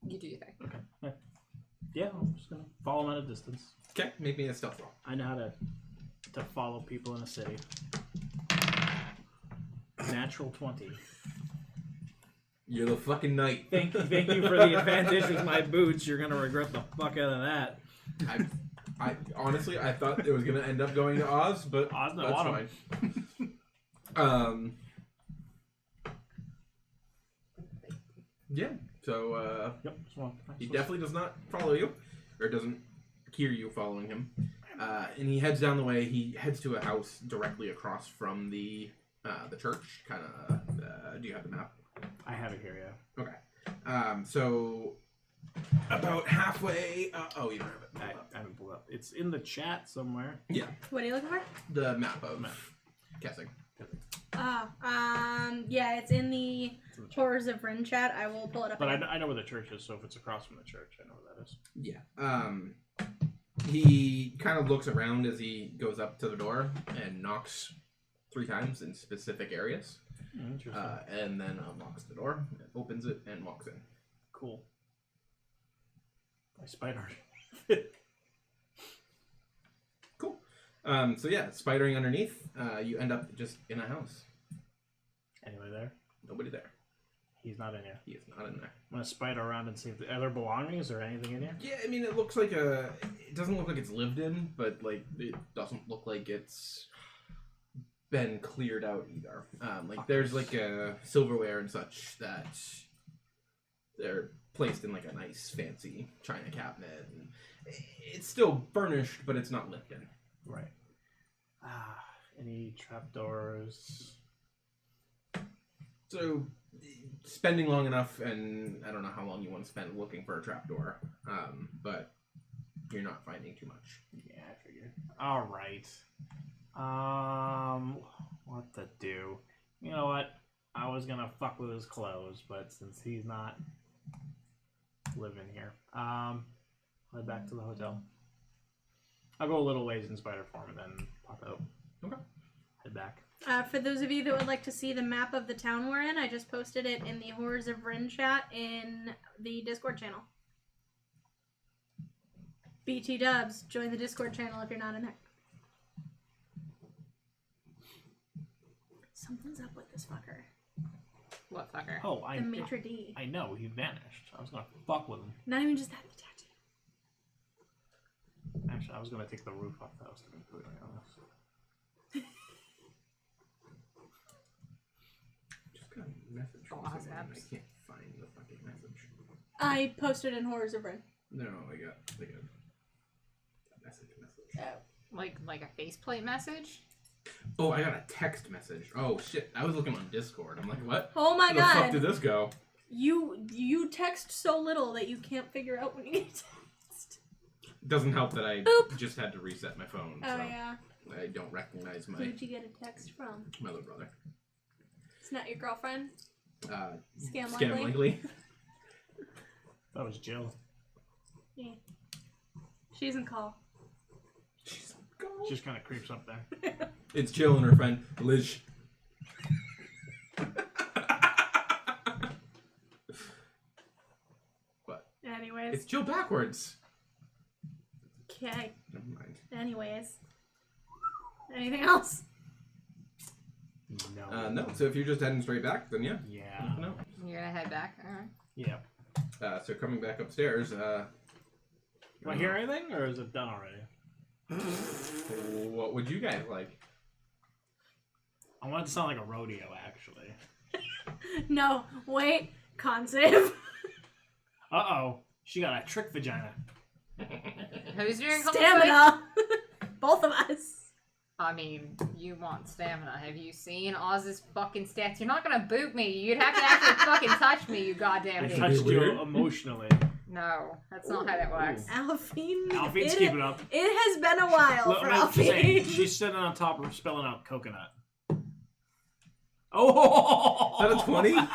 You do your thing. Yeah, I'm just gonna follow him at a distance. Okay, make me a stealth roll. I know how to follow people in a city. Natural 20. You're the fucking knight. Thank you for the advantage with my boots. You're gonna regret the fuck out of that. I honestly, I thought it was gonna end up going to Oz, but Oz no that's want fine. Yeah. So Yep. Well, he definitely does not follow you, or doesn't hear you following him. And he heads down the way. He heads to a house directly across from the church. Kind of. Do you have the map? I have it here, yeah. Okay. So about halfway. Oh, you don't have it. I haven't pulled up. It's in the chat somewhere. Yeah. What are you looking for? The map of Kessing. Yeah, it's in the Horrors of Vryn chat. I will pull it up. But again. I know where the church is, so if it's across from the church, I know where that is. Yeah. He kind of looks around as he goes up to the door and knocks 3 times in specific areas. Interesting. And then unlocks the door, opens it, and walks in. Cool. I spider. Cool. So yeah, spidering underneath, you end up just in a house. Anyway, there. Nobody there. He's not in here. He is not in there. I'm gonna spider around and see if are there belongings or anything in here. Yeah, I mean, it looks like it doesn't look like it's lived in, but like it doesn't look like it's been cleared out either. Like there's like a silverware and such that they're placed in like a nice fancy china cabinet. And it's still furnished, but it's not lived in. Right. Any trapdoors? So spending long enough, and I don't know how long you want to spend looking for a trapdoor, but you're not finding too much. Yeah, I figured. All right. What to do? You know what? I was gonna fuck with his clothes, but since he's not living here, head back to the hotel. I'll go a little ways in spider form and then pop out. Okay. Head back. For those of you that would like to see the map of the town we're in, I just posted it in the Horrors of Vryn chat in the Discord channel. BT Dubs, join the Discord channel if you're not in there. Something's up with this fucker. What fucker? Oh, The maitre d'. I know he vanished. I was gonna fuck with him. Not even just that, the tattoo. Actually, I was gonna take the roof off the house to be completely honest. Just got a message from Oh, how's someone. that? I can't find the fucking message. I posted in Horrors of Vryn. No, I got message. Like a faceplate message? Oh, I got a text message. Oh shit, I was looking on Discord. I'm like, what? Oh my Where the fuck god. did this go? You text so little that you can't figure out when you get text. Doesn't help that I Boop. just had to reset my phone, Oh so yeah. I don't recognize my Who'd you get a text from? little brother. It's not your girlfriend? Scam Scam likely? likely. That was Jill. Yeah. She doesn't call. She just kind of creeps up there. It's Jill and her friend Liz. What? Anyways. It's Jill backwards. Okay. Never mind. Anyways. Anything else? No. No. So if you're just heading straight back, then yeah. Yeah. No. You're gonna head back. All right. Yeah. So coming back upstairs. Do I hear anything, or is it done already? What would you guys like? I want it to sound like a rodeo, actually. No, wait. Con save. Uh-oh. She got a trick vagina. Who's doing con save? Stamina. Both of us. I mean, you want stamina. Have you seen Oz's fucking stats? You're not gonna boot me. You'd have to actually fucking touch me, you goddamn I idiot. touched you emotionally. No, that's not how that works. Alfyne. Alfyne's keeping up. It has been a while Look, for I'm just saying, Alfyne. she's sitting on top of spelling out coconut. Oh! Is that a 20? It's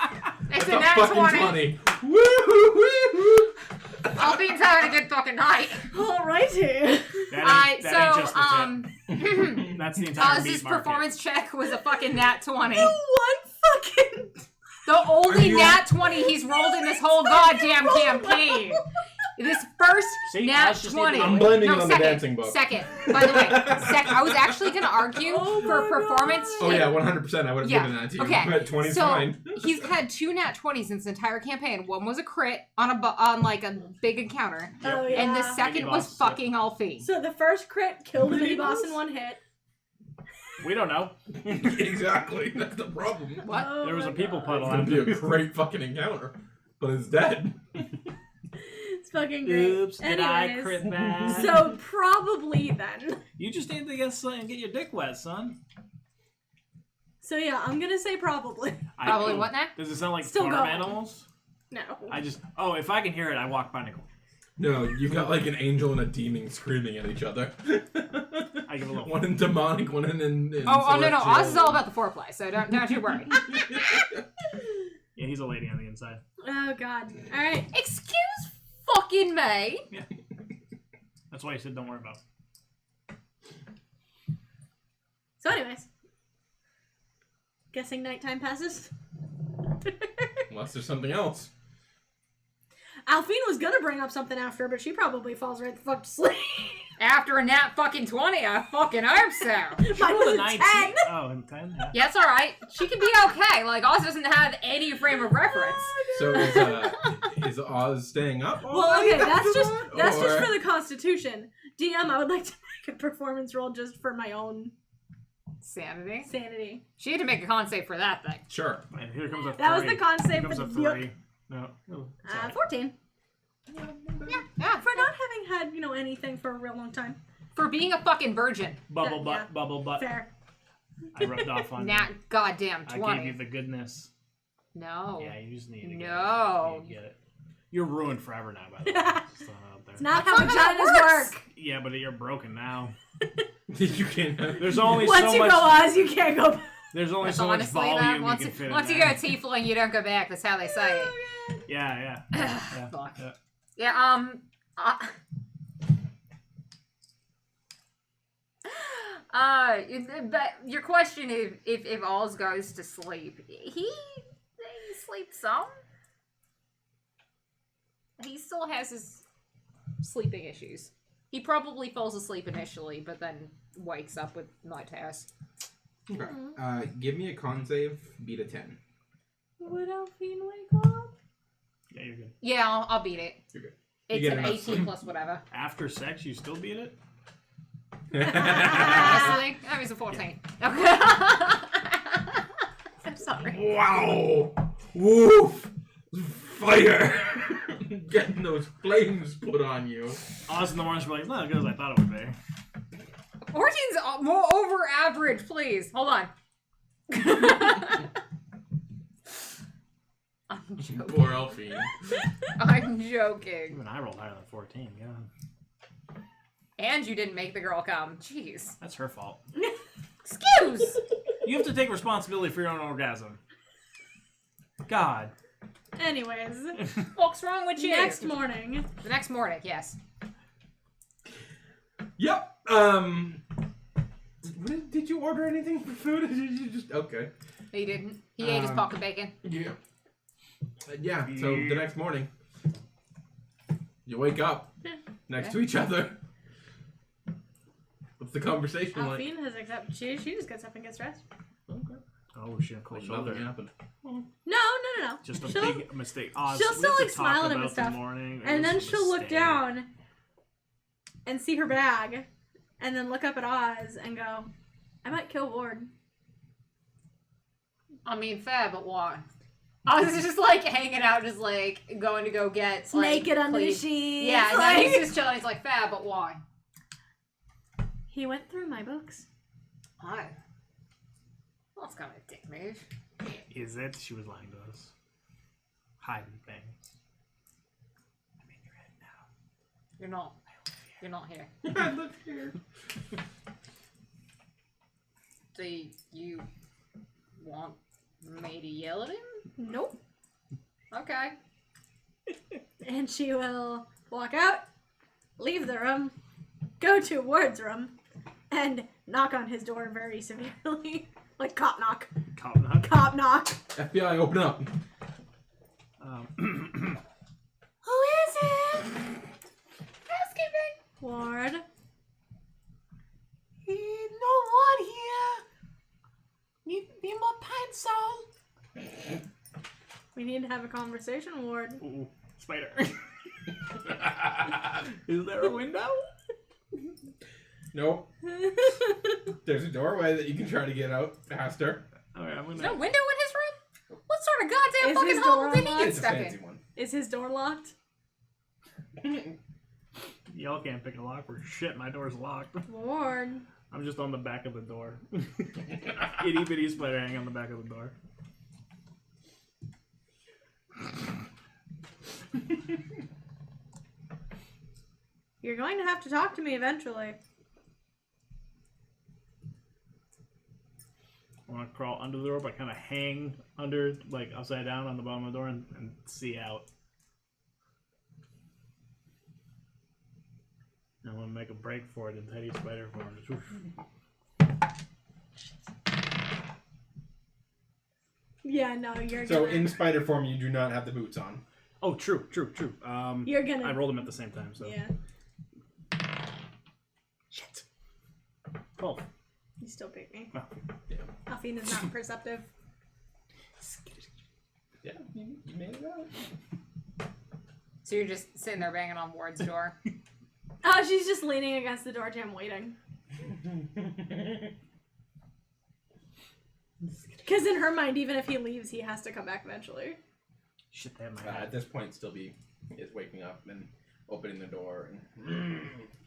That's a a nat fucking 20. 20. Woo-hoo-woo-hoo. Alfine's having a good fucking night. Alrighty. That ain't just the So, tip. That's the entire Oz's meat market. performance check was a fucking nat 20. One fucking. The only you- nat 20 he's rolled in this whole goddamn campaign. This first See, nat Oz just 20. needed- I'm blaming no, it on second, the dancing book. Second. By the way, I was actually going to argue Oh for my performance. Oh yeah, 100%. I would have Yeah, given that to you. okay. But 20's So, fine. He's had 2 nat 20s in this entire campaign. One was a crit on like a big encounter. Yep. Oh yeah. And the second Mini was boss, yeah. fucking Alfyne. So the first crit killed the Mini mini boss boss? in one hit. We don't know. Exactly. That's the problem. What? Oh There was my a people God. puddle It's gonna be after. a great fucking encounter, but it's dead. It's fucking great. Oops, did I Anyways, crit that? So probably then. You just need to get your dick wet, son. So yeah, I'm gonna say probably. Probably what now? Does it sound like Still farm going. animals? No. If I can hear it, I walk by Nicole. No, you've got like an angel and a demon screaming at each other. I give a little. One in demonic, one in Oh no, celestial. Oz is all about the foreplay, so don't you worry. Yeah, he's a lady on the inside. Oh god. All right. Excuse fucking me. That's why he said don't worry about it. So anyways, guessing nighttime passes. Unless there's something else. Alfyne was gonna bring up something after, but she probably falls right the fuck to sleep. After a nat fucking 20, I fucking hope so. Mine was a 10. Oh, and 10? Yeah. Yeah, it's alright. She can be okay. Like, Oz doesn't have any frame of reference. So is Oz staying up? all Well, okay, night that's just afterward? Or- for the Constitution. DM, I would like to make a performance roll just for my own Sanity. sanity. She had to make a con save for that thing. Sure. And here comes a 3. That was the con Here save comes for a the 3. No. Oh, sorry. 14. Yeah. For not having had, anything for a real long time. For being a fucking virgin. Bubble butt, yeah. bubble butt. Fair. I rubbed off on Nat you. goddamn I 20. gave you the goodness. No. Yeah, you just need to get No. it. You get it. You're ruined forever now, by the way. Just throwing it out there. It's not That's how not how vaginas that work. Yeah, but you're broken now. You can't. There's only Once so you much. go Oz, you can't go back. There's only That's so much honestly volume that. you Once, can fit once in you go there. tiefling, you don't go back. That's how they say it. Yeah, yeah. Fuck. Yeah. Yeah, but your question if Oz goes to sleep, he sleeps some. He still has his sleeping issues. He probably falls asleep initially, but then wakes up with night terrors. Okay. Give me a con save, beat a 10. Would Alfyne wake up? Yeah, you're good. Yeah, I'll beat it. You're good. It's get an enough 18 sleep. plus whatever. After sex, you still beat it? Honestly, that was a 14. Okay. I'm sorry. Wow! Woof! Fire! Getting those flames put on you. Oz in the morning's like, it's not as good as I thought it would be. 14's more over average, please. Hold on. I'm joking. Poor Alfyne. I'm joking. Even I rolled higher than 14. Yeah. And you didn't make the girl come. Jeez. That's her fault. Excuse! You have to take responsibility for your own orgasm. God. Anyways, What's wrong with you? next morning. The next morning, yes. Yep. Did you order anything for food? Or did you just okay? He didn't. He ate his pocket bacon. Yeah. Yeah. So the next morning, you wake up next to each other. What's the conversation like? Alfyne has accepted. She just gets up and gets dressed. Okay. Oh, she had cold Like shoulder. nothing happened. No. Just a She'll- big mistake. Oz, she'll we still, have to like, talk smile at him and about the stuff. morning. It And was then a she'll look mistake. down and see her bag, and then look up at Oz and go, I might kill Ward. I mean, fair, but why? I was just like hanging out, just like going to go get like, Naked under the clean- sheets. Yeah, and like... then he's just chilling. He's like, fair, but why? He went through my books. Oh. Well, that's kind of a dick move. Is it? She was lying to us. Hiding things. I'm in your head now. You're not. You're not here. I live here. Do you want me to yell at him? Nope. Okay. And she will walk out, leave the room, go to Ward's room, and knock on his door very severely. Like cop knock. Cop knock. Cop knock. FBI, open up. Who is it? Housekeeping. Ward. No one here. Need more pine sol. We need to have a conversation, Ward. Ooh, spider. Is there a window? Nope. There's a doorway that you can try to get out past her. Alright, I'm There's gonna. no window in his room? What sort of goddamn Is fucking his hole door did he unlocked? get It's a stuck fancy in? one. Is his door locked? Y'all can't pick a lock for shit. My door's locked. Ward. I'm just on the back of the door. Itty bitty spider hanging on the back of the door. You're going to have to talk to me eventually. I want to crawl under the door, but kind of hang under, like upside down on the bottom of the door and see out. I want to make a break for it in tiny spider form. Just whoosh. Yeah, no, you're So gonna... in spider form, you do not have the boots on. Oh, true. You're gonna... I rolled them at the same time, so. Yeah. Shit. 12. You still pick me. Oh. Yeah. Alfyne is not perceptive. Yeah, you made it out. So you're just sitting there banging on Ward's door. Oh, she's just leaning against the door jam waiting. Because in her mind, even if he leaves, he has to come back eventually. Shit, they have my At hat. this point, Stillby is waking up and opening the door. And,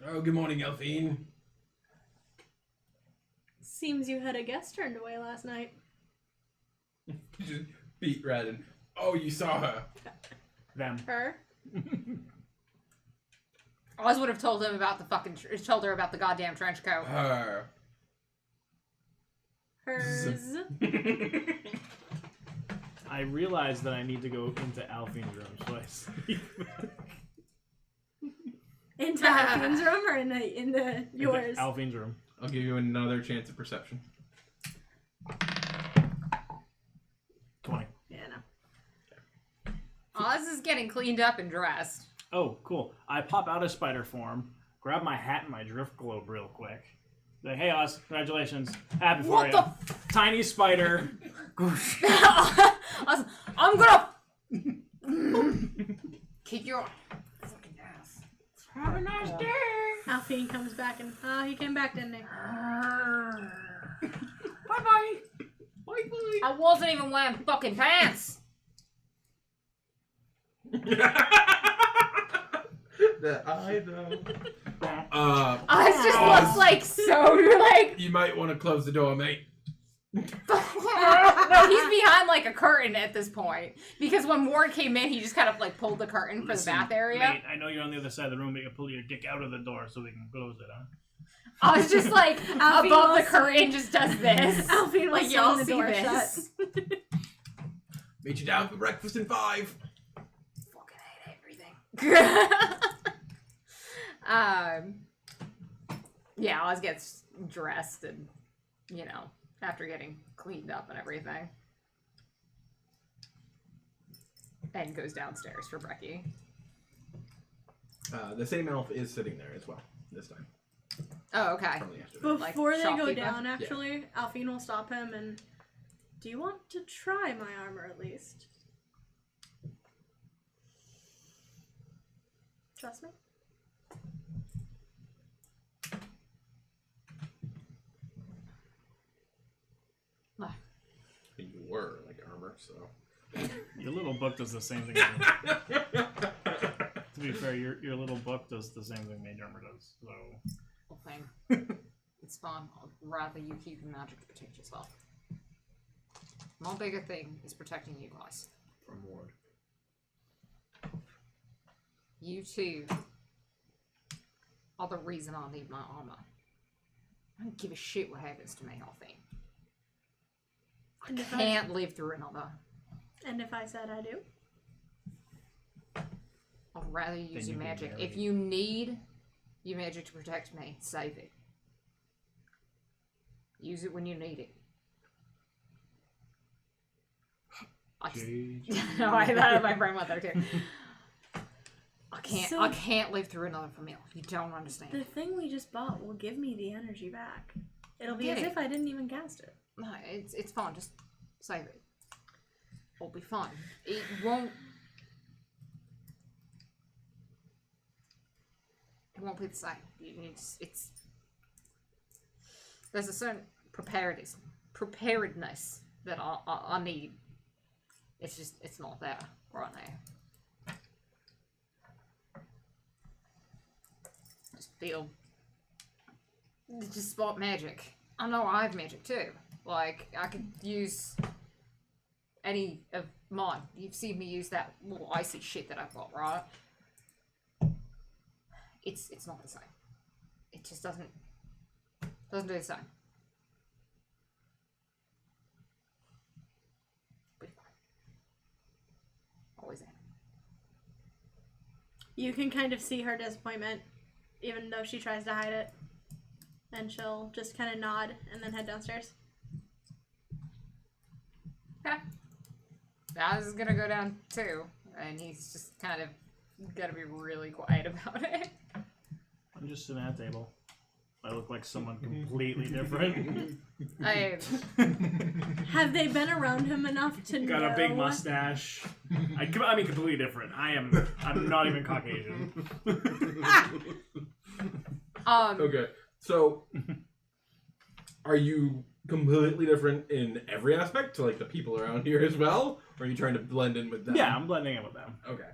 oh, good morning, Alfyne. Seems you had a guest turned away last night. Just beat red and, oh, you saw her. Them. Her? Oz would have told him about the fucking... told her about the goddamn trench coat. Her. Hers. I realized that I need to go into Alfyne's room, so I sleep. Into Alfyne's room or in the yours? Alfyne's room. I'll give you another chance at perception. 20. Yeah, no. Oz is getting cleaned up and dressed. Oh, cool. I pop out of spider form, grab my hat and my drift globe real quick. Like, hey Oz, congratulations. Happy for What you. the Tiny spider. I'm gonna kick your fucking ass. Have a nice day. Alfyne comes back and, oh, he came back, didn't he? Bye-bye. Bye-bye. I wasn't even wearing fucking pants. That I know. Oz just looks like so like. You might want to close the door, mate. No, he's behind like a curtain at this point because when Ward came in, he just kind of like pulled the curtain for the bath area. Mate, I know you're on the other side of the room, but you can pull your dick out of the door so we can close it, huh? I was just like Alfyne above the will curtain, just does this. Alfyne Like was y'all the see door this. shut. Meet you down for breakfast in 5. Fucking hate everything. Yeah, Oz gets dressed and, you know, after getting cleaned up and everything. And goes downstairs for Brecky. The same elf is sitting there as well this time. Oh, okay. From yesterday. Before they go shopkeeper? down, actually, Alfyne will stop him and Do you want to try my armor at least? Trust me. No. You were like armor, so. Your little book does the same thing. To be fair, your little book does the same thing Mage Armor does. So. Well, fine. It's fine. I'd rather you keep your magic to protect yourself. My bigger thing is protecting you guys. From Ward. You two are the reason I need my armor. I don't give a shit what happens to me, Alfyne. I And if can't live through another. And if I said I do? I'd rather use Then your you can magic. marry If you need your magic to protect me, save it. Use it when you need it. I just, no, I thought my brain went there too. I can't live through another familiar. You don't understand. The thing we just bought will give me the energy back. It'll be Get as it. if I didn't even cast it. No, it's fine. Just save it. It'll be fine. It won't. It won't be the same. It's there's a certain preparedness that I need. It's not there right now. Just spot magic. I know I have magic too. Like, I could use any of mine. You've seen me use that little icy shit that I've got, right? It's not the same. It just doesn't do the same. But always am. You can kind of see her disappointment, even though she tries to hide it. And she'll just kind of nod and then head downstairs. Okay. Baz is gonna go down too, and he's just kind of gotta be really quiet about it. I'm just sitting at a table. I look like someone completely different. Have they been around him enough to know? Got a big mustache. I mean, completely different. I'm not even Caucasian. Okay, so are you completely different in every aspect to like the people around here as well, or are you trying to blend in with them? Yeah, I'm blending in with them, Okay.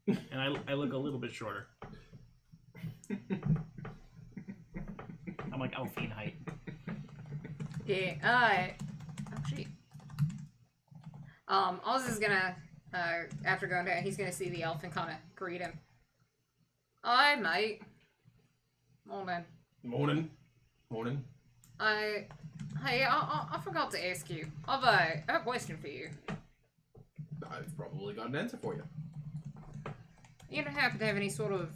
and I look a little bit shorter. I'm like Alfyne height. Yeah, oh shit. Oz is gonna, after going down, he's gonna see the elf and kind of greet him. Hi, mate. Morning. Morning. Hey, I forgot to ask you. I have a question for you. I've probably got an answer for you. You don't happen to have any sort of...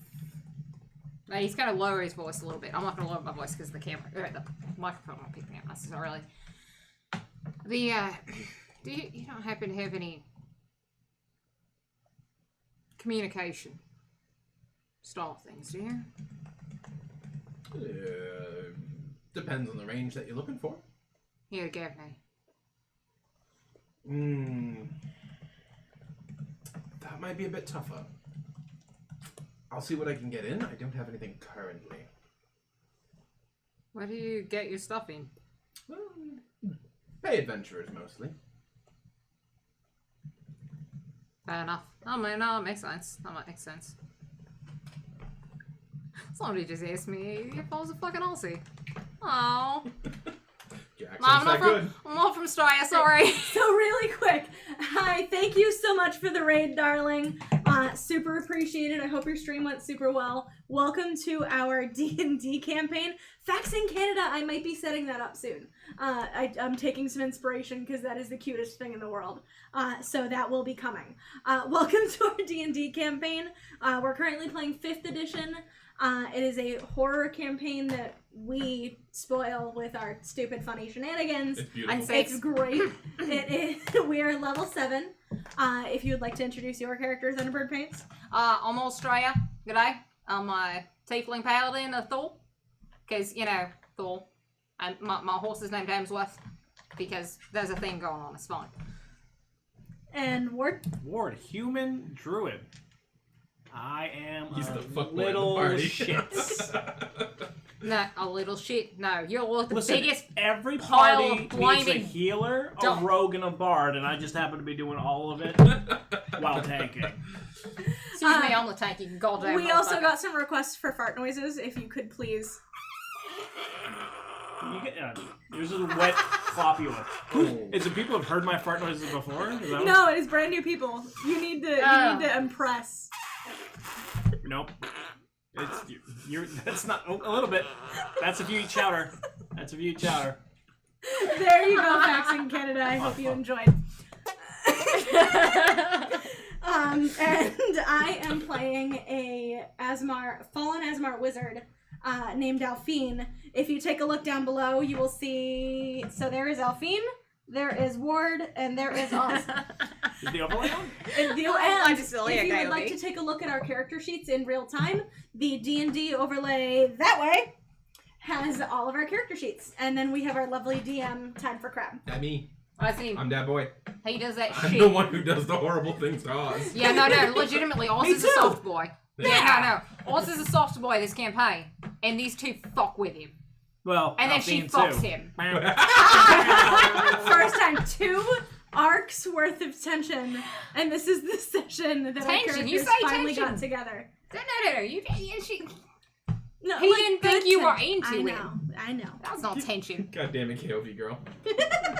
he's going to lower his voice a little bit. I'm not going to lower my voice because the the microphone won't pick me up necessarily. You don't happen to have any communication style things, do you? Depends on the range that you're looking for. Here, give me. That might be a bit tougher. I'll see what I can get in. I don't have anything currently. Where do you get your stuff in? Bay adventurers mostly. Fair enough. Oh, man, no, that makes sense. That might make sense. Somebody just asked me if I was a fucking Aussie. Oh. Your accent's that good. I'm not from Australia, sorry. So really quick, hi, thank you so much for the raid, darling. Super appreciated. I hope your stream went super well. Welcome to our D&D campaign. Facts in Canada, I might be setting that up soon. I'm taking some inspiration because that is the cutest thing in the world. So that will be coming. Welcome to our D&D campaign. We're currently playing 5th edition. It is a horror campaign that we spoil with our stupid, funny shenanigans. It's beautiful. It's great. It is. We are level 7. If you would like to introduce your character, ThunderBirdPaints. I'm Australia. G'day. I'm a tiefling paladin of Thor. Because, you know, Thor. And my horse is named Hemsworth. because there's a thing going on. It's fine. And Ward? Ward, human druid. I am He's a the fuckboy little of the party. shit. No, a little shit. No, you're the Listen, biggest. every pile party of needs a blinding healer, a dump. rogue, and a bard, and I just happen to be doing all of it while tanking. Excuse me, I'm the tanky goddamn. We also motherfucker. got some requests for fart noises, if you could please. You get, yours is a wet, floppy one. Oh. Is it people have heard my fart noises before? Is that No, it is brand new people. You need to impress. Nope. It's you're. That's not a little bit. That's if you eat chowder. That's if you eat chowder. There you go, Facts in Canada. I hope you enjoyed. And I am playing a fallen Asmar wizard named Alfyne. If you take a look down below, you will see. So there is Alfyne, there is Ward, and there is Oz. Is the overlay on? And I just feel like if you I would gotta like be. to take a look at our character sheets in real time, the D&D overlay that way has all of our character sheets, and then we have our lovely DM Time for Crab. Not me. I see. I'm that boy. He does that I'm shit. the one who does the horrible things to Oz. Yeah, no, legitimately, Oz Me is a too. soft boy. Yeah, no. Oz is a soft boy this campaign, and these two fuck with him. Well, And then she Alfyne fucks too. him. First time, 2 arcs worth of tension, and this is the session that our Tension? You characters say finally tension. got together. No. She. No, He didn't think good you were tension. into it. I know. That's not tension. God damn it, KOV girl.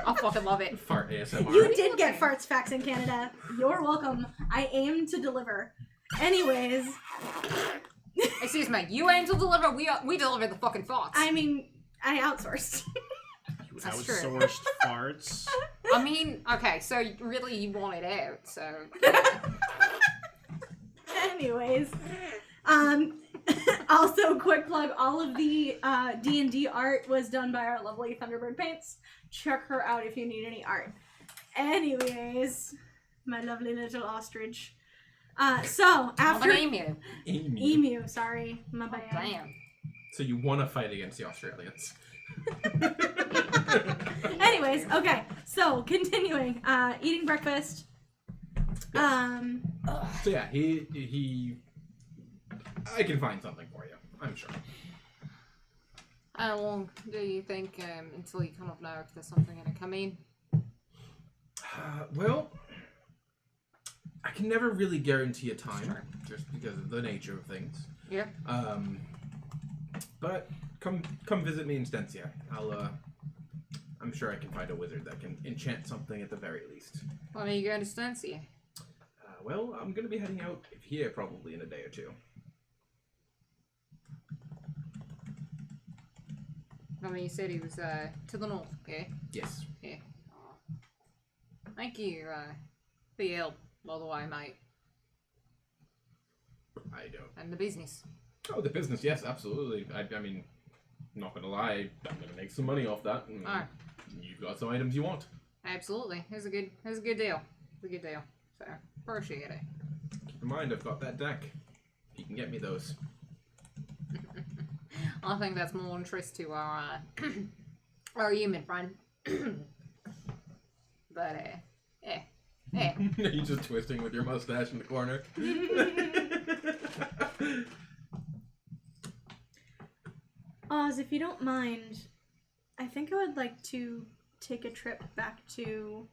I fucking love it. Fart ASMR. You did get farts facts in Canada. You're welcome. I aim to deliver. Anyways, Excuse me, you aim to deliver, we deliver the fucking thoughts. I mean, I outsourced. That's true. Outsourced farts. I mean, okay, so really you want it out, so. Anyways, also quick plug, all of the D&D art was done by our lovely ThunderBirdPaints. Check her out if you need any art. Anyways, my lovely little ostrich. So after What name you? emu, sorry, my bad. Damn. So you want to fight against the Australians. Anyways, okay. So continuing, eating breakfast. So yeah, he. I can find something for you. I'm sure. How long do you think until you kind of know if there's something gonna come in? Well, I can never really guarantee a time, just because of the nature of things. Yeah. But come visit me in Stencia. I'm sure I can find a wizard that can enchant something at the very least. When are you going to Stancia? Well, I'm gonna be heading out here probably in a day or two. I mean, you said he was to the north, okay? Yes. Yeah. Thank you for your help, by the way, mate. I don't. And the business. Oh, the business, yes, absolutely. I mean, not gonna lie, I'm gonna make some money off that. And Alright. you've got some items you want. Absolutely. It was a good deal. It's a good deal. So, appreciate it. Keep in mind, I've got that deck. You can get me those. I think that's more interest to our our human friend. But yeah. You're just twisting with your mustache in the corner. Oz, if you don't mind, I think I would like to take a trip back to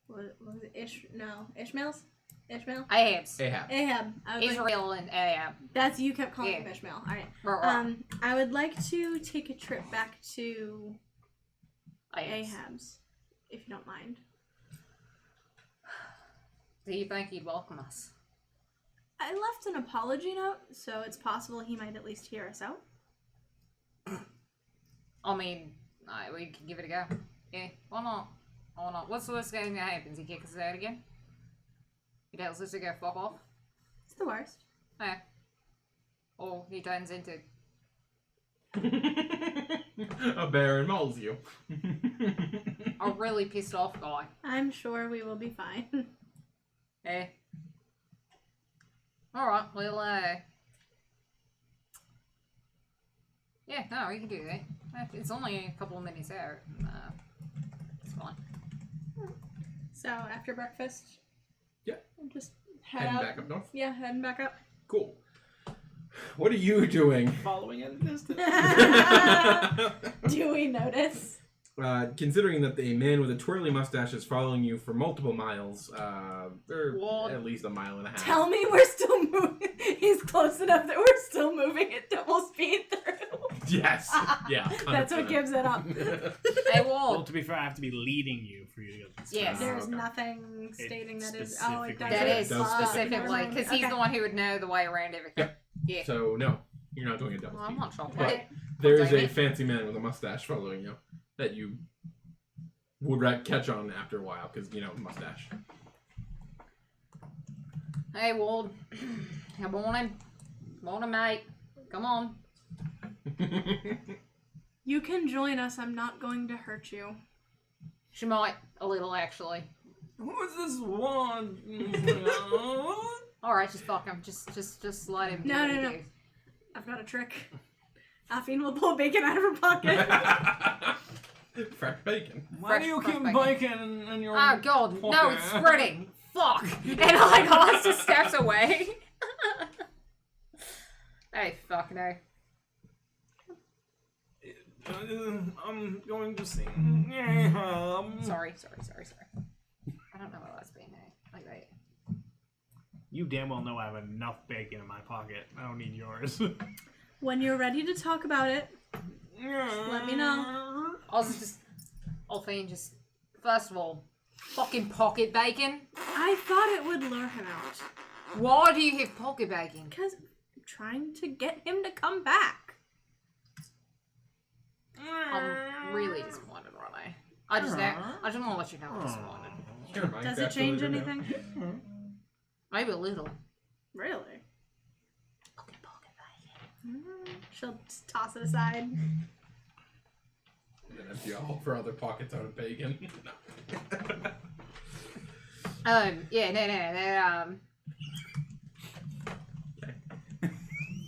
what was it? Ishmael's? Ishmael? Ahab's. Ahab. Ahab. I would like, Israel and Ahab. that's you kept calling Yeah. him Ishmael. All right. Right. I would like to take a trip back to Ahab's. Ahab's, if you don't mind. Do you think he'd welcome us? I left an apology note, so it's possible he might at least hear us out. I mean, we can give it a go. Yeah, why not? Why not? What's the worst thing that happens? He kicks us out again? He tells us to go fuck off? It's the worst. Yeah. Or he turns into... A bear and mauls you. a really pissed off guy. I'm sure we will be fine. Yeah. Alright, well, yeah, no, we can do that. It's only a couple of minutes out. fine. So after breakfast, Yeah. we'll just head Heading out. back up north. Yeah, heading back up. Cool. What are you doing? Following at a distance. Do we notice? Considering that a man with a twirly mustache is following you for multiple miles, or What? at least a mile and a half. Tell me we're still moving. He's close enough that we're still moving at double speed through. Yes. Yeah. That's what 100%. gives it up. Hey, Well, Ward. to be fair, I have to be leading you for you to get this. Yes. There's okay. nothing stating that is. Oh, it does. That it is does specifically because he's Okay. the one who would know the way around everything. Yep. Yeah. So no, you're not doing a double Well, I'm speed. not sure. But there is a fancy man with a mustache following you that you would catch on after a while because mustache. Hey, Ward. Good morning. Morning, mate. Come on. You can join us. I'm not going to hurt you. She might a little actually. Who's this one? All right, just fuck him. Just let him. do No, what no, he no. do. I've got a trick. Alfyne will pull bacon out of her pocket. Fresh bacon. Why do you Fresh keep bacon. bacon in your? Oh god, no, pocket? it's spreading. Fuck. And like Oz just steps away. Hey, fuck no. I'm going to sing. Sorry. I don't know what that's being like that. You damn well know I have enough bacon in my pocket. I don't need yours. When you're ready to talk about it, let me know. Oz is just Alfyne just first of all, fucking pocket bacon. I thought it would lure him out. Why do you have pocket bacon? Because I'm trying to get him to come back. I'm really disappointed right now. I just want to let you know I'm disappointed. Does it change anything? Maybe a little. Really? Fucking pocket bacon. She'll just toss it aside. And then empty all for other pockets out of bacon. Yeah, no.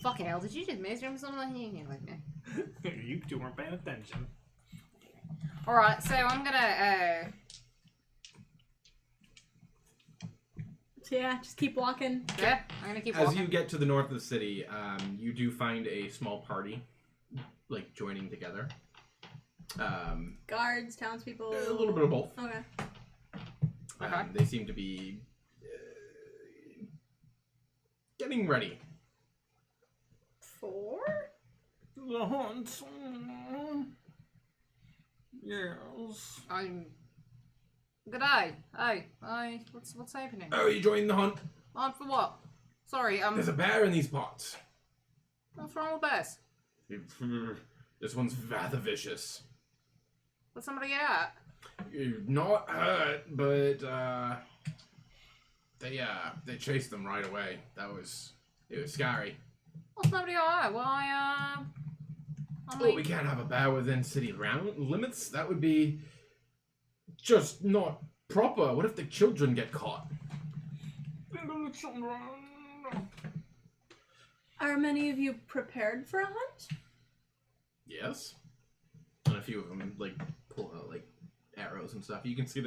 Fucking hell, did you just measure him something? Like me. You two weren't paying attention. Alright, so I'm gonna, So yeah, just keep walking. yeah, I'm gonna keep As walking. you get to the north of the city, you do find a small party, like joining together. Guards, townspeople. A little bit of both. Okay. Okay. They seem to be getting ready. For? The hunt. Yes. I'm... G'day. Hey, what's happening? Oh, you joining the hunt? For what? Sorry, There's a bear in these parts. what's wrong with this? This one's rather vicious. Let somebody get out. You're not hurt, but they chased them right away. It was scary. What's nobody got out? Well, I Well, mean, we can't have a bear within city limits. That would be just not proper. What if the children get caught? Are many of you prepared for a hunt? Yes. And a few of them pull out arrows and stuff. You can see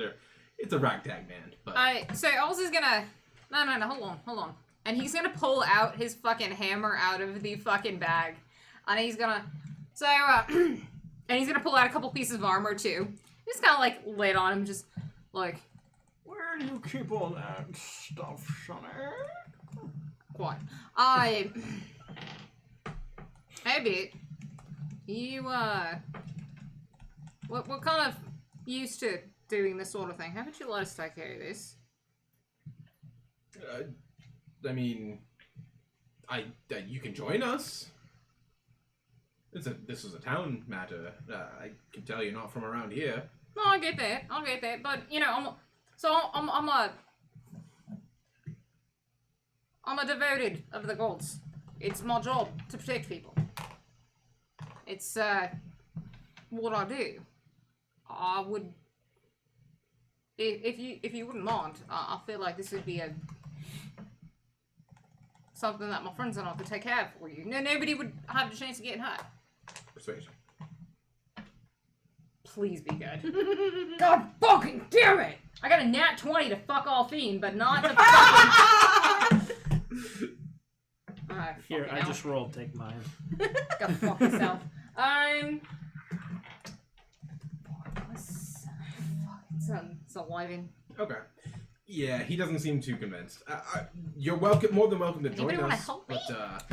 it's a ragtag band. But so Oz is gonna... No, hold on. And he's gonna pull out his fucking hammer out of the fucking bag. And he's gonna... So, and he's gonna pull out a couple pieces of armor, too. He's kind of, lay it on him, just, Where do you keep all that stuff, Sonny? What? Hey, bit. You, what kind of used to doing this sort of thing? Haven't you let us take care of this? I mean, you can join us. This is a town matter. I can tell you're not from around here. No, I get that. But, I'm a devoted of the gods. It's my job to protect people. It's, what I do. I would... If you wouldn't mind, I feel like this would be something that my friends and I could take care of for you. Nobody would have the chance of getting hurt. Persuasion. please be good. God fucking damn it! I got a nat 20 to fuck Alfyne, but not to fucking... Here, I just rolled. Take mine. Go fuck yourself. It's a living. Okay. Yeah, he doesn't seem too convinced. You're more than welcome to join Anybody wanna us. help me? But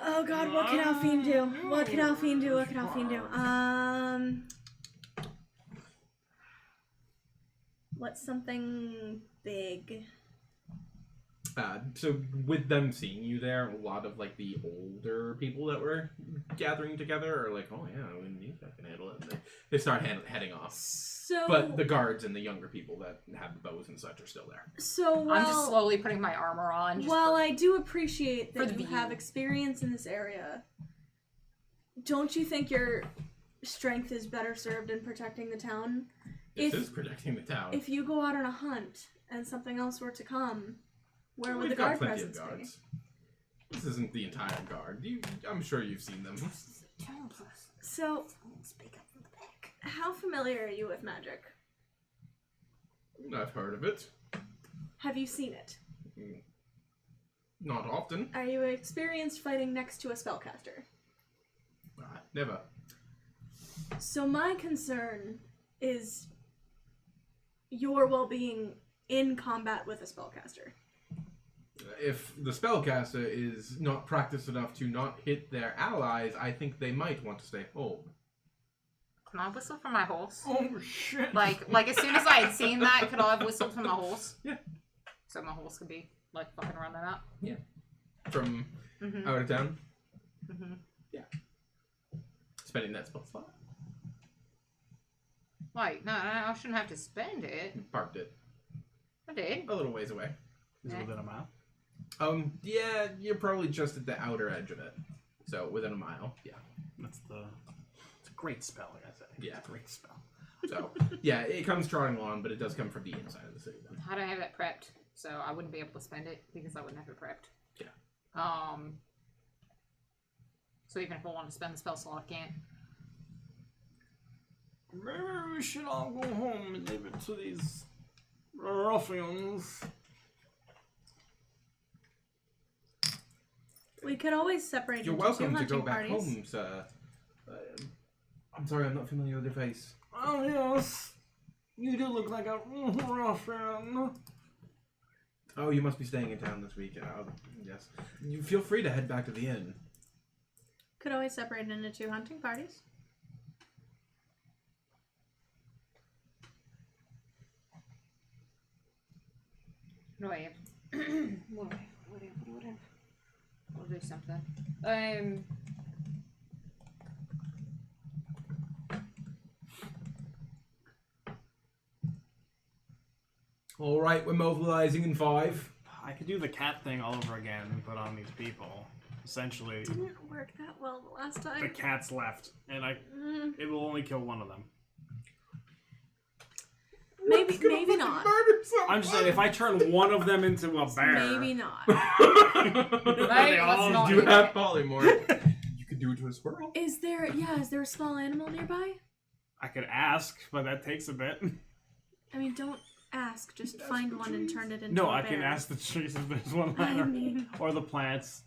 Oh god, what can Alfyne do? What can Alfyne do? What can Alfyne do? What's something big? so with them seeing you there, a lot of like the older people that were gathering together are like, oh yeah, when these guys can handle it. They start heading off. So, But the guards and the younger people that have the bows and such are still there. so well, I'm just slowly putting my armor on. Just while I do appreciate for that the you have view. experience in this area, don't you think your strength is better served in protecting the town? This is protecting the town. If you go out on a hunt and something else were to come, where would We've the got guard plenty presence of be? guards. This isn't the entire guard. I'm sure you've seen them. So, Speak up from the back. how familiar are you with magic? I've heard of it. Have you seen it? Not often. Are you experienced fighting next to a spellcaster? Never. So my concern is your well-being in combat with a spellcaster. If the spellcaster is not practiced enough to not hit their allies, I think they might want to stay home. Can I whistle for my horse? Oh shit! Like as soon as I had seen that, could I have whistled for my horse? Yeah. So my horse could be like fucking running up. From Mm-hmm. out of town, Mm-hmm. spending that spell slot. Wait, no, I shouldn't have to spend it. You parked it I did. a little ways away. Is it within a mile? Yeah, you're probably just at the outer edge of it. So within a mile, yeah. It's a great spell, like I said. Yeah. It's a great spell. So, yeah, it comes trotting along, but it does come from the inside of the city then. I don't have it prepped, so I wouldn't be able to spend it because I wouldn't have it prepped. Yeah. So even if I want to spend the spell slot, I can't. Maybe we should all go home and leave it to these ruffians. We could always separate You're into welcome two to go hunting back parties. home, sir. I'm sorry, I'm not familiar with your face. Oh yes, you do look like a ruffian. Oh, you must be staying in town this week. Yes. You feel free to head back to the inn. Could always separate into two hunting parties. Whatever. Whatever. We'll do something. All right, we're mobilizing in 5. I could do the cat thing all over again and put on these people. Essentially, Didn't work that well the last the time. cat's left, and it will only kill one of them. Maybe not. I'm just saying, if I turn one of them into a bear, Maybe not. they all let's not do You do have that. polymorph. You could do it to a squirrel. Is there a small animal nearby? I could ask, but that takes a bit. I mean, don't ask. Just find one and turn it into No, a I bear. can ask the trees if there's one I there, mean, or the plants.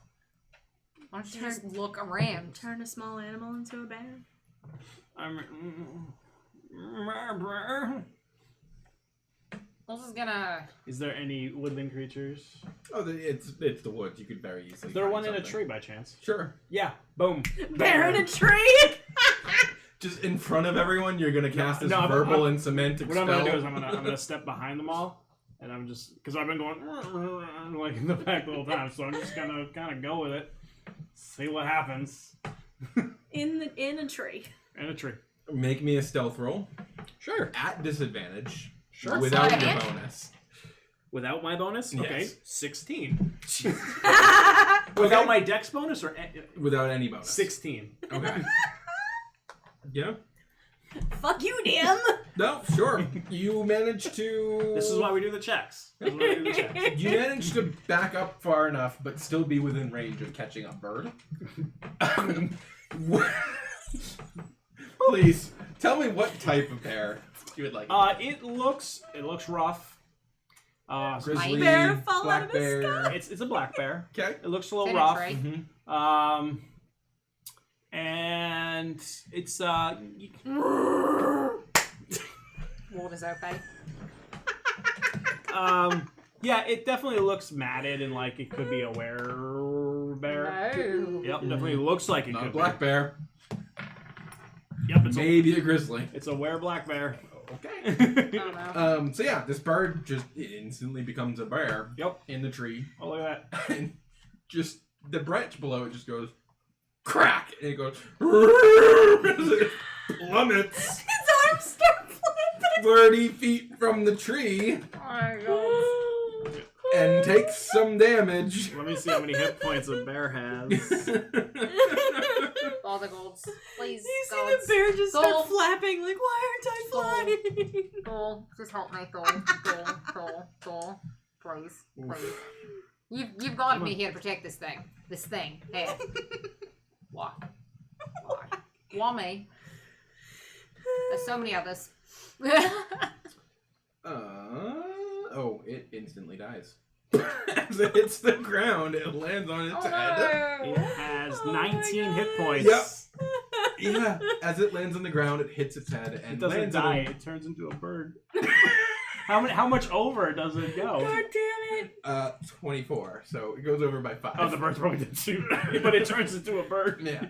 Why don't you just look around? turn a small animal into a bear. I'm. This is gonna. Is there any woodland creatures? Oh, it's the woods. You could very easily. Is there find one in a something. tree by chance? Sure. Yeah. Boom. Bear in a tree. Just in front of everyone, you're gonna cast this no, verbal and cement What expel. I'm gonna do is I'm gonna step behind them all, and I'm just because I've been going like in the back the whole time, so I'm just gonna kind of go with it, see what happens. In a tree. In a tree. Make me a stealth roll Sure. at disadvantage. Sure. Without Sleight of your hand? bonus. Without my bonus? Yes. Okay. 16. Without my dex bonus or Without any bonus. 16. Okay. Yeah. Fuck you, damn. No, sure. You managed to. This is why we do the checks. This is why we do the checks. You managed to back up far enough, but still be within range of catching a bird. Please Tell me what type of bear you would like. It looks rough. Grizzly, bear fall black out of his bear. It's a black bear. Okay. It looks a little It's rough. right. Mm-hmm. And it's Water's okay. yeah, it definitely looks matted and like it could be a werebear. No. Yep, definitely looks like it Not a could black bear. be. Yep, it's Maybe a grizzly. a were black bear. Okay. I don't know. So yeah, this bird just instantly becomes a bear. Yep. In the tree, Oh, look at that. and just the branch below it just goes crack, and it goes as it plummets His arms start flipping. 30 feet from the tree Oh my god. and takes some damage. Let me see how many hit points a bear has. All the golds. Please, You see golds. the bear just Gold. start flapping like, why aren't I flying? Gold. Just help me, gold. Gold. Please. Please. You've got me here to protect this thing. This thing. Here. Why? Why me? There's so many others. Oh, it instantly dies. As it hits the ground, it lands on its head. It has Oh my 19 hit God. points. Yep. Yeah, as it lands on the ground, it hits its head and It doesn't lands die. on It turns into a bird. How much over does it go? God damn it. 24. So it goes over by 5. Oh, the bird's probably dead too. But it turns into a bird. Yeah.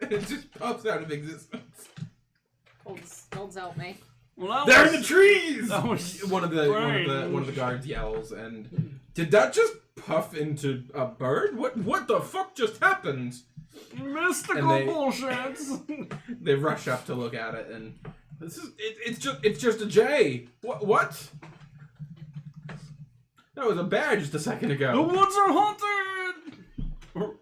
It just pops out of existence. Golds help me. Well, They're in the trees. That was One of the guards yells, and did that just puff into a bird? What the fuck just happened? mystical And they- bullshit. They rush up to look at it, and it's just a jay. What? That was a bear just a second The ago. woods are haunted.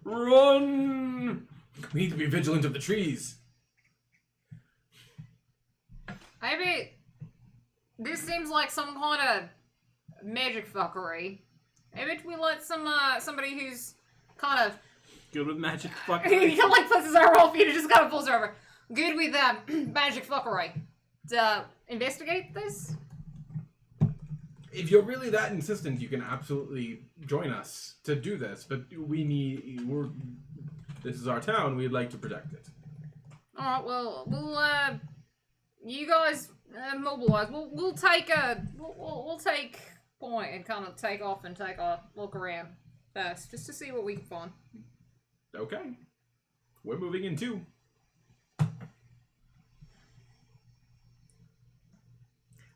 Run. We need to be vigilant of the trees. Maybe this seems like some kind of magic fuckery. Maybe we let somebody who's kind of Good with magic he fucking. like puts his arm off you and just kind of pulls her over. Good with magic fuckery. To investigate this. If you're really that insistent, you can absolutely join us to do this. But this is our town. We'd like to protect it. All right. Well, we'll you guys mobilize. We'll take point and kind of take off and take a look around first, just to see what we can find. Okay. We're moving in too.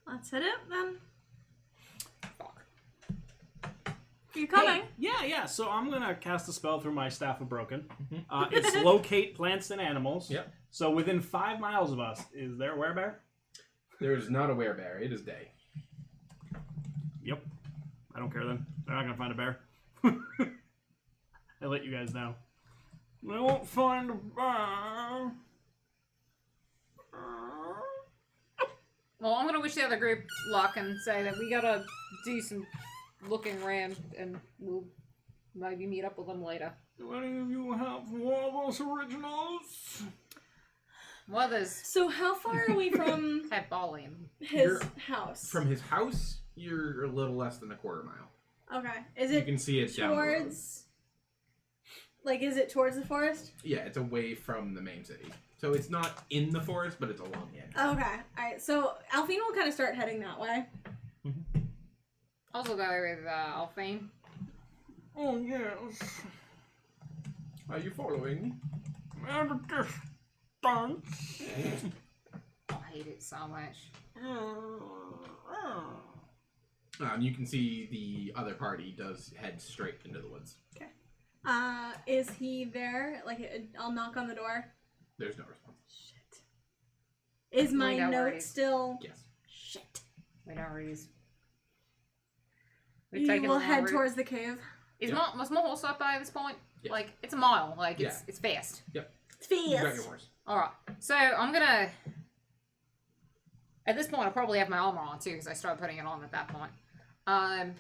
Let's hit it then. Fuck. You coming? Hey, yeah. So I'm gonna cast a spell through my Staff of Broken. Mhm. It's locate plants and animals. Yep. So within 5 miles of us, is there a werebear? There's not a werebear. It is day. Yep. I don't care then. They're not gonna find a bear. I let you guys know. They won't find a bear. Well, I'm gonna wish the other group luck and say that we gotta do some looking around, and we'll maybe meet up with them later. Do any of you have one of those originals? Well, there's So how far are we from have volume. his You're- house? From his house, you're a little less than a quarter mile. Okay. Is You it can see it down the road. towards... Like, is it towards the forest? Yeah, it's away from the main city. So it's not in the forest, but it's along the edge. Okay. Alright, so Alfyne will kind of start heading that way. Also go with Alfyne. Oh, yes. Are you following? At a distance. I hate it so much. You can see the other party does head straight into the woods. Is he there? Like, I'll knock on the door. There's no response. Shit. Is my We know where it note is. still... Yes. Shit. We don't reuse. You will head towards the cave. Is Yeah. my horse up by this point? Yes. Like it's a mile. Like Yeah. it's fast. It's You got your fast. horse. All right. So I'm gonna. At this point, I probably have my armor on too, because I started putting it on at that point. I'm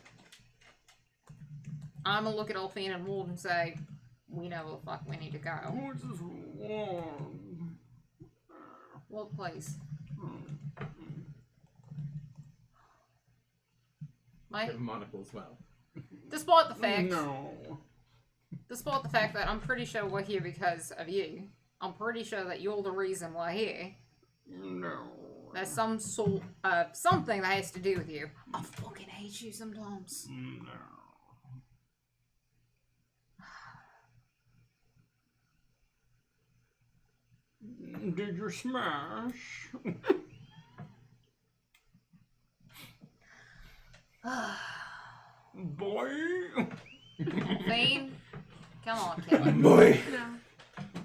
gonna look at Alfyne and Ward and say, "We know where the fuck we need to go." What's this one? What place? I Mate, have a monocle as well. despite the fact No. despite the fact that I'm pretty sure we're here because of you, I'm pretty sure that you're the reason we're here. No. There's some sort of something that has to do with you. I fucking hate you sometimes. No. Did you smash? Boy. Thane, come on, kill him. Boy. No,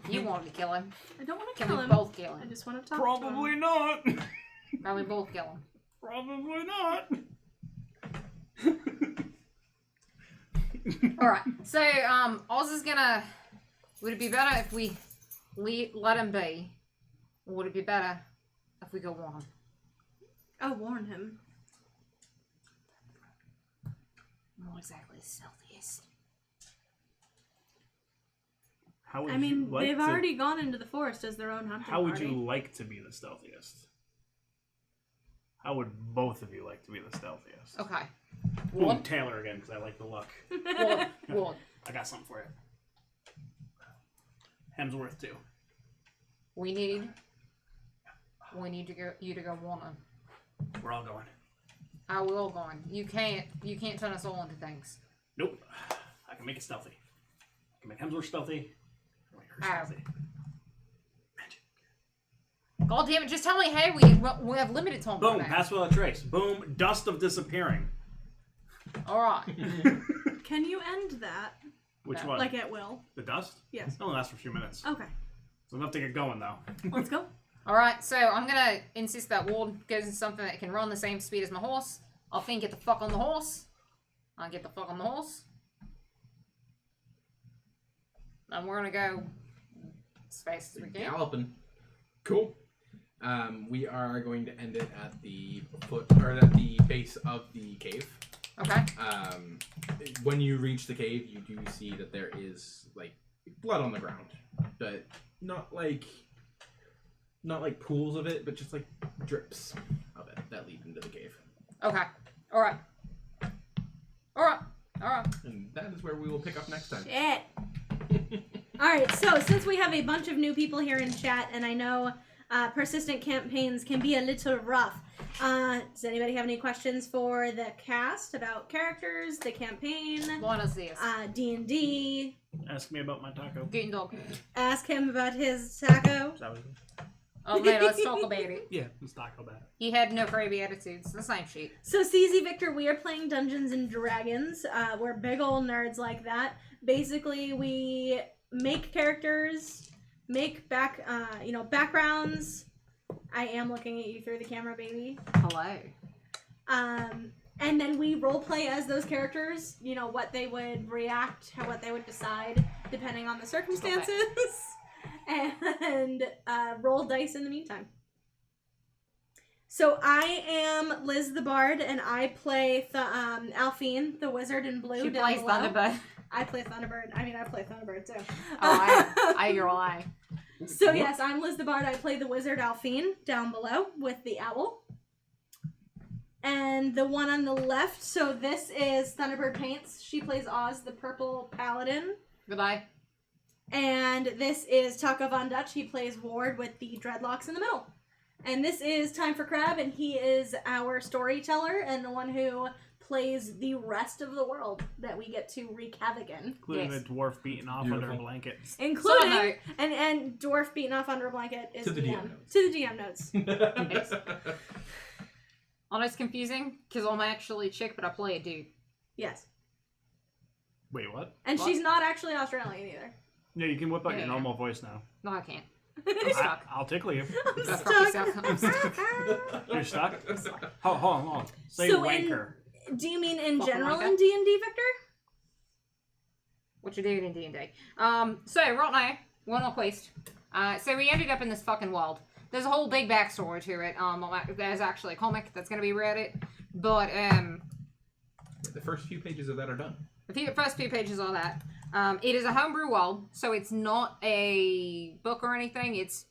You wanted to kill him. I don't want to Can kill we him. both kill I him? just want to talk Probably to not. Can we both kill him? Probably not. Alright, so, Oz is gonna... Would it be better if we let him be? Or would it be better if we go warn him? him. Oh, warn him. Not exactly the stealthiest. How would I mean, you like they've to, already gone into the forest as their own hunting How would party. you like to be the stealthiest? How would both of you like to be the stealthiest? Okay. Ooh, One. Taylor again, because I like the look. One. I got something for you. Hemsworth too. We need to go. You to go warn him. We're all going. How we all going? You can't turn us all into things. Nope. I can make it stealthy. I can make Hemsworth stealthy. I can make her How? stealthy. Magic. God damn it! Just tell me how we have limited time. Boom. right now. Pass without trace. Boom. Dust of disappearing. All right. Can you end that? Which No. one? Like at will? The dust? Yes. It only lasts for a few minutes. Okay. It's enough to get going though. Let's go. All right. So I'm gonna insist that Ward goes into something that can run the same speed as my horse. I'll think get the fuck on the horse. I'll get the fuck on the horse. And we're gonna go as fast as we can. Galloping. Cool. We are going to end it at the foot, or at the base of the cave. Okay. When you reach the cave, you do see that there is like blood on the ground, but not like pools of it, but just like drips of it that lead into the cave. Okay. All right. All right. All right. And that is where we will pick up next time. Shit. Alright, so since we have a bunch of new people here in chat, and I know persistent campaigns can be a little rough, does anybody have any questions for the cast about characters, the campaign, Buenos dias. D&D? Ask me about my taco. Guten dog. Ask him about his taco. Is that what it is? Oh man, let's talk about it. Yeah, it's taco bad. He had no crazy attitudes. The same shit. So CZ Victor, we are playing Dungeons and Dragons. We're big ol' nerds like that. Basically, we make characters, make backgrounds. I am looking at you through the camera, baby. Hello. And then we role play as those characters. You know what they would react, what they would decide, depending on the circumstances, and roll dice in the meantime. So I am LizTheBard, and I play Alfyne, the wizard in blue. She down plays below. ThunderBird. I play ThunderBird. I mean, I play ThunderBird too. I you're lying. So yes, I'm LizTheBard. I play the wizard Alfyne down below with the owl. And the one on the left, so this is ThunderBirdPaints. She plays Oz the Purple Paladin. Goodbye. And this is TacoVonDutch. He plays Ward with the dreadlocks in the middle. And this is Time for Crab, and he is our storyteller and the one who plays the rest of the world that we get to wreak havoc in. Including Yes. the dwarf beating off under a Beautiful. blanket. Including, So, and Dwarf beaten off under a blanket is To the DM notes. To the DM notes. Oh, it's confusing because I'm actually a chick, but I play a dude. Yes. Wait, what? And What? she's not actually Australian either. Yeah, you can whip out Yeah. your normal voice now. No, I can't. I'm stuck. I'll tickle you. I'm Go fuck stuck. yourself. I'm stuck. You're stuck? Hold on. Say So wanker. Do you mean in Fucking general like in D&D, Victor? What you doing in D&D? So right now, one more quest. So we ended up in this fucking world. There's a whole big backstory to it. There's actually a comic that's gonna be read it, but The first few pages of that are done. the first few pages are that. It is a homebrew world, so it's not a book or anything. It's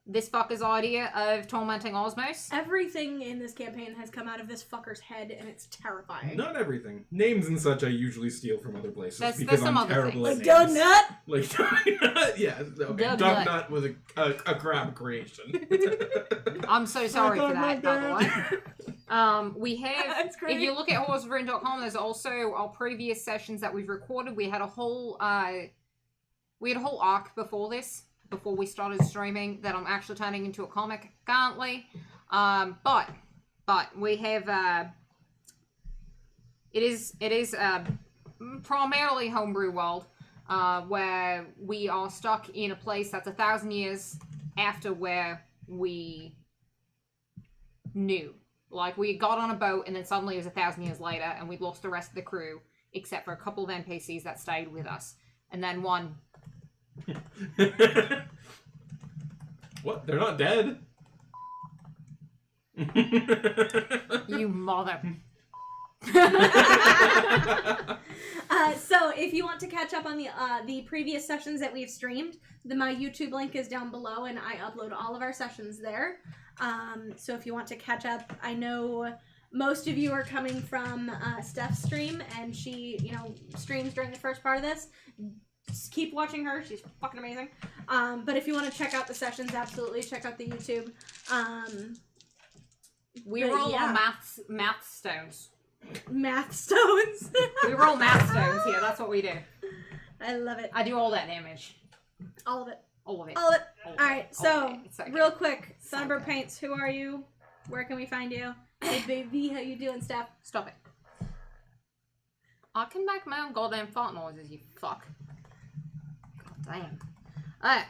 this fucker's idea of tormenting Osmos. Everything in this campaign has come out of this fucker's head, and it's terrifying. Not everything. Names and such I usually steal from other places There's because some I'm other terrible things. at names. Donut. Like Donut. Yeah. Okay. Donut. Donut was a crab creation. I'm so sorry for that, by the way. We have, That's great. if you look at horseofvryn.com, there's also our previous sessions that we've recorded. We had a whole arc before this, before we started streaming, that I'm actually turning into a comic currently. But we have, it is primarily homebrew world, where we are stuck in a place that's 1,000 years after where we knew. Like, we got on a boat, and then suddenly it was 1,000 years later, and we'd lost the rest of the crew, except for a couple of NPCs that stayed with us. And then one... What? They're not dead? You mother... So if you want to catch up on the previous sessions that we've streamed, my YouTube link is down below, and I upload all of our sessions there. So if you want to catch up, I know most of you are coming from Steph's stream, and she, streams during the first part of this. Just keep watching her; she's fucking amazing. But if you want to check out the sessions, absolutely check out the YouTube. We But roll yeah. on math stones. Math stones. We roll math stones here, that's what we do. I love it. I do all that damage. All of it. All of it. All of it. All of All it. right. All So of it. It's okay. real quick, So ThunderBird good. Paints. Who are you? Where can we find you? Hey baby, how you doing, Steph? Stop it. I can make my own goddamn fart noises, you fuck. God damn. Alright.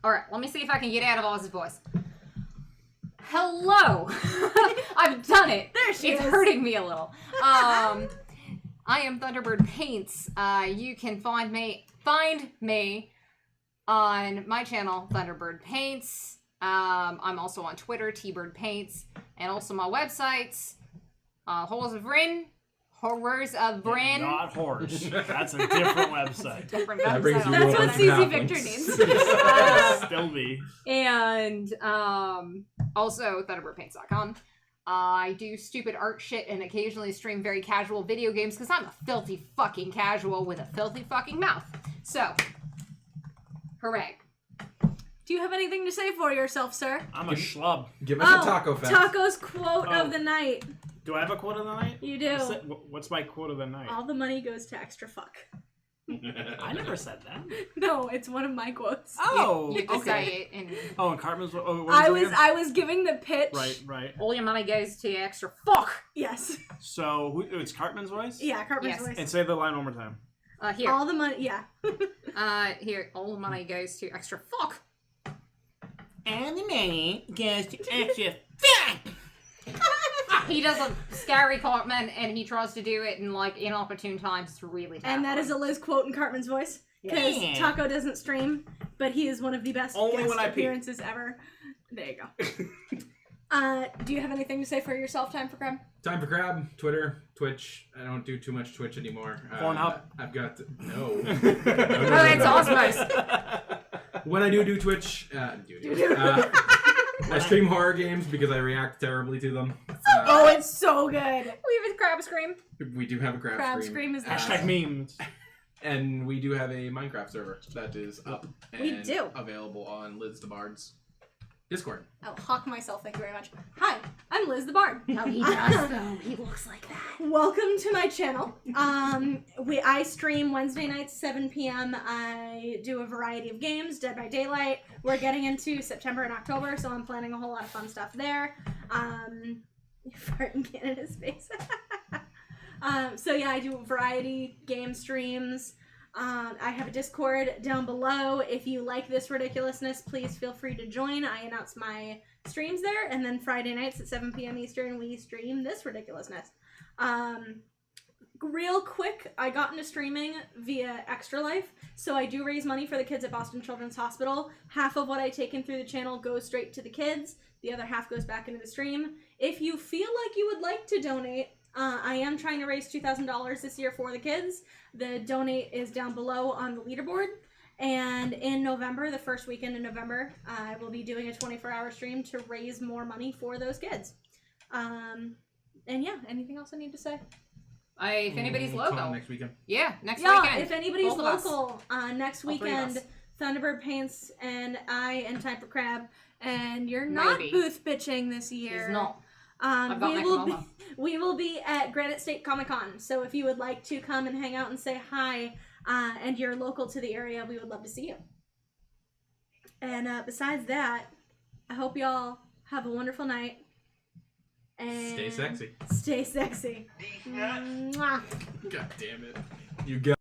Alright, let me see if I can get out of Oz's voice. Hello! I've done it! There she It's is. hurting me a little. I am ThunderBird Paints. You can find me on my channel, ThunderBird Paints. I'm also on Twitter, TBirdPaints, and also my websites, Horrors of Vryn, Horrors of Vryn. Not horse. That's a different website. Different That brings you That's up what with CZ halflings. Victor needs. Still me. And also ThunderBirdPaints.com. I do stupid art shit and occasionally stream very casual video games because I'm a filthy fucking casual with a filthy fucking mouth. So, hooray. Do you have anything to say for yourself, sir? I'm a schlub. Give us a taco fact. Taco's quote Oh. of the night. Do I have a quote of the night? You do. What's my quote of the night? All the money goes to extra fuck. I never said that. No, it's one of my quotes. Oh, You can say okay. it, and Oh, and Cartman's. Oh, what I it was again? I was giving the pitch. Right. all your money goes to extra fuck. Yes. So it's Cartman's voice. Yeah, Cartman's Yes. voice. And say the line one more time. Here. All the money. Yeah. Here, all the money goes to extra fuck. And the money goes to extra. He does a scary Cartman, and he tries to do it in, like, inopportune times. It's really And that is a Liz quote in Cartman's voice. Because Yeah. Taco doesn't stream, but he is one of the best Only guest when I pee. appearances ever. There you go. Do you have anything to say for yourself, Time for Crab? Time for Crab, Twitter, Twitch. I don't do too much Twitch anymore. Pornhub? I've got no. Oh, it's Osmos. When I do Twitch, I stream horror games because I react terribly to them. Oh, it's so good. We have a crab scream. We do have a crab, Crab stream. Scream is the Hashtag memes. And we do have a Minecraft server that is up and We do. available on LizTheBard's Discord. I'll hawk myself, thank you very much. Hi, I'm LizTheBard. No, he does, though. He looks like that. Welcome to my channel. I stream Wednesday nights, 7 p.m. I do a variety of games, Dead by Daylight. We're getting into September and October, so I'm planning a whole lot of fun stuff there. Fart in Canada's face. So yeah, I do variety game streams. I have a Discord down below. If you like this ridiculousness, please feel free to join. I announce my streams there, and then Friday nights at 7 p.m. Eastern, we stream this ridiculousness. Real quick, I got into streaming via Extra Life, so I do raise money for the kids at Boston Children's Hospital. Half of what I take in through the channel goes straight to the kids. The other half goes back into the stream. If you feel like you would like to donate, I am trying to raise $2,000 this year for the kids. The donate is down below on the leaderboard. And in November, the first weekend in November, I will be doing a 24-hour stream to raise more money for those kids. And yeah, anything else I need to say? If anybody's Come local. next weekend. Yeah, next Yeah, weekend. if anybody's Both of us. local, next All three of weekend, us. ThunderBirdPaints and I and Time for Crab, and you're not Maybe. booth bitching this year. He's not. I've got we will be at Granite State Comic Con. So if you would like to come and hang out and say hi, and you're local to the area, we would love to see you. And besides that, I hope y'all have a wonderful night. And Stay sexy. Stay sexy. Mwah. God damn it. You got